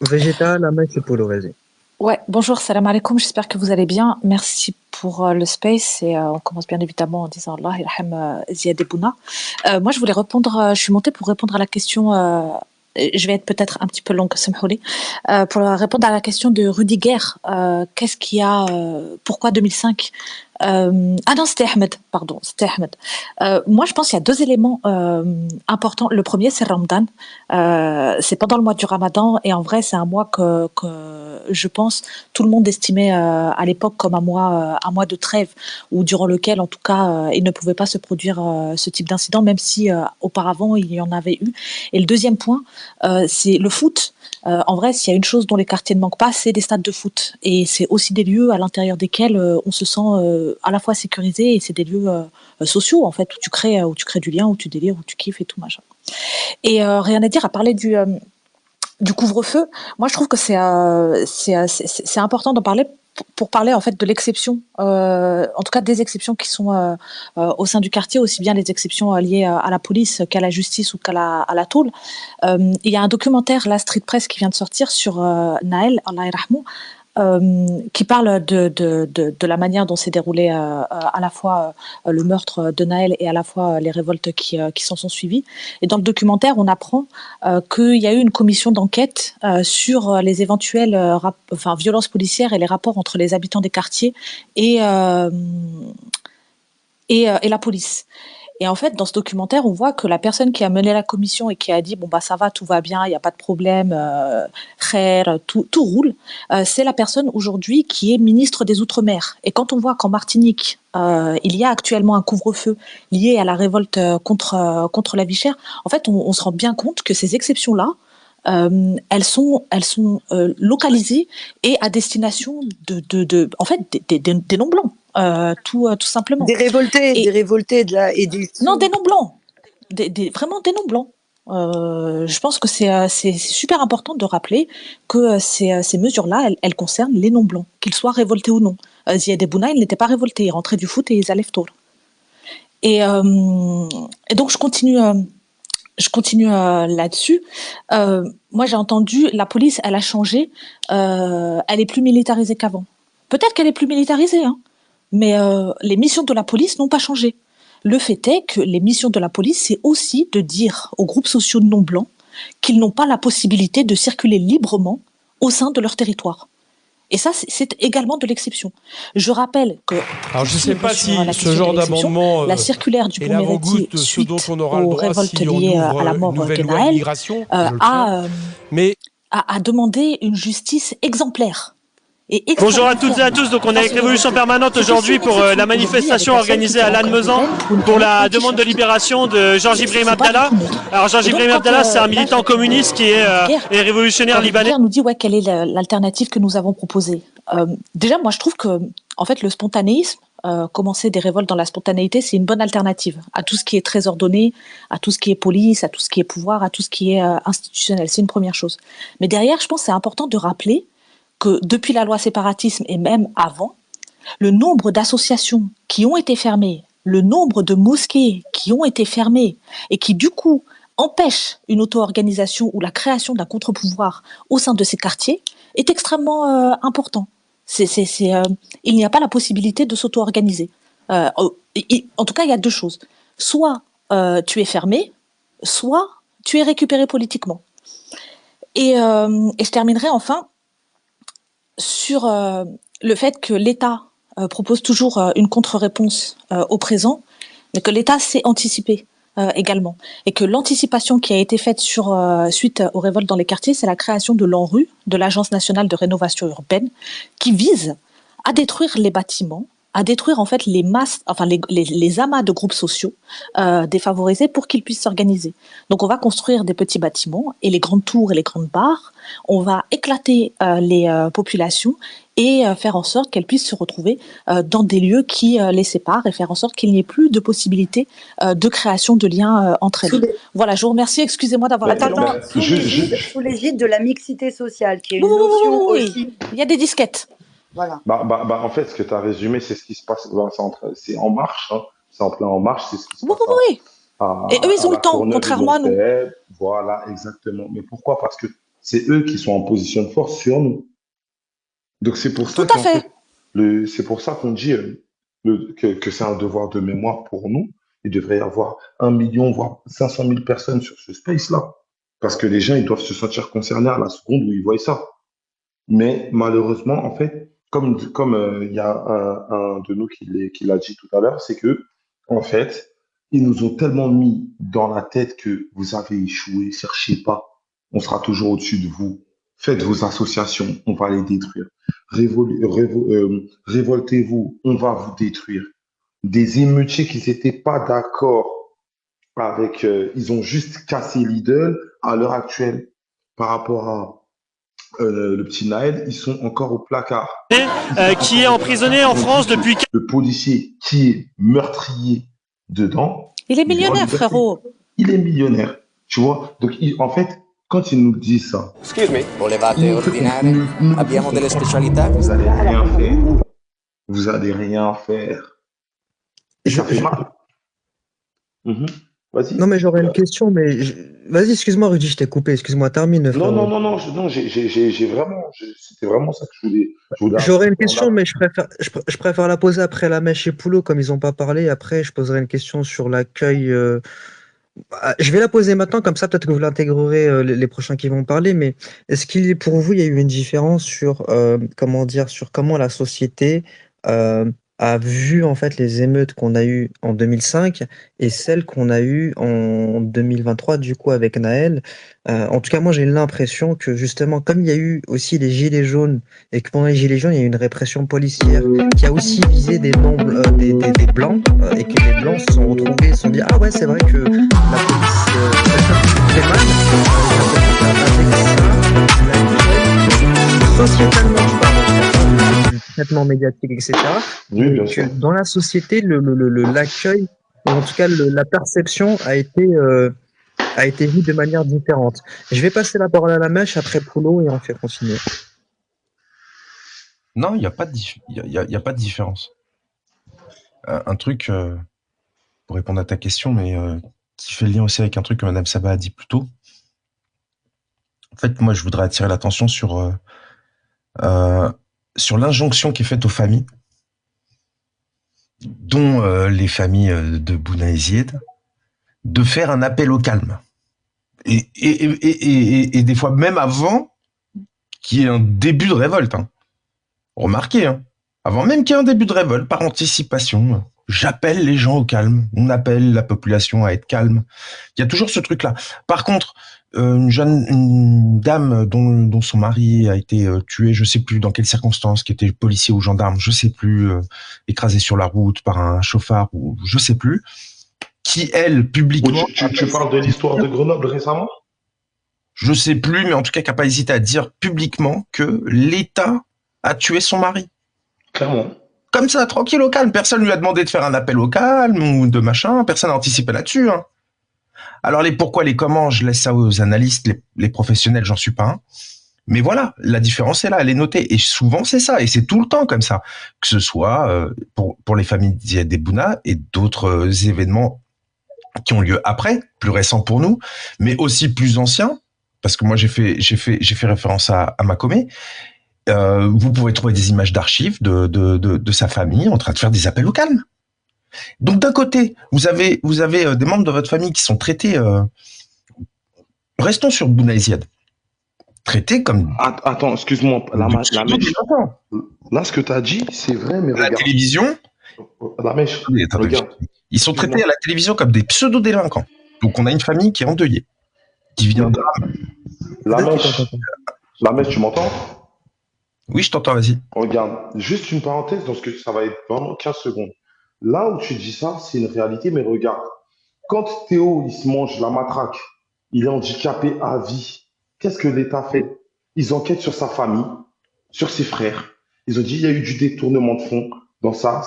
Vegeta, la mèche et Poulot, vas-y. Ouais, bonjour, salam alaikum, j'espère que vous allez bien. Merci pour le space et on commence bien évidemment en disant Allah irham Ziad Ebouna. Moi, je voulais répondre, je suis montée pour répondre à la question, je vais être peut-être un petit peu longue, Samhouli, pour répondre à la question de Rudiger. Qu'est-ce qu'il y a, pourquoi 2005 ah non, c'était Ahmed, pardon, c'était Ahmed. Moi, je pense qu'il y a deux éléments importants. Le premier, c'est Ramadan. C'est pendant le mois du Ramadan et en vrai, c'est un mois que je pense tout le monde estimait à l'époque comme un mois de trêve, ou durant lequel, en tout cas, il ne pouvait pas se produire ce type d'incident, même si auparavant il y en avait eu. Et le deuxième point, c'est le foot. En vrai, s'il y a une chose dont les quartiers ne manquent pas, c'est des stades de foot. Et c'est aussi des lieux à l'intérieur desquels on se sent à la fois sécurisé, et c'est des lieux sociaux, en fait, où tu crées du lien, où tu délires, où tu kiffes et tout, machin. Et rien à dire à parler du couvre-feu. Moi, je trouve que c'est important d'en parler pour parler en fait de l'exception, en tout cas des exceptions qui sont au sein du quartier, aussi bien les exceptions liées à la police qu'à la justice ou à la tôle. Il y a un documentaire, la Street Press, qui vient de sortir sur Naël, Allah yarhamou, qui parle de la manière dont s'est déroulé à la fois le meurtre de Naël et à la fois les révoltes qui s'en sont suivies. Et dans le documentaire, on apprend qu'il y a eu une commission d'enquête sur les éventuelles violences policières et les rapports entre les habitants des quartiers et la police. Et en fait, dans ce documentaire, on voit que la personne qui a mené la commission et qui a dit « bon bah ça va, tout va bien, il n'y a pas de problème, tout roule », c'est la personne aujourd'hui qui est ministre des Outre-mer. Et quand on voit qu'en Martinique, il y a actuellement un couvre-feu lié à la révolte contre la vie chère, en fait, on se rend bien compte que ces exceptions-là, elles sont localisées et à destination en fait, des non-blancs. Tout simplement. Des révoltés Non, des non-blancs. Vraiment des non-blancs. Je pense que c'est super important de rappeler que ces mesures-là, elles concernent les non-blancs, qu'ils soient révoltés ou non. Ziad Ebouna, il n'était pas révolté, il rentrait du foot et ils allaient ftour. Et donc je continue là-dessus. Moi, j'ai entendu, la police, elle a changé, elle est plus militarisée qu'avant. Peut-être qu'elle est plus militarisée, hein. Mais les missions de la police n'ont pas changé. Le fait est que les missions de la police, c'est aussi de dire aux groupes sociaux non blancs qu'ils n'ont pas la possibilité de circuler librement au sein de leur territoire. Et ça, c'est également de l'exception. Je rappelle que... Alors, je ne sais pas si ce genre d'amendement la circulaire du Bouméreti, suite aux révoltes liées à la mort de Naël, a demandé une justice exemplaire. Bonjour à toutes et à tous, donc on est avec Révolution Permanente aujourd'hui pour la manifestation organisée à Lannemezan pour la demande de libération de Georges Ibrahim Abdallah. Alors Georges Ibrahim Abdallah, c'est un militant communiste qui est révolutionnaire libanais. Nous dit quelle est l'alternative que nous avons proposée. Déjà, moi je trouve que en fait le spontanéisme, commencer des révoltes dans la spontanéité, c'est une bonne alternative à tout ce qui est très ordonné, à tout ce qui est police, à tout ce qui est pouvoir, à tout ce qui est institutionnel. C'est une première chose. Mais derrière, je pense que c'est important de rappeler que depuis la loi séparatisme et même avant, le nombre d'associations qui ont été fermées, le nombre de mosquées qui ont été fermées et qui du coup empêchent une auto-organisation ou la création d'un contre-pouvoir au sein de ces quartiers est extrêmement important. Il n'y a pas la possibilité de s'auto-organiser. En tout cas, il y a deux choses. Soit tu es fermé, soit tu es récupéré politiquement. Et je terminerai enfin sur le fait que l'État propose toujours une contre-réponse au présent, mais que l'État sait anticiper également. Et que l'anticipation qui a été faite suite aux révoltes dans les quartiers, c'est la création de l'ANRU, de l'Agence nationale de rénovation urbaine, qui vise à détruire les bâtiments, à détruire en fait les masses, enfin les amas de groupes sociaux défavorisés pour qu'ils puissent s'organiser. Donc on va construire des petits bâtiments et les grandes tours et les grandes barres, on va éclater les populations et faire en sorte qu'elles puissent se retrouver dans des lieux qui les séparent et faire en sorte qu'il n'y ait plus de possibilité de création de liens entre elles. Voilà, je vous remercie, excusez-moi d'avoir sous l'égide de la mixité sociale, qui est une notion aussi. Il y a des disquettes. Voilà. En fait, ce que tu as résumé, c'est ce qui se passe. C'est en marche, hein. C'est en plein en marche, c'est ce qui se passe. Oui. Et eux, ils ont le temps, contrairement à nous. Voilà, exactement. Mais pourquoi? Parce que c'est eux qui sont en position de force sur nous. Donc c'est pour ça c'est pour ça qu'on dit que c'est un devoir de mémoire pour nous. Il devrait y avoir 1 million, voire 500 000 personnes sur ce space-là. Parce que les gens, ils doivent se sentir concernés à la seconde où ils voient ça. Mais malheureusement, en fait, comme il y a un de nous qui l'a dit tout à l'heure, c'est que, en fait, ils nous ont tellement mis dans la tête que vous avez échoué, cherchez pas, on sera toujours au-dessus de vous. Faites vos associations, on va les détruire. Révoltez-vous, on va vous détruire. Des émeutiers qui n'étaient pas d'accord avec, ils ont juste cassé l'idole à l'heure actuelle par rapport à le petit Naël, ils sont encore au placard. Qui est emprisonné en France depuis... Le policier qui est meurtrier dedans... Il est millionnaire, frérot. Il est millionnaire, tu vois. Donc, en fait, quand ils nous disent ça, Excuse me. Volevate nous, ordinare? nous Abbiamo delle franchement, specialità? vous allez rien faire. Vous allez rien faire. Et Je- ça fait je- mal. Mhm. Vas-y. Non, mais j'aurais une question, mais vas-y, excuse-moi, Rudy, je t'ai coupé. Excuse-moi, termine, Non, frérot. non, non, non, non, j'ai vraiment, c'était vraiment ça que je voulais J'aurais une apporter en question, avant. mais je préfère la poser après la mèche et Poulot, comme ils n'ont pas parlé. Après, je poserai une question sur l'accueil. Je vais la poser maintenant, comme ça, peut-être que vous l'intégrerez les prochains qui vont parler. Mais est-ce qu'il, pour vous, il y a eu une différence sur, comment dire, sur comment la société euh, a vu en fait les émeutes qu'on a eues en 2005 et celles qu'on a eues en 2023, du coup, avec Naël? En tout cas, moi, j'ai l'impression que justement, comme il y a eu aussi les gilets jaunes et que pendant les gilets jaunes, il y a eu une répression policière qui a aussi visé des des blancs et que les blancs se sont retrouvés, se sont dit ah ouais, c'est vrai que la police fait mal. J'ai l'impression qu'avec ça, sociétalement, je parle du traitement médiatique, etc. Oui, bien Que sûr. dans la société, l'accueil, ou en tout cas la perception a été vue de manière différente. Je vais passer la parole à la mèche après Poulot et on fait continuer. Non, il n'y a pas de pas de différence. Un truc, pour répondre à ta question, mais qui fait le lien aussi avec un truc que Madame Sabat a dit plus tôt. En fait, moi, je voudrais attirer l'attention sur l'injonction qui est faite aux familles, dont les familles de Bouna et Zied, de faire un appel au calme. Et des fois, même avant qu'il y ait un début de révolte. Hein. Remarquez, hein, avant même qu'il y ait un début de révolte, par anticipation, j'appelle les gens au calme. On appelle la population à être calme. Il y a toujours ce truc-là. Par contre, une dame dont son mari a été tué, je sais plus dans quelles circonstances, qui était policier ou gendarme, je sais plus, écrasé sur la route par un chauffard ou je sais plus, qui elle publiquement. Oui, tu parles de l'histoire de Grenoble récemment? Je sais plus, mais en tout cas, qui n'a pas hésité à dire publiquement que l'État a tué son mari. Clairement. Comme ça, tranquille au calme. Personne lui a demandé de faire un appel au calme ou de machin. Personne n'a anticipé là-dessus. Hein. Alors les pourquoi, les comment, je laisse ça aux analystes, les professionnels, j'en suis pas un. Mais voilà, la différence est là, elle est notée. Et souvent, c'est ça. Et c'est tout le temps comme ça. Que ce soit pour les familles des Bouna et d'autres événements qui ont lieu après, plus récents pour nous, mais aussi plus anciens. Parce que moi, j'ai fait référence à Makomé. Vous pouvez trouver des images d'archives de sa famille en train de faire des appels au calme. Donc d'un côté, vous avez des membres de votre famille qui sont traités. Restons sur Bouna et Ziad. Traités comme. Attends, excuse-moi, la mèche. Là, ce que tu as dit, c'est vrai, mais regarde. La télévision. La mèche. Regarde. Ils sont traités à la télévision comme des pseudo-délinquants. Donc on a une famille qui est endeuillée, qui vient de. La mèche, tu m'entends? Oui, je t'entends, vas-y. Regarde, juste une parenthèse, dans ce que ça va être vraiment 15 secondes. Là où tu dis ça, c'est une réalité, mais regarde, quand Théo, il se mange la matraque, il est handicapé à vie, qu'est-ce que l'État fait? Ils enquêtent sur sa famille, sur ses frères. Ils ont dit, il y a eu du détournement de fonds dans ça,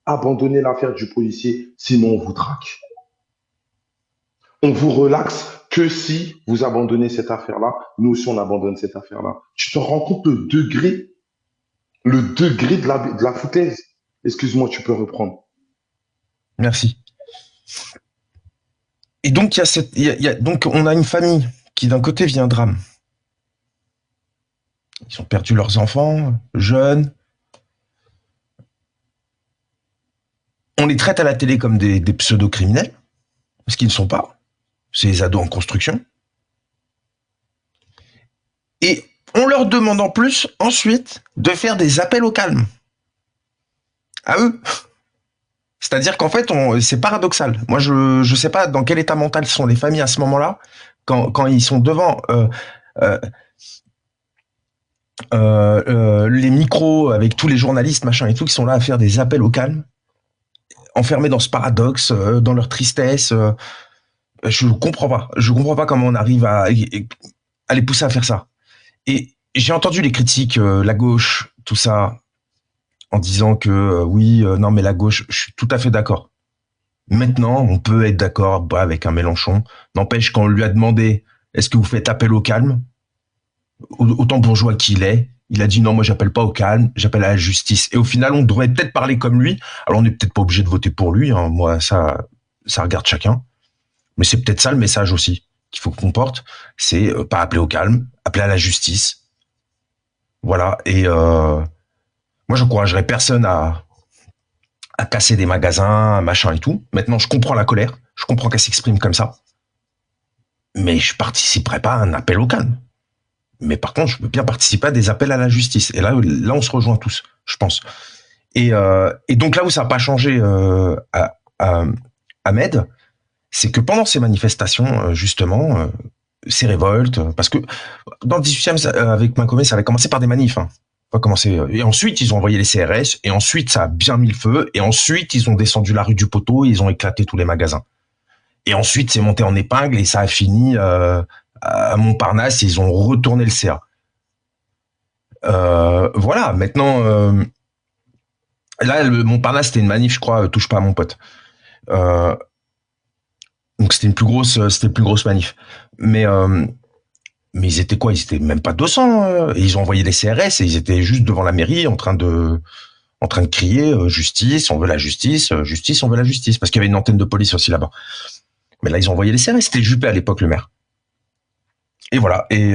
abandonnez l'affaire du policier, sinon on vous traque. On vous relaxe que si vous abandonnez cette affaire-là. Nous aussi, on abandonne cette affaire-là. Tu te rends compte le degré de la foutaise? Excuse-moi, tu peux reprendre. Merci. Et donc, donc on a une famille qui, d'un côté, vit un drame. Ils ont perdu leurs enfants, jeunes. On les traite à la télé comme des pseudo-criminels, ce qu'ils ne sont pas. C'est les ados en construction. Et on leur demande en plus, ensuite, de faire des appels au calme. À eux. C'est-à-dire qu'en fait, c'est paradoxal. Moi, je sais pas dans quel état mental sont les familles à ce moment-là, quand ils sont devant les micros avec tous les journalistes, machin et tout, qui sont là à faire des appels au calme, enfermés dans ce paradoxe, dans leur tristesse. Je comprends pas comment on arrive à les pousser à faire ça. Et j'ai entendu les critiques, la gauche, tout ça, en disant que non mais la gauche, je suis tout à fait d'accord. Maintenant, on peut être d'accord avec un Mélenchon. N'empêche, quand on lui a demandé Est-ce que vous faites appel au calme? Autant bourgeois qu'il est, il a dit non, moi j'appelle pas au calme, j'appelle à la justice. Et au final, on devrait peut-être parler comme lui. Alors on n'est peut-être pas obligé de voter pour lui, hein. Moi ça regarde chacun. Mais c'est peut-être ça le message aussi qu'il faut qu'on porte, c'est pas appeler au calme, appeler à la justice. Voilà. Et moi j'encouragerais personne à casser des magasins, machin et tout. Maintenant, je comprends la colère, je comprends qu'elle s'exprime comme ça, mais je participerai pas à un appel au calme. Mais par contre, je veux bien participer à des appels à la justice. Et là, on se rejoint tous, je pense. Et donc là où ça n'a pas changé à Med, c'est que pendant ces manifestations, justement, ces révoltes, parce que dans le 18e, avec Macomet, ça avait commencé par des manifs. Hein. Et ensuite, ils ont envoyé les CRS, et ensuite, ça a bien mis le feu, et ensuite, ils ont descendu la rue du Poteau, et ils ont éclaté tous les magasins. Et ensuite, c'est monté en épingle, et ça a fini à Montparnasse, ils ont retourné le CA. Voilà, maintenant, là, le Montparnasse, c'était une manif, je crois, touche pas à mon pote. Donc c'était une plus grosse manif. Mais ils étaient quoi? Ils étaient même pas 200. Et ils ont envoyé les CRS et ils étaient juste devant la mairie en train de crier justice, on veut la justice, justice, on veut la justice. Parce qu'il y avait une antenne de police aussi là-bas. Mais là, ils ont envoyé les CRS. C'était Juppé à l'époque, le maire. Et voilà. Et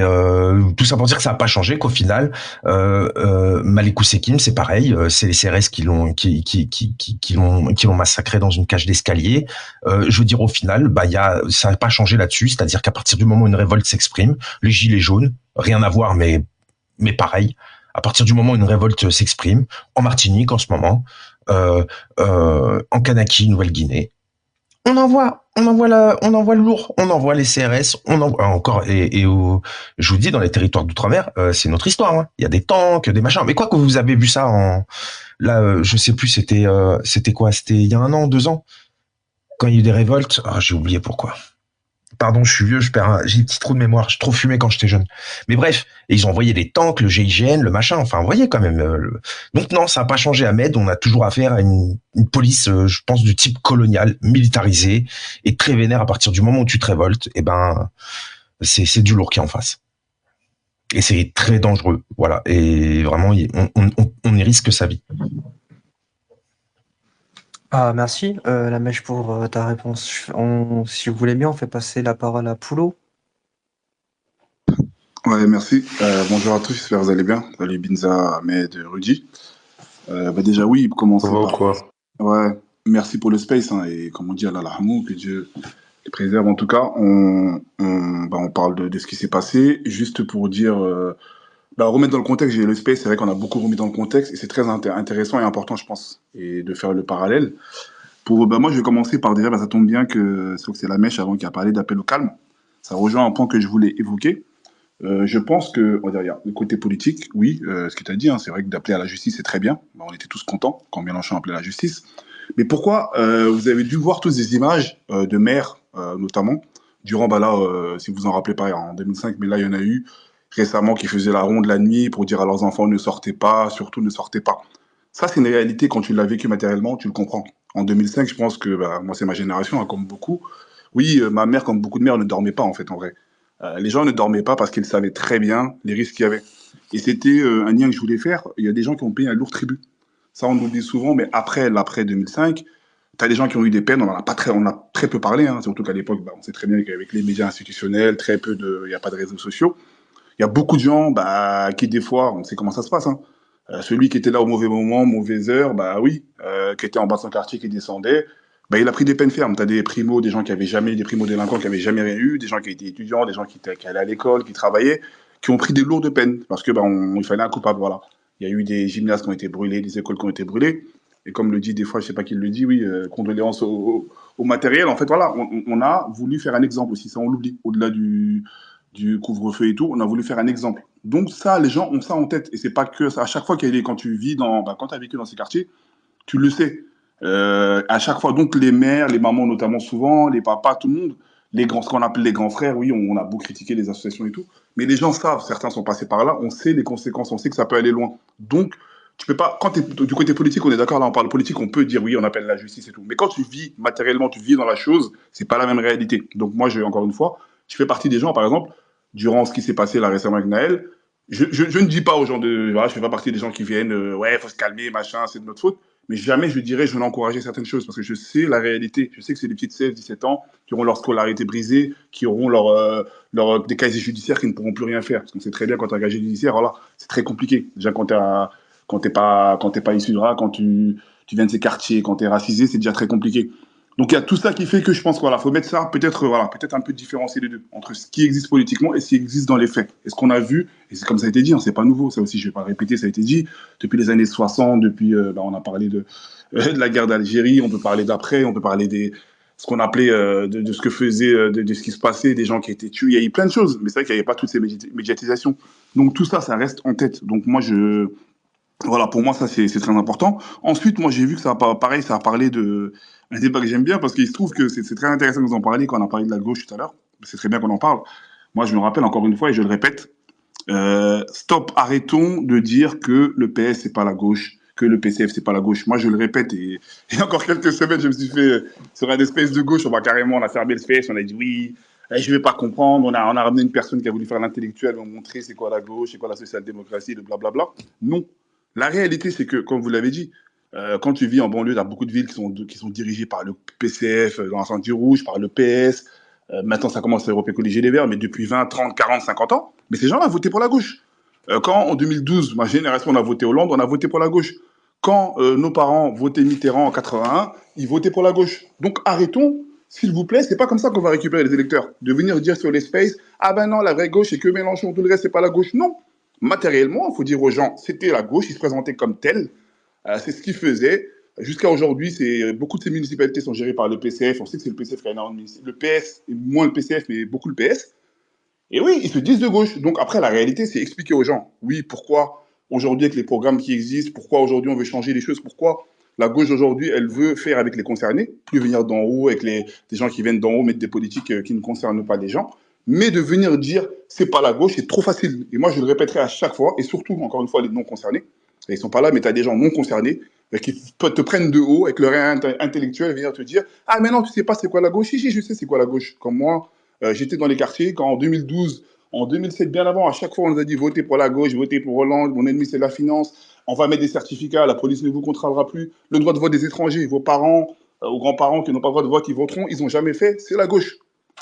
tout ça pour dire que ça n'a pas changé, qu'au final, Malik Oussekine, c'est pareil. C'est les CRS qui l'ont massacré dans une cage d'escalier. Je veux dire, au final, ça n'a pas changé là-dessus. C'est-à-dire qu'à partir du moment où une révolte s'exprime, les gilets jaunes, rien à voir, mais pareil. À partir du moment où une révolte s'exprime, en Martinique en ce moment, en Kanaki, Nouvelle-Guinée, on envoie le lourd, on envoie les CRS, on envoie encore je vous dis, dans les territoires d'outre-mer, c'est notre histoire. Hein. Il y a des tanks, des machins. Mais quoi que vous avez vu ça je sais plus, c'était quoi? C'était il y a 1 an, 2 ans, quand il y a eu des révoltes. Ah, j'ai oublié pourquoi. Pardon, je suis vieux, j'ai un petit trou de mémoire, j'ai trop fumé quand j'étais jeune. Mais bref, et ils ont envoyé des tanks, le GIGN, le machin, enfin, vous voyez quand même. Donc non, ça n'a pas changé à Med, on a toujours affaire à une police, je pense, du type colonial, militarisée, et très vénère à partir du moment où tu te révoltes, et c'est du lourd qui est en face. Et c'est très dangereux, voilà. Et vraiment, on y risque sa vie. Ah, merci, la mèche, pour ta réponse. Si vous voulez bien, on fait passer la parole à Poulot. Ouais, merci. Bonjour à tous, j'espère que vous allez bien. Salut Binza, Ahmed, Rudy. Déjà, oui, commencer par... quoi? Ouais, merci pour le space, hein, et comme on dit, Allah Hamou, que Dieu les préserve. En tout cas, on parle de ce qui s'est passé. Juste pour dire, remettre dans le contexte, j'ai le space, c'est vrai qu'on a beaucoup remis dans le contexte, et c'est très intéressant et important, je pense, et de faire le parallèle. Moi, je vais commencer par déjà, ça tombe bien que c'est la mèche avant qui a parlé d'appel au calme. Ça rejoint un point que je voulais évoquer. Je pense que, on va dire, le côté politique, oui, ce que tu as dit, hein, c'est vrai que d'appeler à la justice, c'est très bien. On était tous contents quand Mélenchon appelait à la justice. Mais pourquoi vous avez dû voir toutes ces images de maires, notamment, durant, si vous en rappelez pas, en 2005, mais là, il y en a eu récemment qui faisaient la ronde la nuit pour dire à leurs enfants ne sortez pas, surtout ne sortez pas. Ça, c'est une réalité, quand tu l'as vécu matériellement, tu le comprends. En 2005, je pense que, moi, c'est ma génération, hein, comme beaucoup. Oui, ma mère, comme beaucoup de mères, ne dormait pas, en fait, en vrai. Les gens ne dormaient pas parce qu'ils savaient très bien les risques qu'il y avait. Et c'était un lien que je voulais faire. Il y a des gens qui ont payé un lourd tribut. Ça, on oublie souvent, mais après 2005, tu as des gens qui ont eu des peines. On a très peu parlé, hein, surtout qu'à l'époque, on sait très bien qu'avec les médias institutionnels, il n'y a pas de réseaux sociaux. Il y a beaucoup de gens qui, des fois, on sait comment ça se passe. Hein. Celui qui était là au mauvais moment, mauvaise heure, qui était en bas de son quartier, qui descendait, il a pris des peines fermes. Tu as des gens qui avaient jamais, des primo-délinquants qui n'avaient jamais rien eu, des gens qui étaient étudiants, des gens qui allaient à l'école, qui travaillaient, qui ont pris des lourdes peines parce que il fallait un coupable. Voilà. Il y a eu des gymnases qui ont été brûlés, des écoles qui ont été brûlées. Et comme le dit des fois, je sais pas qui le dit, oui, condoléances au matériel. En fait, voilà, on a voulu faire un exemple aussi. Ça, on l'oublie. Au-delà du couvre-feu et tout, on a voulu faire un exemple. Donc ça, les gens ont ça en tête. Et c'est pas que ça. À chaque fois quand tu vis quand tu as vécu dans ces quartiers, tu le sais. À chaque fois, donc les mères, les mamans notamment souvent, les papas, tout le monde, ce qu'on appelle les grands frères, oui, on a beau critiquer les associations et tout, mais les gens savent, certains sont passés par là, on sait les conséquences, on sait que ça peut aller loin. Donc, tu peux pas, quand tu es du côté politique, on est d'accord, là on parle politique, on peut dire oui, on appelle la justice et tout, mais quand tu vis matériellement, tu vis dans la chose, c'est pas la même réalité. Donc moi, encore une fois, Je fais partie des gens, par exemple, durant ce qui s'est passé là récemment avec Naël, je ne dis pas aux gens voilà, je fais pas partie des gens qui viennent, ouais, faut se calmer, machin, c'est de notre faute. Mais jamais je dirais, je vais encourager certaines choses parce que je sais la réalité. Je sais que c'est des petites 16, 17 ans qui auront leur scolarité brisée, qui auront des casiers judiciaires qui ne pourront plus rien faire. Parce qu'on sait très bien quand tu as un casier judiciaire, voilà, c'est très compliqué. Déjà, quand t'es pas issu de rap, quand tu viens de ces quartiers, quand tu es racisé, c'est déjà très compliqué. Donc il y a tout ça qui fait que je pense qu'il faut mettre ça, peut-être un peu différencier les deux, entre ce qui existe politiquement et ce qui existe dans les faits. Et ce qu'on a vu, et c'est comme ça a été dit, hein, c'est pas nouveau, ça aussi je vais pas répéter, ça a été dit, depuis les années 60, depuis, on a parlé de la guerre d'Algérie, on peut parler d'après, on peut parler ce qu'on appelait de ce que faisait, de ce qui se passait, des gens qui étaient tués, il y a eu plein de choses, mais c'est vrai qu'il n'y avait pas toutes ces médiatisations. Donc tout ça, ça reste en tête. Donc moi, voilà, pour moi, ça, c'est très important. Ensuite, moi, j'ai vu que ça a parlé un débat que j'aime bien parce qu'il se trouve que c'est très intéressant que vous en parliez quand on a parlé de la gauche tout à l'heure. C'est très bien qu'on en parle. Moi, je me rappelle encore une fois et je le répète, stop, arrêtons de dire que le PS, c'est pas la gauche, que le PCF, c'est pas la gauche. Moi, je le répète et il y a encore quelques semaines, je me suis fait sur un espèce de gauche, on a fermé le space, on a dit oui, je vais pas comprendre, on a ramené une personne qui a voulu faire l'intellectuel, on montrer c'est quoi la gauche, c'est quoi la social-démocratie, le blablabla. Non. La réalité, c'est que, comme vous l'avez dit, quand tu vis en banlieue, tu as beaucoup de villes qui sont dirigées par le PCF, dans un sentier rouge, par le PS. Maintenant, ça commence à Europe Écologie Les Verts, mais depuis 20, 30, 40, 50 ans. Mais ces gens-là votaient pour la gauche. Quand, en 2012, ma génération, on a voté Hollande, on a voté pour la gauche. Quand nos parents votaient Mitterrand en 81, ils votaient pour la gauche. Donc, arrêtons, s'il vous plaît, c'est pas comme ça qu'on va récupérer les électeurs. De venir dire sur les spaces, ah ben non, la vraie gauche, c'est que Mélenchon, tout le reste, c'est pas la gauche. Non. Matériellement, il faut dire aux gens, c'était la gauche, ils se présentaient comme tel, c'est ce qu'ils faisaient. Jusqu'à aujourd'hui, beaucoup de ces municipalités sont gérées par le PCF. On sait que c'est le PCF qui a énormément de le PS, et moins le PCF, mais beaucoup le PS. Et oui, ils se disent de gauche. Donc après, la réalité, c'est expliquer aux gens, oui, pourquoi aujourd'hui, avec les programmes qui existent, pourquoi aujourd'hui on veut changer les choses, pourquoi la gauche aujourd'hui, elle veut faire avec les concernés, plus venir d'en haut, avec des gens qui viennent d'en haut, mettre des politiques qui ne concernent pas les gens. Mais de venir dire c'est pas la gauche, c'est trop facile. Et moi, je le répéterai à chaque fois, et surtout, encore une fois, les non concernés. Et ils sont pas là, mais tu as des gens non concernés qui te prennent de haut avec leur intellectuel et venir te dire ah, mais non, tu sais pas c'est quoi la gauche. Si, je sais c'est quoi la gauche. Comme moi, j'étais dans les quartiers quand en 2012, en 2007, bien avant, à chaque fois, on nous a dit votez pour la gauche, votez pour Hollande, mon ennemi c'est la finance, on va mettre des certificats, la police ne vous contrôlera plus, le droit de vote des étrangers, vos parents, aux grands-parents qui n'ont pas le droit de vote, ils voteront, ils n'ont jamais fait, c'est la gauche.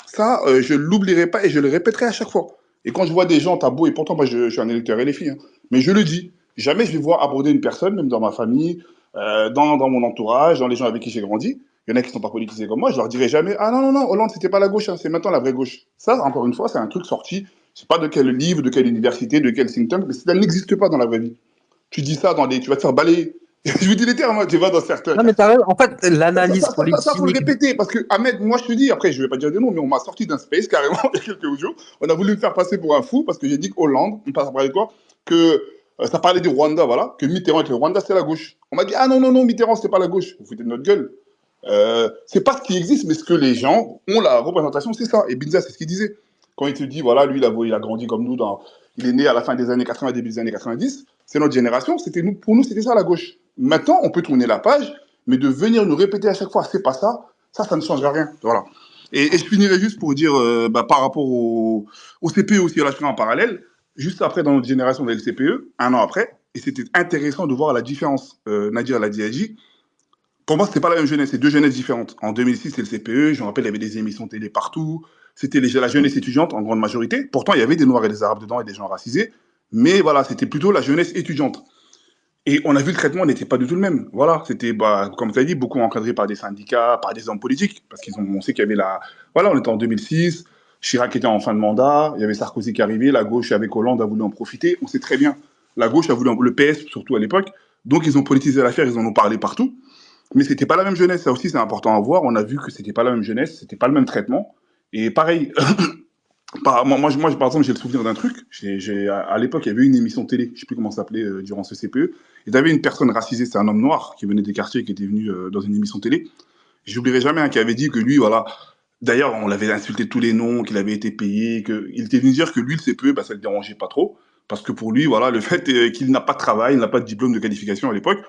Ça, je ne l'oublierai pas et je le répéterai à chaque fois. Et quand je vois des gens, t'as beau, et pourtant, moi, je suis un électeur LFI, hein, mais je le dis, jamais je vais voir aborder une personne, même dans ma famille, dans mon entourage, dans les gens avec qui j'ai grandi. Il y en a qui ne sont pas politisés comme moi, je leur dirai jamais ah non, non, non, Hollande, c'était pas la gauche, hein, c'est maintenant la vraie gauche. Ça, encore une fois, c'est un truc sorti, je sais pas de quel livre, de quelle université, de quel think tank, mais ça n'existe pas dans la vraie vie. Tu dis ça tu vas te faire balayer. Je vous dis les termes, tu vas dans certains. Non, mais t'as raison. En fait, l'analyse politique. Ça, faut le répéter, parce que, Ahmed, moi, je te dis, après, je vais pas dire de nom, mais on m'a sorti d'un space, carrément, il y a quelques jours. On a voulu me faire passer pour un fou, parce que j'ai dit qu'Hollande, on passe à parler de quoi que ça parlait du Rwanda, voilà, que Mitterrand avec le Rwanda, c'est la gauche. On m'a dit, ah non, non, non, Mitterrand, c'était pas la gauche. Vous foutez de notre gueule. C'est pas ce qui existe, mais ce que les gens ont la représentation, c'est ça. Et Binza, c'est ce qu'il disait. Quand il te dit, voilà, lui, il a grandi comme nous, il est né à la fin des années 80, début des années 90, c'est notre génération, pour nous, c'était ça la gauche. Maintenant, on peut tourner la page, mais de venir nous répéter à chaque fois, c'est pas ça, ça ne changera rien. Voilà. Et je finirai juste pour dire, par rapport au CPE aussi, là, je fais en parallèle, juste après, dans notre génération de LCPE, un an après, et c'était intéressant de voir la différence. Nadir l'a dit, pour moi, c'était pas la même jeunesse, c'est deux jeunesses différentes. En 2006, c'est le CPE, je me rappelle, il y avait des émissions télé partout, c'était la jeunesse étudiante en grande majorité. Pourtant, il y avait des Noirs et des Arabes dedans et des gens racisés, mais voilà, c'était plutôt la jeunesse étudiante. Et on a vu le traitement n'était pas du tout le même. Voilà, c'était, comme tu as dit, beaucoup encadré par des syndicats, par des hommes politiques, parce on sait qu'il y avait voilà, on était en 2006, Chirac était en fin de mandat, il y avait Sarkozy qui arrivait, la gauche avec Hollande a voulu en profiter, on sait très bien. La gauche a voulu, le PS surtout à l'époque, donc ils ont politisé l'affaire, ils en ont parlé partout, mais c'était pas la même jeunesse, ça aussi c'est important à voir, on a vu que c'était pas la même jeunesse, c'était pas le même traitement, et pareil, moi, par exemple, j'ai le souvenir d'un truc. À l'époque, il y avait une émission télé, je ne sais plus comment ça s'appelait, durant ce CPE. Et tu avais une personne racisée, c'est un homme noir qui venait des quartiers, qui était venu dans une émission télé. J'oublierai jamais un qui avait dit que lui, voilà. D'ailleurs, on l'avait insulté tous les noms, qu'il avait été payé, qu'il était venu dire que lui, le CPE, ça ne le dérangeait pas trop. Parce que pour lui, voilà, le fait qu'il n'a pas de travail, il n'a pas de diplôme de qualification à l'époque.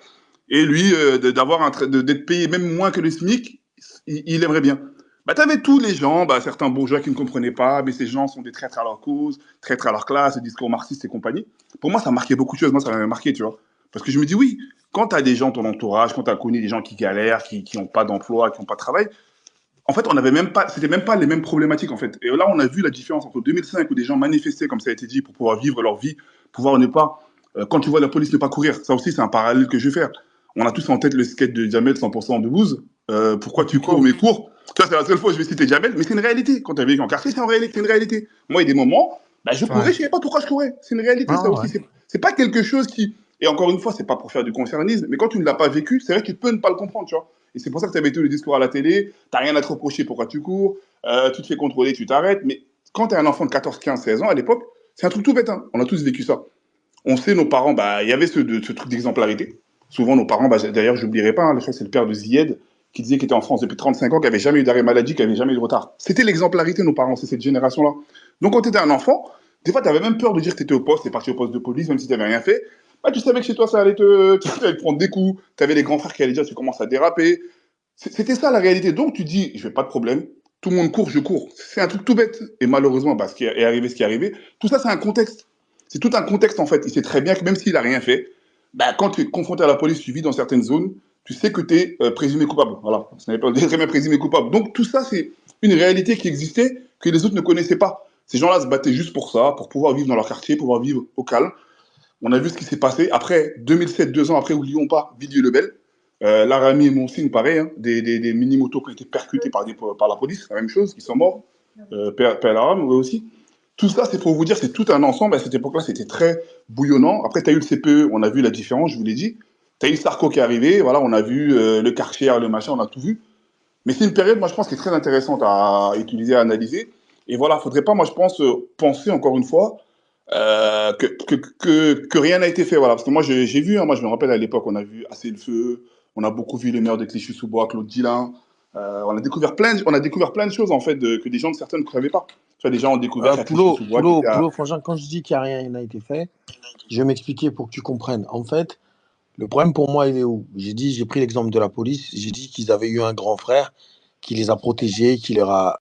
Et lui, d'être payé même moins que le SMIC, il aimerait bien. Bah, tu avais tous les gens, bah, certains bourgeois qui ne comprenaient pas, mais ces gens sont des traîtres à leur cause, traîtres à leur classe, le discours marxiste et compagnie. Pour moi, ça marquait beaucoup de choses. Moi, ça m'avait marqué, tu vois. Parce que je me dis, oui, quand tu as des gens, ton entourage, quand tu as connu des gens qui galèrent, qui n'ont pas d'emploi, qui n'ont pas de travail, en fait, on n'avait même pas, c'était même pas les mêmes problématiques, en fait. Et là, on a vu la différence entre 2005 où des gens manifestaient, comme ça a été dit, pour pouvoir vivre leur vie, pouvoir ne pas, quand tu vois la police ne pas courir. Ça aussi, c'est un parallèle que je vais faire. On a tous en tête le sketch de Jamel 100% de Bouze. Pourquoi tu cours, mais cours. Tu vois, c'est la seule fois où je vais citer Jamel, mais c'est une réalité. Quand tu as vécu en quartier, c'est une réalité. Moi, il y a des moments, bah, je courais, Ouais. je savais pas pourquoi je courais. C'est une réalité, ça Ah, aussi. ouais. C'est pas quelque chose qui, et encore une fois, c'est pas pour faire du concernisme, mais quand tu ne l'as pas vécu, c'est vrai que tu peux ne pas le comprendre, tu vois. Et c'est pour ça que tu avais tout le discours à la télé, t'as rien à te reprocher, pourquoi tu cours, tu te fais contrôler, tu t'arrêtes. Mais quand tu es un enfant de 14, 15, 16 ans à l'époque, c'est un truc tout bête, hein. On a tous vécu ça. On sait, nos parents, bah, il y avait ce truc d'exemplarité. Souvent, nos parents, bah, d'ailleurs, j'oublierai pas, hein, je crois que c'est le père de Zied, qui disait qu'il était en France depuis 35 ans, qu'il n'avait jamais eu d'arrêt maladie, qu'il n'avait jamais eu de retard. C'était l'exemplarité, nos parents, c'est cette génération-là. Donc, quand tu étais un enfant, des fois, tu avais même peur de dire que tu étais au poste, tu es parti au poste de police, même si tu n'avais rien fait. Bah, tu savais que chez toi, ça allait tu allais te prendre des coups. Tu avais les grands frères qui allaient dire tu commences à déraper. C'était ça la réalité. Donc, tu dis, je vais pas de problème. Tout le monde court, je cours. C'est un truc tout bête. Et malheureusement, bah, ce qui est arrivé, ce qui est arrivé, tout ça, c'est un contexte. C'est tout un contexte, en fait. Il sait très bien que même s'il a rien fait, bah, quand tu es confronté à la police, tu vis dans certaines zones, tu sais que tu es présumé coupable. Voilà. Ce n'est pas très bien présumé coupable. Donc, tout ça, c'est une réalité qui existait, que les autres ne connaissaient pas. Ces gens-là se battaient juste pour ça, pour pouvoir vivre dans leur quartier, pouvoir vivre au calme. On a vu ce qui s'est passé. Après, 2007, 2 ans après, oublions pas, Villiers-le-Bel. Laramie et Monsigne, pareil, hein, des mini-motos qui ont été percutés par la police, la même chose, qui sont morts. Père Laram, oui aussi. Tout ça, c'est pour vous dire, c'est tout un ensemble. À cette époque-là, c'était très bouillonnant. Après, tu as eu le CPE, on a vu la différence, je vous l'ai dit. Tu as eu Sarko qui est arrivé, voilà, on a vu le Karcher, le machin, on a tout vu. Mais c'est une période, moi, je pense, qui est très intéressante à utiliser, à analyser. Et voilà, il ne faudrait pas, moi, je pense, penser, encore une fois, que rien n'a été fait. Voilà. Parce que moi, j'ai vu, hein, moi, je me rappelle à l'époque, on a vu Assez le Feu, on a beaucoup vu le maire de Clichy-sous-Bois, Claude Dillin. On a découvert plein de choses, en fait, que des gens de certains ne savaient pas. Tu vois, des gens ont découvert qu'à Clichy-sous-Bois, qui était à... Poulot, franchement, quand je dis qu'il n'y a rien n'a été fait, je vais m'expliquer pour que tu comprennes. En fait, le problème pour moi, il est où? J'ai pris l'exemple de la police, j'ai dit qu'ils avaient eu un grand frère qui les a protégés, qui les a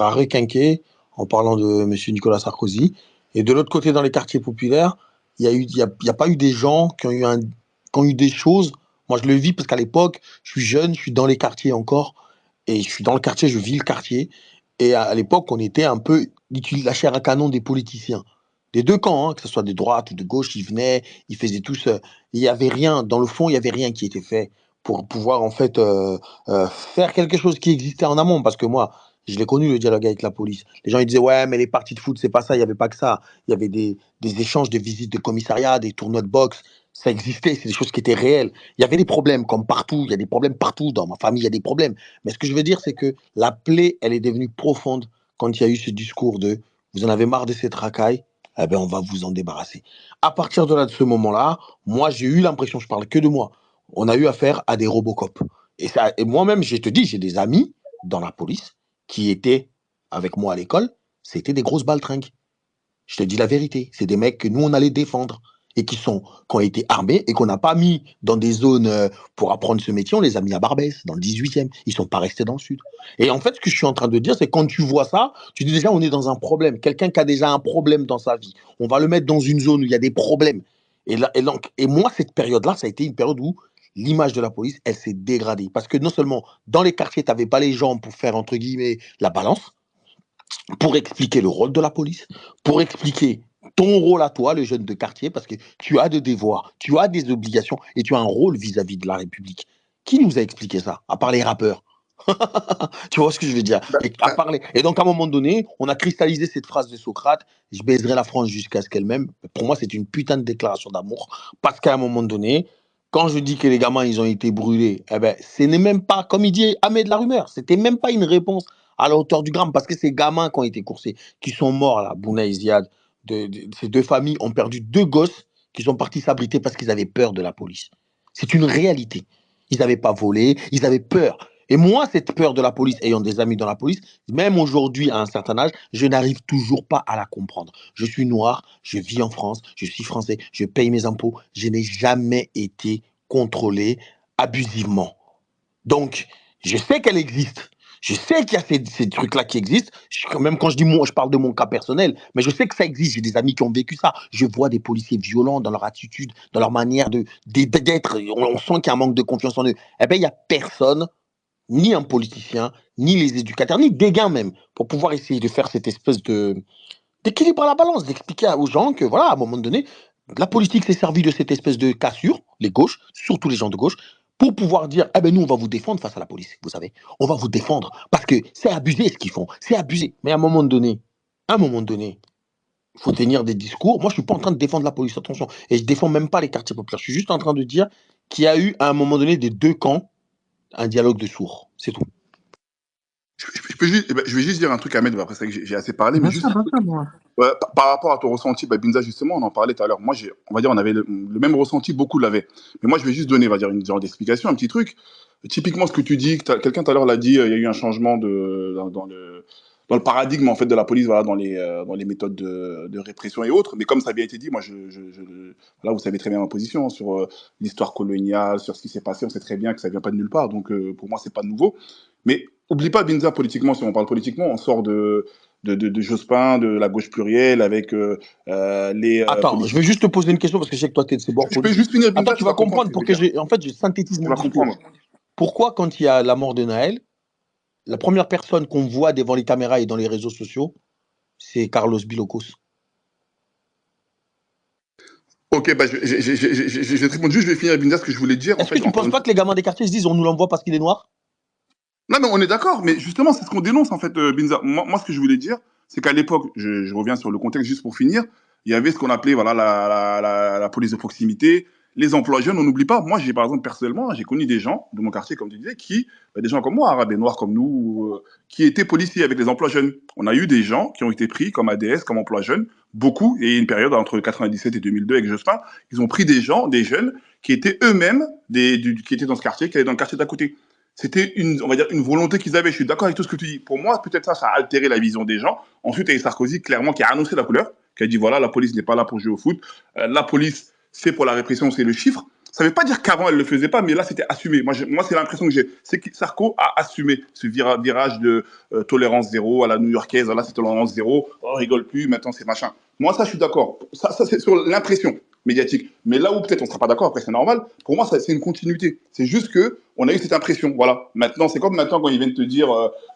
requinqués, en parlant de M. Nicolas Sarkozy. Et de l'autre côté, dans les quartiers populaires, il n'y a pas eu des gens qui ont eu des choses. Moi, je le vis parce qu'à l'époque, je suis jeune, je suis dans les quartiers encore, et je suis dans le quartier, je vis le quartier. Et à l'époque, on était un peu la chair à canon des politiciens. Des deux camps, hein, que ce soit de droite ou de gauche, ils venaient, ils faisaient tous. Il n'y avait rien, dans le fond, il n'y avait rien qui était fait pour pouvoir en fait faire quelque chose qui existait en amont. Parce que moi, je l'ai connu le dialogue avec la police. Les gens ils disaient ouais, mais les parties de foot, c'est pas ça, il n'y avait pas que ça. Il y avait des échanges, des visites de commissariat, des tournois de boxe. Ça existait, c'est des choses qui étaient réelles. Il y avait des problèmes, comme partout, il y a des problèmes partout. Dans ma famille, il y a des problèmes. Mais ce que je veux dire, c'est que la plaie, elle est devenue profonde quand il y a eu ce discours de vous en avez marre de cette racaille, eh ben on va vous en débarrasser. À partir de là, de ce moment-là, moi, j'ai eu l'impression, je parle que de moi, on a eu affaire à des Robocop. Et moi-même, je te dis, j'ai des amis dans la police qui étaient avec moi à l'école, c'était des grosses baltringues. Je te dis la vérité. C'est des mecs que nous, on allait défendre et qui ont été armés et qu'on n'a pas mis dans des zones pour apprendre ce métier. On les a mis à Barbès, dans le 18e. Ils ne sont pas restés dans le sud. Et en fait, ce que je suis en train de dire, c'est quand tu vois ça, tu dis déjà, on est dans un problème. Quelqu'un qui a déjà un problème dans sa vie, on va le mettre dans une zone où il y a des problèmes. Et moi, cette période-là, ça a été une période où l'image de la police, elle s'est dégradée. Parce que non seulement dans les quartiers, tu n'avais pas les gens pour faire, entre guillemets, la balance, pour expliquer le rôle de la police, pour expliquer ton rôle à toi, le jeune de quartier, parce que tu as des devoirs, tu as des obligations et tu as un rôle vis-à-vis de la République. Qui nous a expliqué ça, à part les rappeurs? Tu vois ce que je veux dire? Et donc, à un moment donné, on a cristallisé cette phrase de Socrate, je baiserai la France jusqu'à ce qu'elle m'aime. Pour moi, c'est une putain de déclaration d'amour, parce qu'à un moment donné, quand je dis que les gamins, ils ont été brûlés, eh ben, ce n'est même pas, comme il dit Ahmed la rumeur, c'était même pas une réponse à la hauteur du gramme, parce que ces gamins qui ont été coursés, qui sont morts, là, Bouna et Ziad, ces deux familles ont perdu 2 gosses qui sont partis s'abriter parce qu'ils avaient peur de la police. C'est une réalité. Ils n'avaient pas volé, ils avaient peur. Et moi, cette peur de la police, ayant des amis dans la police, même aujourd'hui, à un certain âge, je n'arrive toujours pas à la comprendre. Je suis noir, je vis en France, je suis français, je paye mes impôts, je n'ai jamais été contrôlé abusivement. Donc, je sais qu'elle existe. Je sais qu'il y a ces trucs-là qui existent. Même quand je dis moi, je parle de mon cas personnel, mais je sais que ça existe. J'ai des amis qui ont vécu ça. Je vois des policiers violents dans leur attitude, dans leur manière d'être. On sent qu'il y a un manque de confiance en eux. Eh bien, il n'y a personne, ni un politicien, ni les éducateurs, ni des gars même, pour pouvoir essayer de faire cette espèce d'équilibre à la balance, d'expliquer aux gens que, voilà, à un moment donné, la politique s'est servie de cette espèce de cassure, les gauches, surtout les gens de gauche, pour pouvoir dire, eh ben nous, on va vous défendre face à la police, vous savez. On va vous défendre, parce que c'est abusé ce qu'ils font, c'est abusé. Mais à un moment donné, il faut tenir des discours. Moi, je suis pas en train de défendre la police, attention. Et je défends même pas les quartiers populaires. Je suis juste en train de dire qu'il y a eu, à un moment donné, des deux camps, un dialogue de sourds. C'est tout. Je vais juste dire un truc à mettre, après ça, j'ai assez parlé, mais juste par rapport à ton ressenti, Binza, justement, on en parlait tout à l'heure. Moi, on va dire, on avait le même ressenti, beaucoup l'avaient. Mais moi, je vais juste donner, on va dire, une genre d'explication, un petit truc. Typiquement, ce que tu dis, quelqu'un tout à l'heure l'a dit, il y a eu un changement dans le paradigme, en fait, de la police, voilà, dans les méthodes de répression et autres. Mais comme ça a bien été dit, moi, là, vous savez très bien ma position sur l'histoire coloniale, sur ce qui s'est passé. On sait très bien que ça vient pas de nulle part. Donc, pour moi, c'est pas nouveau. Mais oublie pas, Binza, politiquement, si on parle politiquement, on sort de Jospin, de la gauche plurielle, avec les... Attends, je vais juste te poser une question, parce que je sais que toi, c'est bon. Je peux juste finir, Binza. Attends, tu vas comprendre, pour que je synthétise mon discours. Pourquoi, quand il y a la mort de Naël, la première personne qu'on voit devant les caméras et dans les réseaux sociaux, c'est Carlos Bilocos? Ok, bah, je vais te répondre juste, je vais finir, Binza, ce que je voulais dire. Est-ce que tu ne penses pas que les gamins des quartiers se disent on nous l'envoie parce qu'il est noir? Non, mais on est d'accord, mais justement, c'est ce qu'on dénonce, en fait, Binza. Moi, ce que je voulais dire, c'est qu'à l'époque, je reviens sur le contexte juste pour finir, il y avait ce qu'on appelait voilà, la police de proximité, les emplois jeunes, on n'oublie pas. Moi, par exemple, personnellement, j'ai connu des gens de mon quartier, comme tu disais, des gens comme moi, arabes et noirs comme nous, qui étaient policiers avec les emplois jeunes. On a eu des gens qui ont été pris comme ADS, comme emplois jeunes, beaucoup, et une période entre 97 et 2002 avec Jospin, ils ont pris des jeunes, qui étaient eux-mêmes, qui étaient dans ce quartier, qui allaient dans le quartier d'à côté. C'était on va dire, une volonté qu'ils avaient. Je suis d'accord avec tout ce que tu dis. Pour moi, peut-être ça a altéré la vision des gens. Ensuite, il y a eu Sarkozy, clairement, qui a annoncé la couleur, qui a dit, voilà, la police n'est pas là pour jouer au foot. La police, c'est pour la répression, c'est le chiffre. Ça ne veut pas dire qu'avant, elle ne le faisait pas, mais là, c'était assumé. Moi, c'est l'impression que j'ai. C'est que Sarko a assumé ce virage de tolérance zéro à la new-yorkaise. Là, c'est tolérance zéro. On rigole plus, maintenant, c'est machin. Moi, ça, je suis d'accord. Ça c'est sur l'impression médiatique. Mais là où peut-être on ne sera pas d'accord, après, c'est normal. Pour moi, c'est une continuité. C'est juste qu'on a eu cette impression. Voilà. Maintenant, c'est comme maintenant quand ils viennent te dire,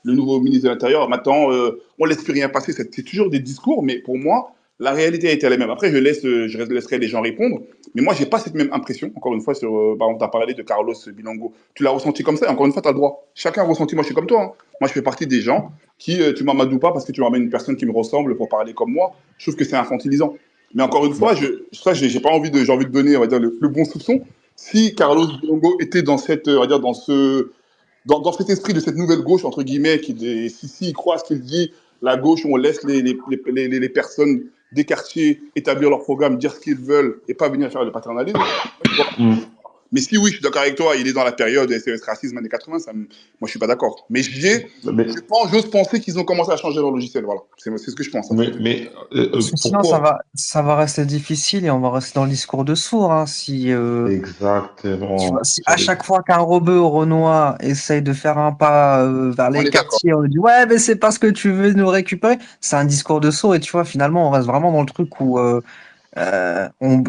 le nouveau ministre de l'Intérieur, maintenant, on ne laisse plus rien passer. C'est toujours des discours, mais pour moi, la réalité a été la même. Après, je laisserai les gens répondre. Mais moi, je n'ai pas cette même impression. Encore une fois, par exemple, tu as parlé de Carlos Bilongo. Tu l'as ressenti comme ça. Et encore une fois, tu as le droit. Chacun a ressenti. Moi, je suis comme toi. Hein. Moi, je fais partie des gens qui, tu m'amadoues pas parce que tu m'amènes une personne qui me ressemble pour parler comme moi. Je trouve que c'est infantilisant. Mais encore une fois, j'ai pas envie j'ai envie de donner, on va dire, le bon soupçon. Si Carlos Bilongo était dans cette, on va dire, dans cet esprit de cette nouvelle gauche, entre guillemets, si il croit ce qu'il dit, la gauche où on laisse les personnes des quartiers établir leur programme, dire ce qu'ils veulent et pas venir faire le paternalisme. Mais si oui, je suis d'accord avec toi, il est dans la période SOS racisme années 80, moi je suis pas d'accord. Mais j'ose penser qu'ils ont commencé à changer leur logiciel, voilà. C'est ce que je pense. Sinon, ça va rester difficile et on va rester dans le discours de sourd. Hein, Exactement. Si à chaque fois qu'un rebeu au Renoir essaye de faire un pas vers les quartiers, on dit ouais, mais c'est parce que tu veux nous récupérer. C'est un discours de sourd et tu vois, finalement, on reste vraiment dans le truc où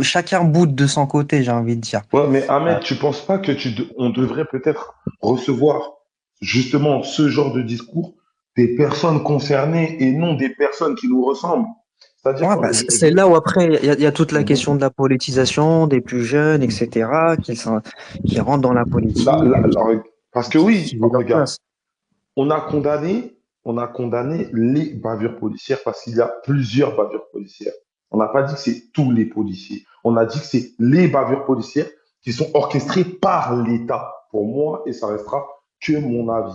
chacun boude de son côté, j'ai envie de dire. Ouais, mais Ahmed, tu penses pas que on devrait peut-être recevoir justement ce genre de discours des personnes concernées et non des personnes qui nous ressemblent? C'est-à-dire c'est là où après il y a toute la question de la politisation des plus jeunes, etc., qui rentrent dans la politique. Parce que oui, regarde, on a condamné les bavures policières parce qu'il y a plusieurs bavures policières. On n'a pas dit que c'est tous les policiers. On a dit que c'est les bavures policières qui sont orchestrées par l'État. Pour moi, et ça restera que mon avis.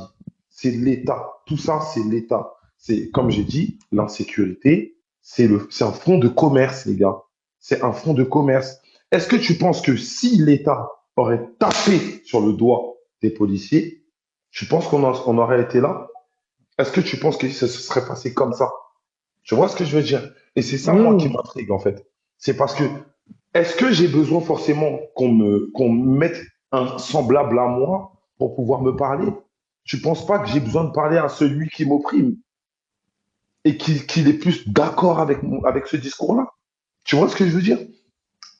C'est l'État. Tout ça, c'est l'État. C'est, comme j'ai dit, l'insécurité, c'est un fonds de commerce, les gars. C'est un fonds de commerce. Est-ce que tu penses que si l'État aurait tapé sur le doigt des policiers, tu penses qu'on aurait été là? Est-ce que tu penses que ça se serait passé comme ça? Tu vois ce que je veux dire? Et c'est ça, moi, qui m'intrigue, en fait. C'est parce que, est-ce que j'ai besoin forcément qu'on me mette un semblable à moi pour pouvoir me parler? Tu penses pas que j'ai besoin de parler à celui qui m'opprime et qu'il est plus d'accord avec ce discours-là? Tu vois ce que je veux dire?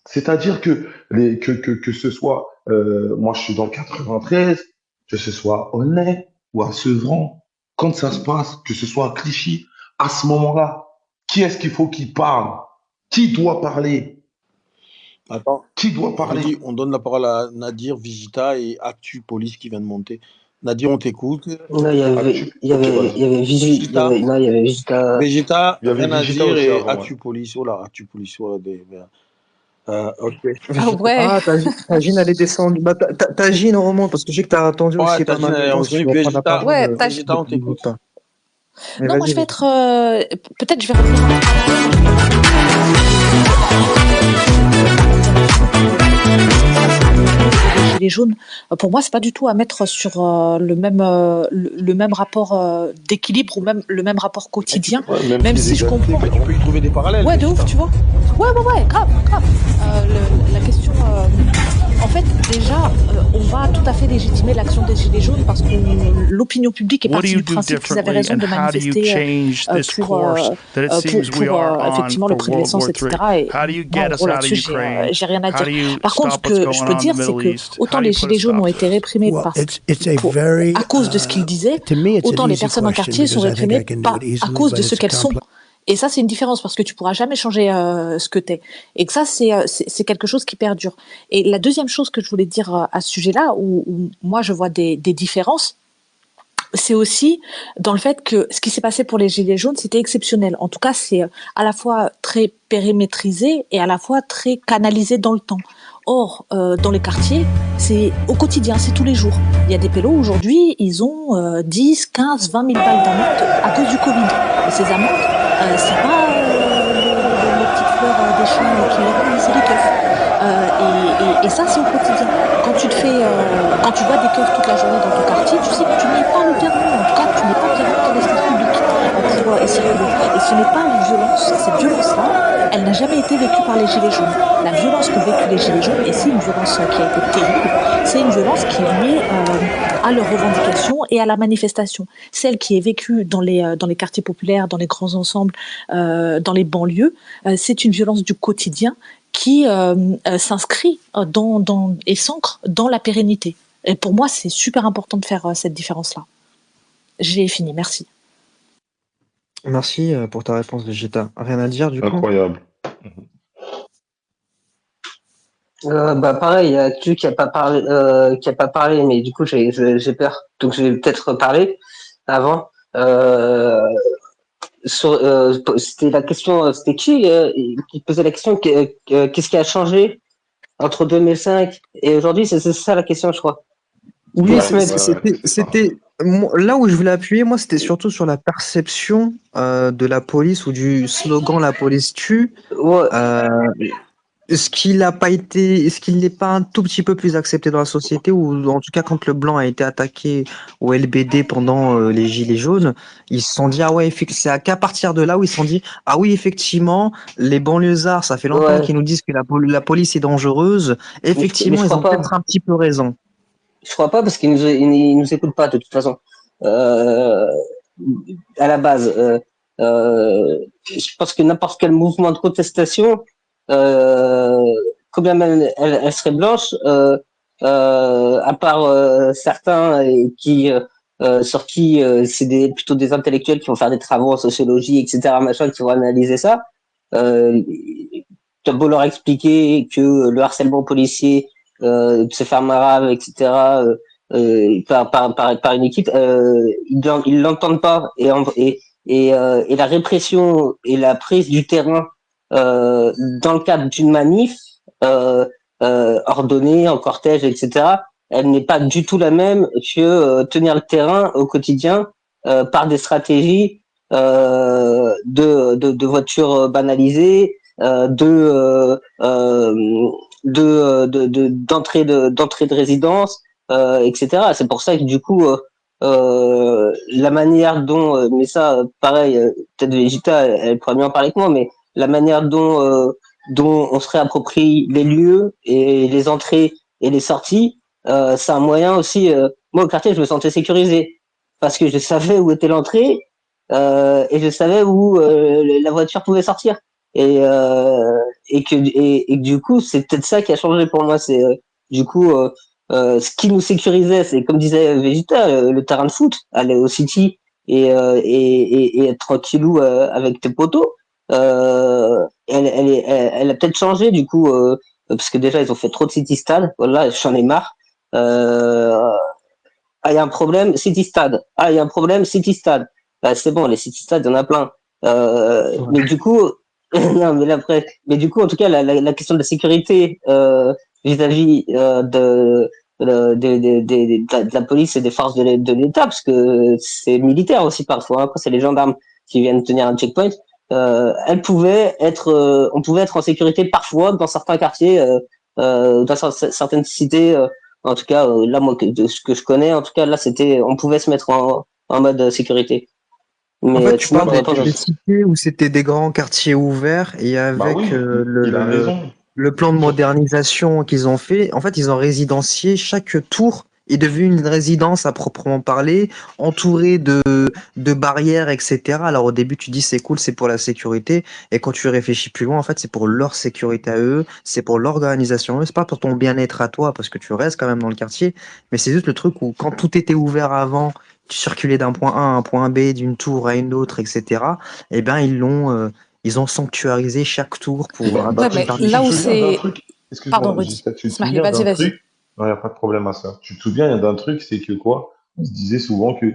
C'est-à-dire que ce soit, moi je suis dans le 93, que ce soit honnête ou à Sevran, quand ça se passe, que ce soit à Clichy, à ce moment-là, qui est-ce qu'il faut qu'il parle? Qui doit parler? Attends, Qui doit parler? on donne la parole à Nadir, Vigita et Actu Police qui vient de monter. Nadir, on t'écoute. Non, il y avait Vigita. non, il y avait Vigita. Vigita, Il y avait rien à Vigita dire aussi et avant, Actu Police. Oh là, Actu Police. Oh, ok. Ah ouais. Ah, Tagine, elle est descendue. Bah, Tagine, on remonte, parce que je sais que t'as attendu Ouais, aussi pas Tagine, mal de elle est temps. Si tu revenue. veux prendre la parole, Ouais, Vigita, on t'écoute. n'hésite pas. Mais Non, moi vas-y, je vais vas-y. être. Peut-être je vais revenir un peu les gilets jaunes. Pour moi, c'est pas du tout à mettre sur le même rapport d'équilibre ou même le même rapport quotidien. Ouais, Même si je comprends. Mais tu peux y trouver des parallèles. Ouais, de ouf, tu vois. Ouais, grave. La question. En fait, déjà, on va tout à fait légitimer l'action des Gilets jaunes parce que l'opinion publique est partie du principe qu'ils avaient raison de manifester pour effectivement le prix de l'essence, etc. Et moi, en gros, là-dessus, j'ai rien à dire. Par contre, ce que je peux dire, c'est que autant les Gilets jaunes ont été réprimés à cause de ce qu'ils disaient, autant les personnes en quartier sont réprimées à cause de ce qu'elles sont. Et ça, c'est une différence parce que tu pourras jamais changer ce que t'es. Et que ça, c'est quelque chose qui perdure. Et la deuxième chose que je voulais dire à ce sujet-là, où moi je vois des différences, c'est aussi dans le fait que ce qui s'est passé pour les Gilets jaunes, c'était exceptionnel. En tout cas, c'est à la fois très périmétrisé et à la fois très canalisé dans le temps. Or, dans les quartiers, c'est au quotidien, c'est tous les jours. Il y a des pélos aujourd'hui, ils ont 10, 15, 20 000 balles d'amende à cause du Covid. Et ces amendes, c'est pas les petites fleurs des champs qui les rendent, c'est les keufs. Et ça, c'est au quotidien. Quand tu vois des keufs toute la journée dans ton quartier, tu sais que tu n'es pas le permis. En tout cas, tu n'es pas permis dans l'espace public pour circuler. Et ce n'est pas une violence. Cette violence-là, elle n'a jamais été vécue par les Gilets jaunes. La violence que vécu les Gilets jaunes, et c'est une violence qui a été terrible, c'est une violence qui est liée à leurs revendications et à la manifestation. Celle qui est vécue dans les quartiers populaires, dans les grands ensembles, dans les banlieues, c'est une violence du quotidien qui s'inscrit et s'ancre dans la pérennité. Et pour moi, c'est super important de faire cette différence-là. J'ai fini, merci. Merci pour ta réponse, Vegeta. Rien à dire, du coup? Incroyable. Pareil, il y a Actu qui a pas parlé, mais du coup j'ai peur, donc je vais peut-être parler avant. C'était la question, c'était qui posait la question, qu'est-ce qui a changé entre 2005 et aujourd'hui? C'est ça la question, je crois. Oui, c'était là où je voulais appuyer, moi, c'était surtout sur la perception de la police ou du slogan "La police tue". Est-ce qu'il n'est pas un tout petit peu plus accepté dans la société, ou en tout cas quand le blanc a été attaqué au LBD pendant les Gilets jaunes, ils se sont dit ah ouais, c'est qu'à partir de là où ils se sont dit ah oui, effectivement, les banlieusards, ça fait longtemps qu'ils nous disent que la police est dangereuse. Effectivement, ils ont peut-être un petit peu raison. Je crois pas, parce qu'ils nous écoutent pas de toute façon. À la base, je pense que n'importe quel mouvement de protestation, combien même elle serait blanche, à part certains sur qui c'est plutôt des intellectuels qui vont faire des travaux en sociologie, etc., machin, qui vont analyser ça. Tu as beau leur expliquer que le harcèlement policier, se faire marave, etc., par une équipe, ils l'entendent pas, et la répression et la prise du terrain dans le cadre d'une manif ordonnée en cortège, etc., elle n'est pas du tout la même que tenir le terrain au quotidien par des stratégies de voitures banalisées, d'entrée de résidence, etc. C'est pour ça que du coup la manière dont, mais ça pareil, peut-être Vegeta elle pourra mieux en parler que moi, mais la manière dont on se réapproprie les lieux et les entrées et les sorties, c'est un moyen aussi. Moi au quartier je me sentais sécurisé, parce que je savais où était l'entrée et je savais où la voiture pouvait sortir. Et que du coup, c'est peut-être ça qui a changé pour moi. C'est du coup ce qui nous sécurisait, c'est comme disait Vegeta, le terrain de foot, aller au City et être tranquillou avec tes potos. Elle a peut-être changé du coup parce que déjà ils ont fait trop de City Stade. Voilà, j'en ai marre. Ah, il y a un problème, City Stade. Ah, il y a un problème, City Stade. Bah, c'est bon, les City Stade, il y en a plein. Mais du coup, non, mais après, mais du coup, en tout cas, la question de la sécurité vis-à-vis de la police et des forces de l'État, parce que c'est militaire aussi parfois. Après, c'est les gendarmes qui viennent tenir un checkpoint. On pouvait être en sécurité parfois dans certains quartiers, dans certaines cités. En tout cas, là, moi, de ce que je connais, en tout cas, là, on pouvait se mettre en mode sécurité. En Mais fait, tu sinon, parles pour des cités où c'était des grands quartiers ouverts et Bah avec oui, il a raison. le plan de modernisation qu'ils ont fait, en fait, ils ont résidencié chaque tour est devenu une résidence à proprement parler, entourée de barrières, etc. Alors au début, tu dis c'est cool, c'est pour la sécurité, et quand tu réfléchis plus loin, en fait, c'est pour leur sécurité à eux, c'est pour l'organisation à eux, c'est pas pour ton bien-être à toi, parce que tu restes quand même dans le quartier, mais c'est juste le truc où quand tout était ouvert avant, tu circulais d'un point A à un point B, d'une tour à une autre, etc. Eh ben ils ont sanctuarisé chaque tour pour Bah, un bah, Ouais, petit mais tu là te où souviens d'un c'est. truc? Pardon, Excuse-moi, Rudy. Gisèle, tu te Smahli, souviens vas-y, d'un vas-y. truc? Non, il n'y a pas de problème à ça. Tu te souviens d'un truc, c'est que quoi? On se disait souvent que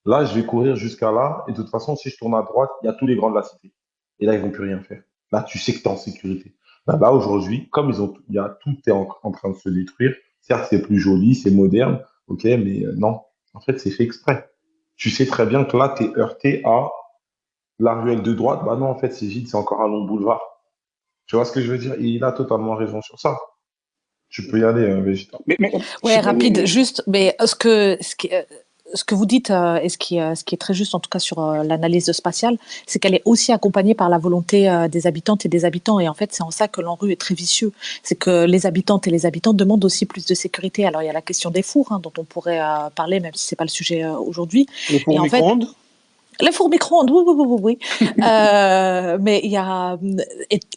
là, je vais courir jusqu'à là, et de toute façon, si je tourne à droite, il y a tous les grands de la cité. Et là, ils vont plus rien faire. Là, tu sais que tu es en sécurité. Là, aujourd'hui, comme tout est en train de se détruire, certes, c'est plus joli, c'est moderne, ok, mais non, en fait, c'est fait exprès. Tu sais très bien que là, tu es heurté à la ruelle de droite. Bah non, en fait, c'est vide, c'est encore un long boulevard. Tu vois ce que je veux dire? Et il a totalement raison sur ça. Tu peux y aller, Végéta. Ouais, rapide, juste, mais ce que vous dites et ce qui est très juste en tout cas sur l'analyse spatiale, c'est qu'elle est aussi accompagnée par la volonté des habitantes et des habitants. Et en fait, c'est en ça que l'ANRU est très vicieux. C'est que les habitantes et les habitants demandent aussi plus de sécurité. Alors, il y a la question des fours, dont on pourrait parler, même si c'est pas le sujet aujourd'hui. Les fours Et en fait, micro-ondes? les fours micro-ondes, oui. Mais il y a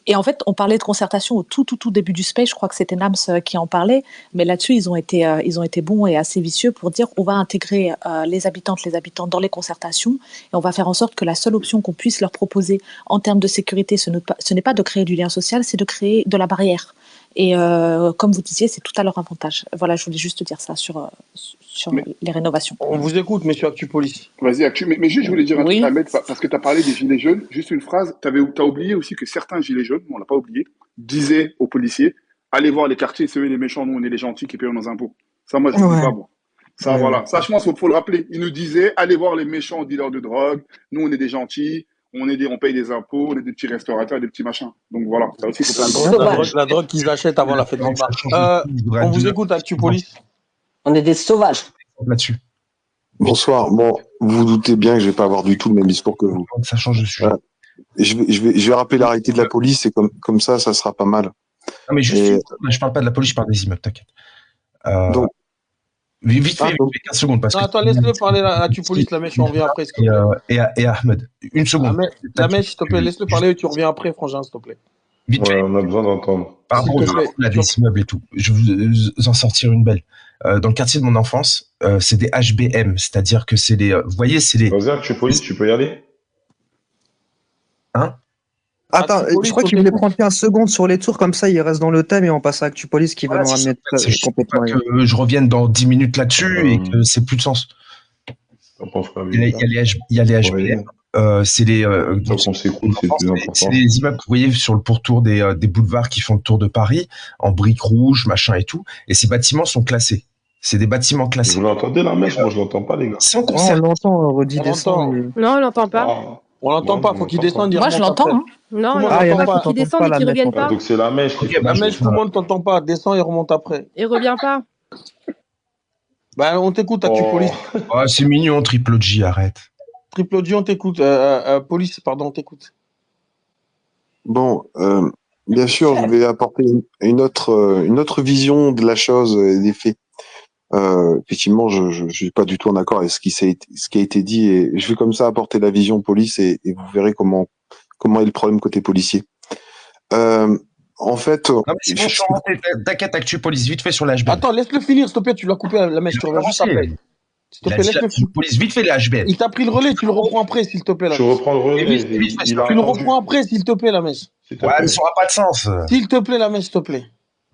et en fait, on parlait de concertation au tout début du space. Je crois que c'était Nams qui en parlait. Mais là-dessus, ils ont été bons et assez vicieux pour dire on va intégrer les habitantes, les habitants dans les concertations et on va faire en sorte que la seule option qu'on puisse leur proposer en termes de sécurité, ce n'est pas de créer du lien social, c'est de créer de la barrière. Et comme vous disiez, c'est tout à leur avantage. Voilà, je voulais juste dire ça sur les rénovations. On vous écoute, monsieur Actu Police. Vas-y, Actu. Mais juste, je voulais dire un truc Oui. à mettre, parce que tu as parlé des gilets jaunes. Juste une phrase. T'as oublié aussi que certains gilets jaunes, on l'a pas oublié, disaient aux policiers allez voir les quartiers, c'est eux les méchants, nous on est les gentils qui payons nos impôts. Ça, moi, je ne dis pas, bon. Ça, voilà. Ça, je pense qu'il faut le rappeler. Ils nous disaient allez voir les méchants dealers de drogue, nous on est des gentils, on paye des impôts, on est des petits restaurateurs, des petits machins. Donc voilà, ça aussi, il faut pas le La drogue qu'ils achètent avant la fête du bar. On vous écoute, Actu Police. On est des sauvages. Là-dessus. Bonsoir. Bon, vous vous doutez bien que je vais pas avoir du tout le même discours que vous. Ça change de sujet. Voilà. Je vais rappeler l'arrêté de la police et comme ça sera pas mal. Non, mais juste, je parle pas de la police, je parle des immeubles, t'inquiète. Donc, vite fait, 15 secondes. Parce Non, que attends, laisse-le parler à Actu Police, la mèche, on revient après. Et Ahmed, une seconde. La mèche, s'il te plaît, laisse-le parler et tu reviens après, Frangin, s'il te plaît. Vite fait. On a besoin d'entendre. Par rapport à des immeubles et tout, je vais vous en sortir une belle. Dans le quartier de mon enfance, c'est des HBM, c'est-à-dire que c'est les. Vous voyez, c'est les. Vas-y, Actu Police, tu peux y aller. Hein? Attends, je crois qu'il voulait prendre 15 secondes sur les tours, comme ça il reste dans le thème et on passe à Actu Police qui va nous ramener complètement. Pas que je revienne dans 10 minutes là-dessus et que c'est plus de sens. Il y a les HBM. C'est les c'est les immeubles que vous voyez sur le pourtour des boulevards qui font le tour de Paris en briques rouges, machin et tout. Et ces bâtiments sont classés. C'est des bâtiments classés. Vous l'entendez la mèche? Moi je l'entends pas, les gars. Sans on l'entend, Rudy descend. Non, on l'entend pas. On l'entend pas, faut qu'il descende. Moi je l'entends. Non, il y en a faut qu'il descende et qu'il revienne pas. Donc c'est la mèche. La mèche, tout le monde t'entend pas. Descend et remonte après. Et revient pas. Bah, on t'écoute, Actu Police. Ah, c'est mignon, Triple J, arrête. Triple J, on t'écoute. Police, pardon, on t'écoute. Bon, bien sûr, je vais apporter une autre vision de la chose et des faits. Effectivement, je suis pas du tout en accord avec ce qui a été dit, et je vais comme ça apporter la vision police, et vous verrez comment est le problème côté policier. En fait, Non, mais c'est bon, je suis rentré. T'inquiète, Actu Police, vite fait sur les HBL. Attends, laisse-le finir, s'il te plaît, tu l'as coupé la mèche, tu reviens juste après. S'il te plaît, laisse-le finir. Police, vite fait les HBL. Il t'a pris le relais, tu le reprends après, s'il te plaît, la Je mèche. reprends le relais. Tu le reprends après, s'il te plaît, la mèche. Ouais, mais ça n'aura pas de sens. S'il te plaît, la mèche, s'il te plaît.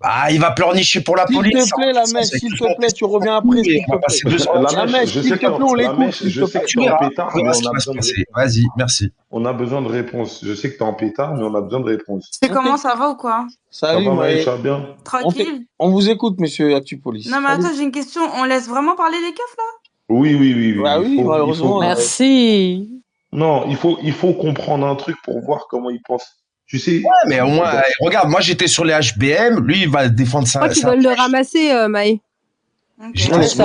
Ah, il va pleurnicher pour la police. S'il te plaît, la mèche, s'il te plaît, tu reviens après, s'il te plaît. La mèche, s'il te plaît, on l'écoute, s'il te plaît. Je sais que t'es en pétard, mais on a besoin de réponse. Vas-y, merci. On a besoin de réponse. Je sais que t'es en pétard, mais on a besoin de réponse. C'est comment, ça va ou quoi? Salut, Maëlle, ça va bien? Tranquille. On vous écoute, monsieur Actu Police. Non, mais attends, j'ai une question. On laisse vraiment parler les keufs, là? Oui. Bah oui, malheureusement. Merci. Non, il faut comprendre un truc pour voir comment ils pensent. Tu sais. Ouais, mais au moins, regarde, moi j'étais sur les HBM, lui il va défendre ça. Je crois qu'ils veulent le ramasser, Maï. J'étais sur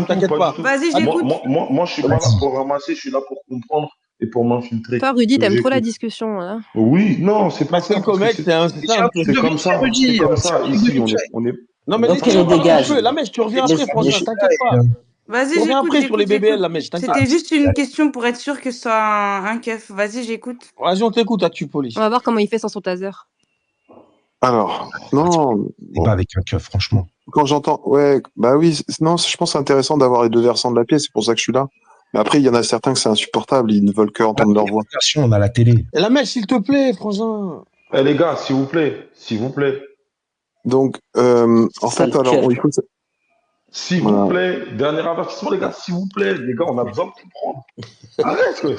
t'inquiète pas. Vas-y, j'écoute. Moi, je suis pas là pour ramasser, je suis là pour comprendre et pour m'infiltrer. Toi, Rudy, t'aimes trop la discussion, là. Oui, non, c'est pas ça. C'est comme ça. C'est comme ça. Ici, on est. Non, mais laisse-le, la mèche, tu reviens après, franchement, t'inquiète pas. Vas-y, reviens j'écoute. après sur les BBL, la mèche, t'inquiète. C'était juste une question pour être sûr que ce soit un keuf. Vas-y, j'écoute. Vas-y, on t'écoute, Actu Police. On va voir comment il fait sans son taser. Alors, non. Pas avec un keuf, franchement. Quand j'entends, ouais, bah oui, non, je pense que c'est intéressant d'avoir les deux versants de la pièce, c'est pour ça que je suis là. Mais après, il y en a certains que c'est insupportable, ils ne veulent que entendre leur voix. On a la télé. Et la mèche, s'il te plaît, Frangin. Eh les gars, s'il vous plaît. Donc, en fait, alors, il faut. S'il vous plaît, dernier avertissement, les gars, s'il vous plaît, les gars, on a besoin de comprendre. Arrête, quoi.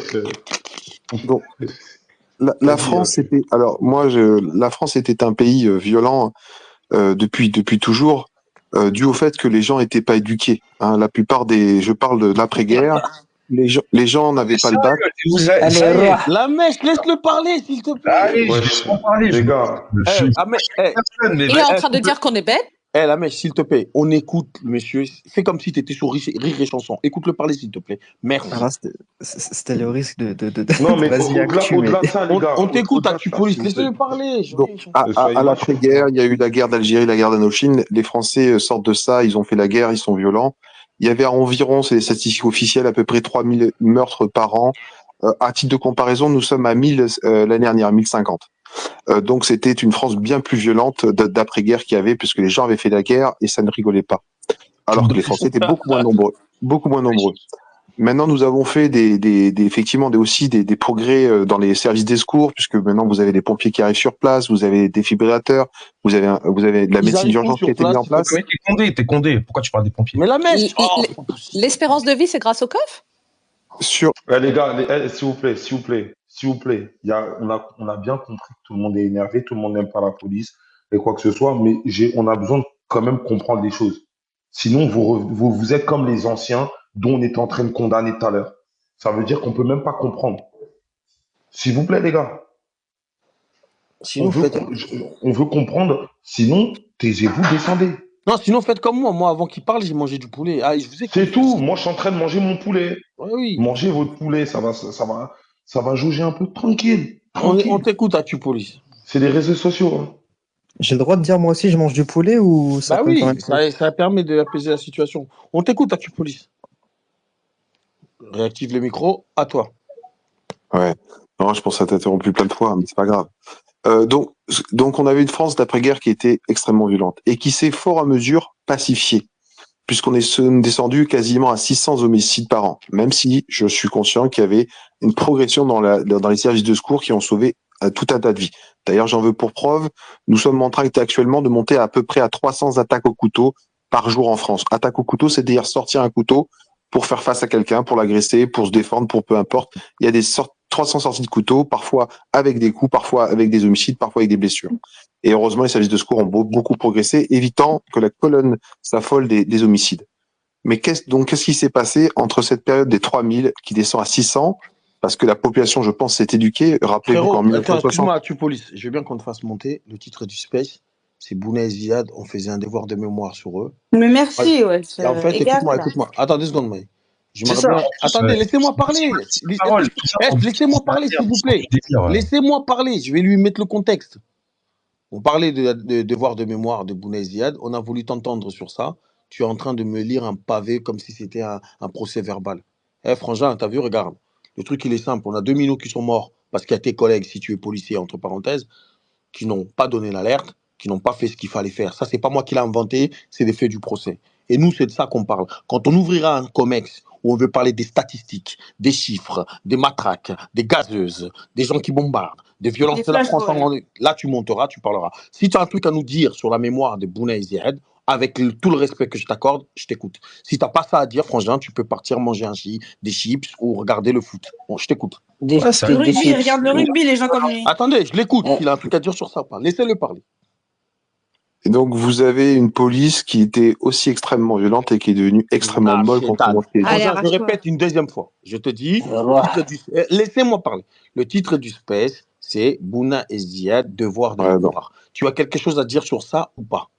Donc, la France était, alors moi, la France était un pays violent depuis toujours, dû au fait que les gens n'étaient pas éduqués. Hein. La plupart je parle de l'après-guerre, les gens n'avaient pas le bac. La mèche, laisse-le parler, s'il te plaît. Allez, parler, les gars. Il est en train de dire qu'on est bête. La mèche, s'il te plaît, on écoute le monsieur. Fais comme si tu étais sur Rire et Chanson. Écoute-le parler, s'il te plaît. Merci. Alors, c'était le risque de... Non, mais Vas-y, au-delà de ça, les gars. On t'écoute, Actu Police. Laisse-le parler. Donc, à l'après-guerre, il y a eu la guerre d'Algérie, la guerre d'Indochine. Les Français sortent de ça, ils ont fait la guerre, ils sont violents. Il y avait environ, c'est les statistiques officielles, à peu près 3000 meurtres par an. À titre de comparaison, nous sommes à 1000 l'année dernière, 1050. Donc c'était une France bien plus violente d'après-guerre qu'il y avait, puisque les gens avaient fait la guerre et ça ne rigolait pas. Alors que les Français étaient beaucoup moins nombreux. Maintenant, nous avons fait effectivement aussi des progrès dans les services des secours, puisque maintenant vous avez des pompiers qui arrivent sur place, vous avez des fibrillateurs, vous avez de la médecine d'urgence qui a été mise en place. T'es condé. Pourquoi tu parles des pompiers? Mais la mèche. L'espérance de vie, c'est grâce au keuf? Les gars, s'il vous plaît. On a bien compris que tout le monde est énervé, tout le monde n'aime pas la police et quoi que ce soit, mais on a besoin de quand même comprendre les choses. Sinon, vous êtes comme les anciens dont on était en train de condamner tout à l'heure. Ça veut dire qu'on peut même pas comprendre. S'il vous plaît, les gars. Sinon, on veut comprendre. Sinon, taisez-vous, descendez. Non, sinon, faites comme moi. Moi, avant qu'il parle, j'ai mangé du poulet. Ah, c'est tout. Moi, je suis en train de manger mon poulet. Oui. Mangez votre poulet, ça va jauger un peu tranquille. On t'écoute, Actu Police. C'est les réseaux sociaux. Hein. J'ai le droit de dire moi aussi je mange du poulet ou ça? Bah oui, ça permet d'apaiser la situation. On t'écoute, Actu Police. Réactive le micro, à toi. Ouais. Non, je pense que ça t'a interrompu plein de fois, mais c'est pas grave. Donc on avait une France d'après-guerre qui était extrêmement violente et qui s'est fort à mesure pacifiée, puisqu'on est descendu quasiment à 600 homicides par an, même si je suis conscient qu'il y avait une progression dans les services de secours qui ont sauvé tout un tas de vies. D'ailleurs, j'en veux pour preuve, nous sommes en train actuellement de monter à peu près à 300 attaques au couteau par jour en France. Attaque au couteau, c'est-à-dire sortir un couteau pour faire face à quelqu'un, pour l'agresser, pour se défendre, pour peu importe. Il y a 300 sorties de couteau, parfois avec des coups, parfois avec des homicides, parfois avec des blessures. Et heureusement, les services de secours ont beaucoup progressé, évitant que la colonne s'affole des homicides. Mais qu'est-ce qui s'est passé entre cette période des 3000 qui descend à 600, parce que la population, je pense, s'est éduquée. Rappelez-vous qu'en 1960... Excuse-moi, Actu Police, je veux bien qu'on te fasse monter. Le titre du space, c'est Bouna et Ziad, on faisait un devoir de mémoire sur eux. Mais merci, ouais. Et en fait, écoute-moi. Attends 2 secondes, Maï. Attendez, laissez-moi parler. Laissez-moi parler, s'il vous plaît. Laissez-moi parler. Je vais lui mettre le contexte. On parlait de devoir de mémoire de Bouna et Ziad. On a voulu t'entendre sur ça. tu es en train de me lire un pavé comme si c'était un procès verbal. Eh, Frangin, t'as vu, regarde. Le truc, il est simple. On a 2 minots qui sont morts parce qu'il y a tes collègues, si tu es policier, entre parenthèses, qui n'ont pas donné l'alerte, qui n'ont pas fait ce qu'il fallait faire. Ça, c'est pas moi qui l'ai inventé, c'est des faits du procès. Et nous, c'est de ça qu'on parle. Quand on ouvrira un COMEX où on veut parler des statistiques, des chiffres, des matraques, des gazeuses, des gens qui bombardent, des violences de la France, là, tu monteras, tu parleras. Si tu as un truc à nous dire sur la mémoire de Bouna et Ziad, avec tout le respect que je t'accorde, je t'écoute. Si tu n'as pas ça à dire, franchement, tu peux partir manger des chips ou regarder le foot. Bon, je t'écoute. Le rugby, regarde le rugby, les gens comme lui. Attendez, je l'écoute. Il a un truc à dire sur ça. Laissez-le parler. Et donc, vous avez une police qui était aussi extrêmement violente et qui est devenue extrêmement molle contre moi. Je répète une deuxième fois. Je te dis, laissez-moi parler. Le titre du space, c'est Bouna et Ziad, devoir de mémoire. Tu as quelque chose à dire sur ça ou pas?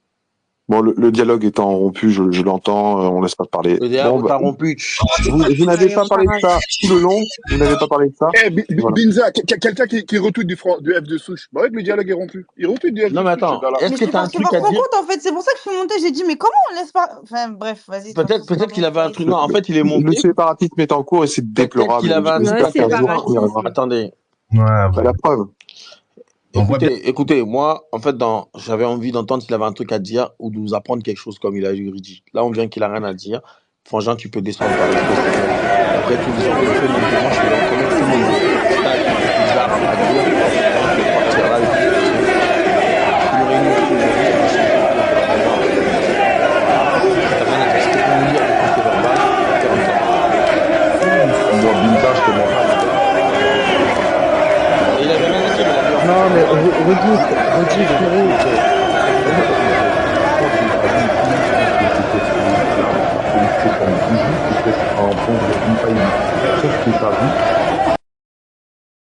Bon, le dialogue étant rompu, je l'entends, on laisse pas parler. Le dialogue étant rompu. Vous n'avez pas parlé de ça tout le long, vous n'avez pas parlé de ça. Binza, quelqu'un qui retweet du F de souche. Bah ouais, le dialogue est rompu. Il retweet du F de souche. Non, mais attends, est-ce que tu as un truc à dire? En fait, c'est pour ça que je suis monté, j'ai dit, mais comment on laisse pas. Enfin, bref, vas-y. Peut-être qu'il avait un truc. Non, en fait, il est monté. Le séparatisme est en cours et c'est déplorable. Qu'il avait un truc. Attendez. La preuve. Écoutez, moi, en fait, j'avais envie d'entendre s'il avait un truc à dire ou de nous apprendre quelque chose comme il a dit. Là, on vient qu'il a rien à dire. Frangin, tu peux descendre par les après, tu nous envoies le fait maintenant, je vais l'entendre tout le monde. T'as des bizarres à dire. Je vais partir là. Une réunion aujourd'hui, je sais pas. T'as rien à dire. C'était pour nous lire le procès verbal. Moi, Binza, je te mens pas. Il avait rien à dire, non, mais redis, en prendre une faille. Sauf que ça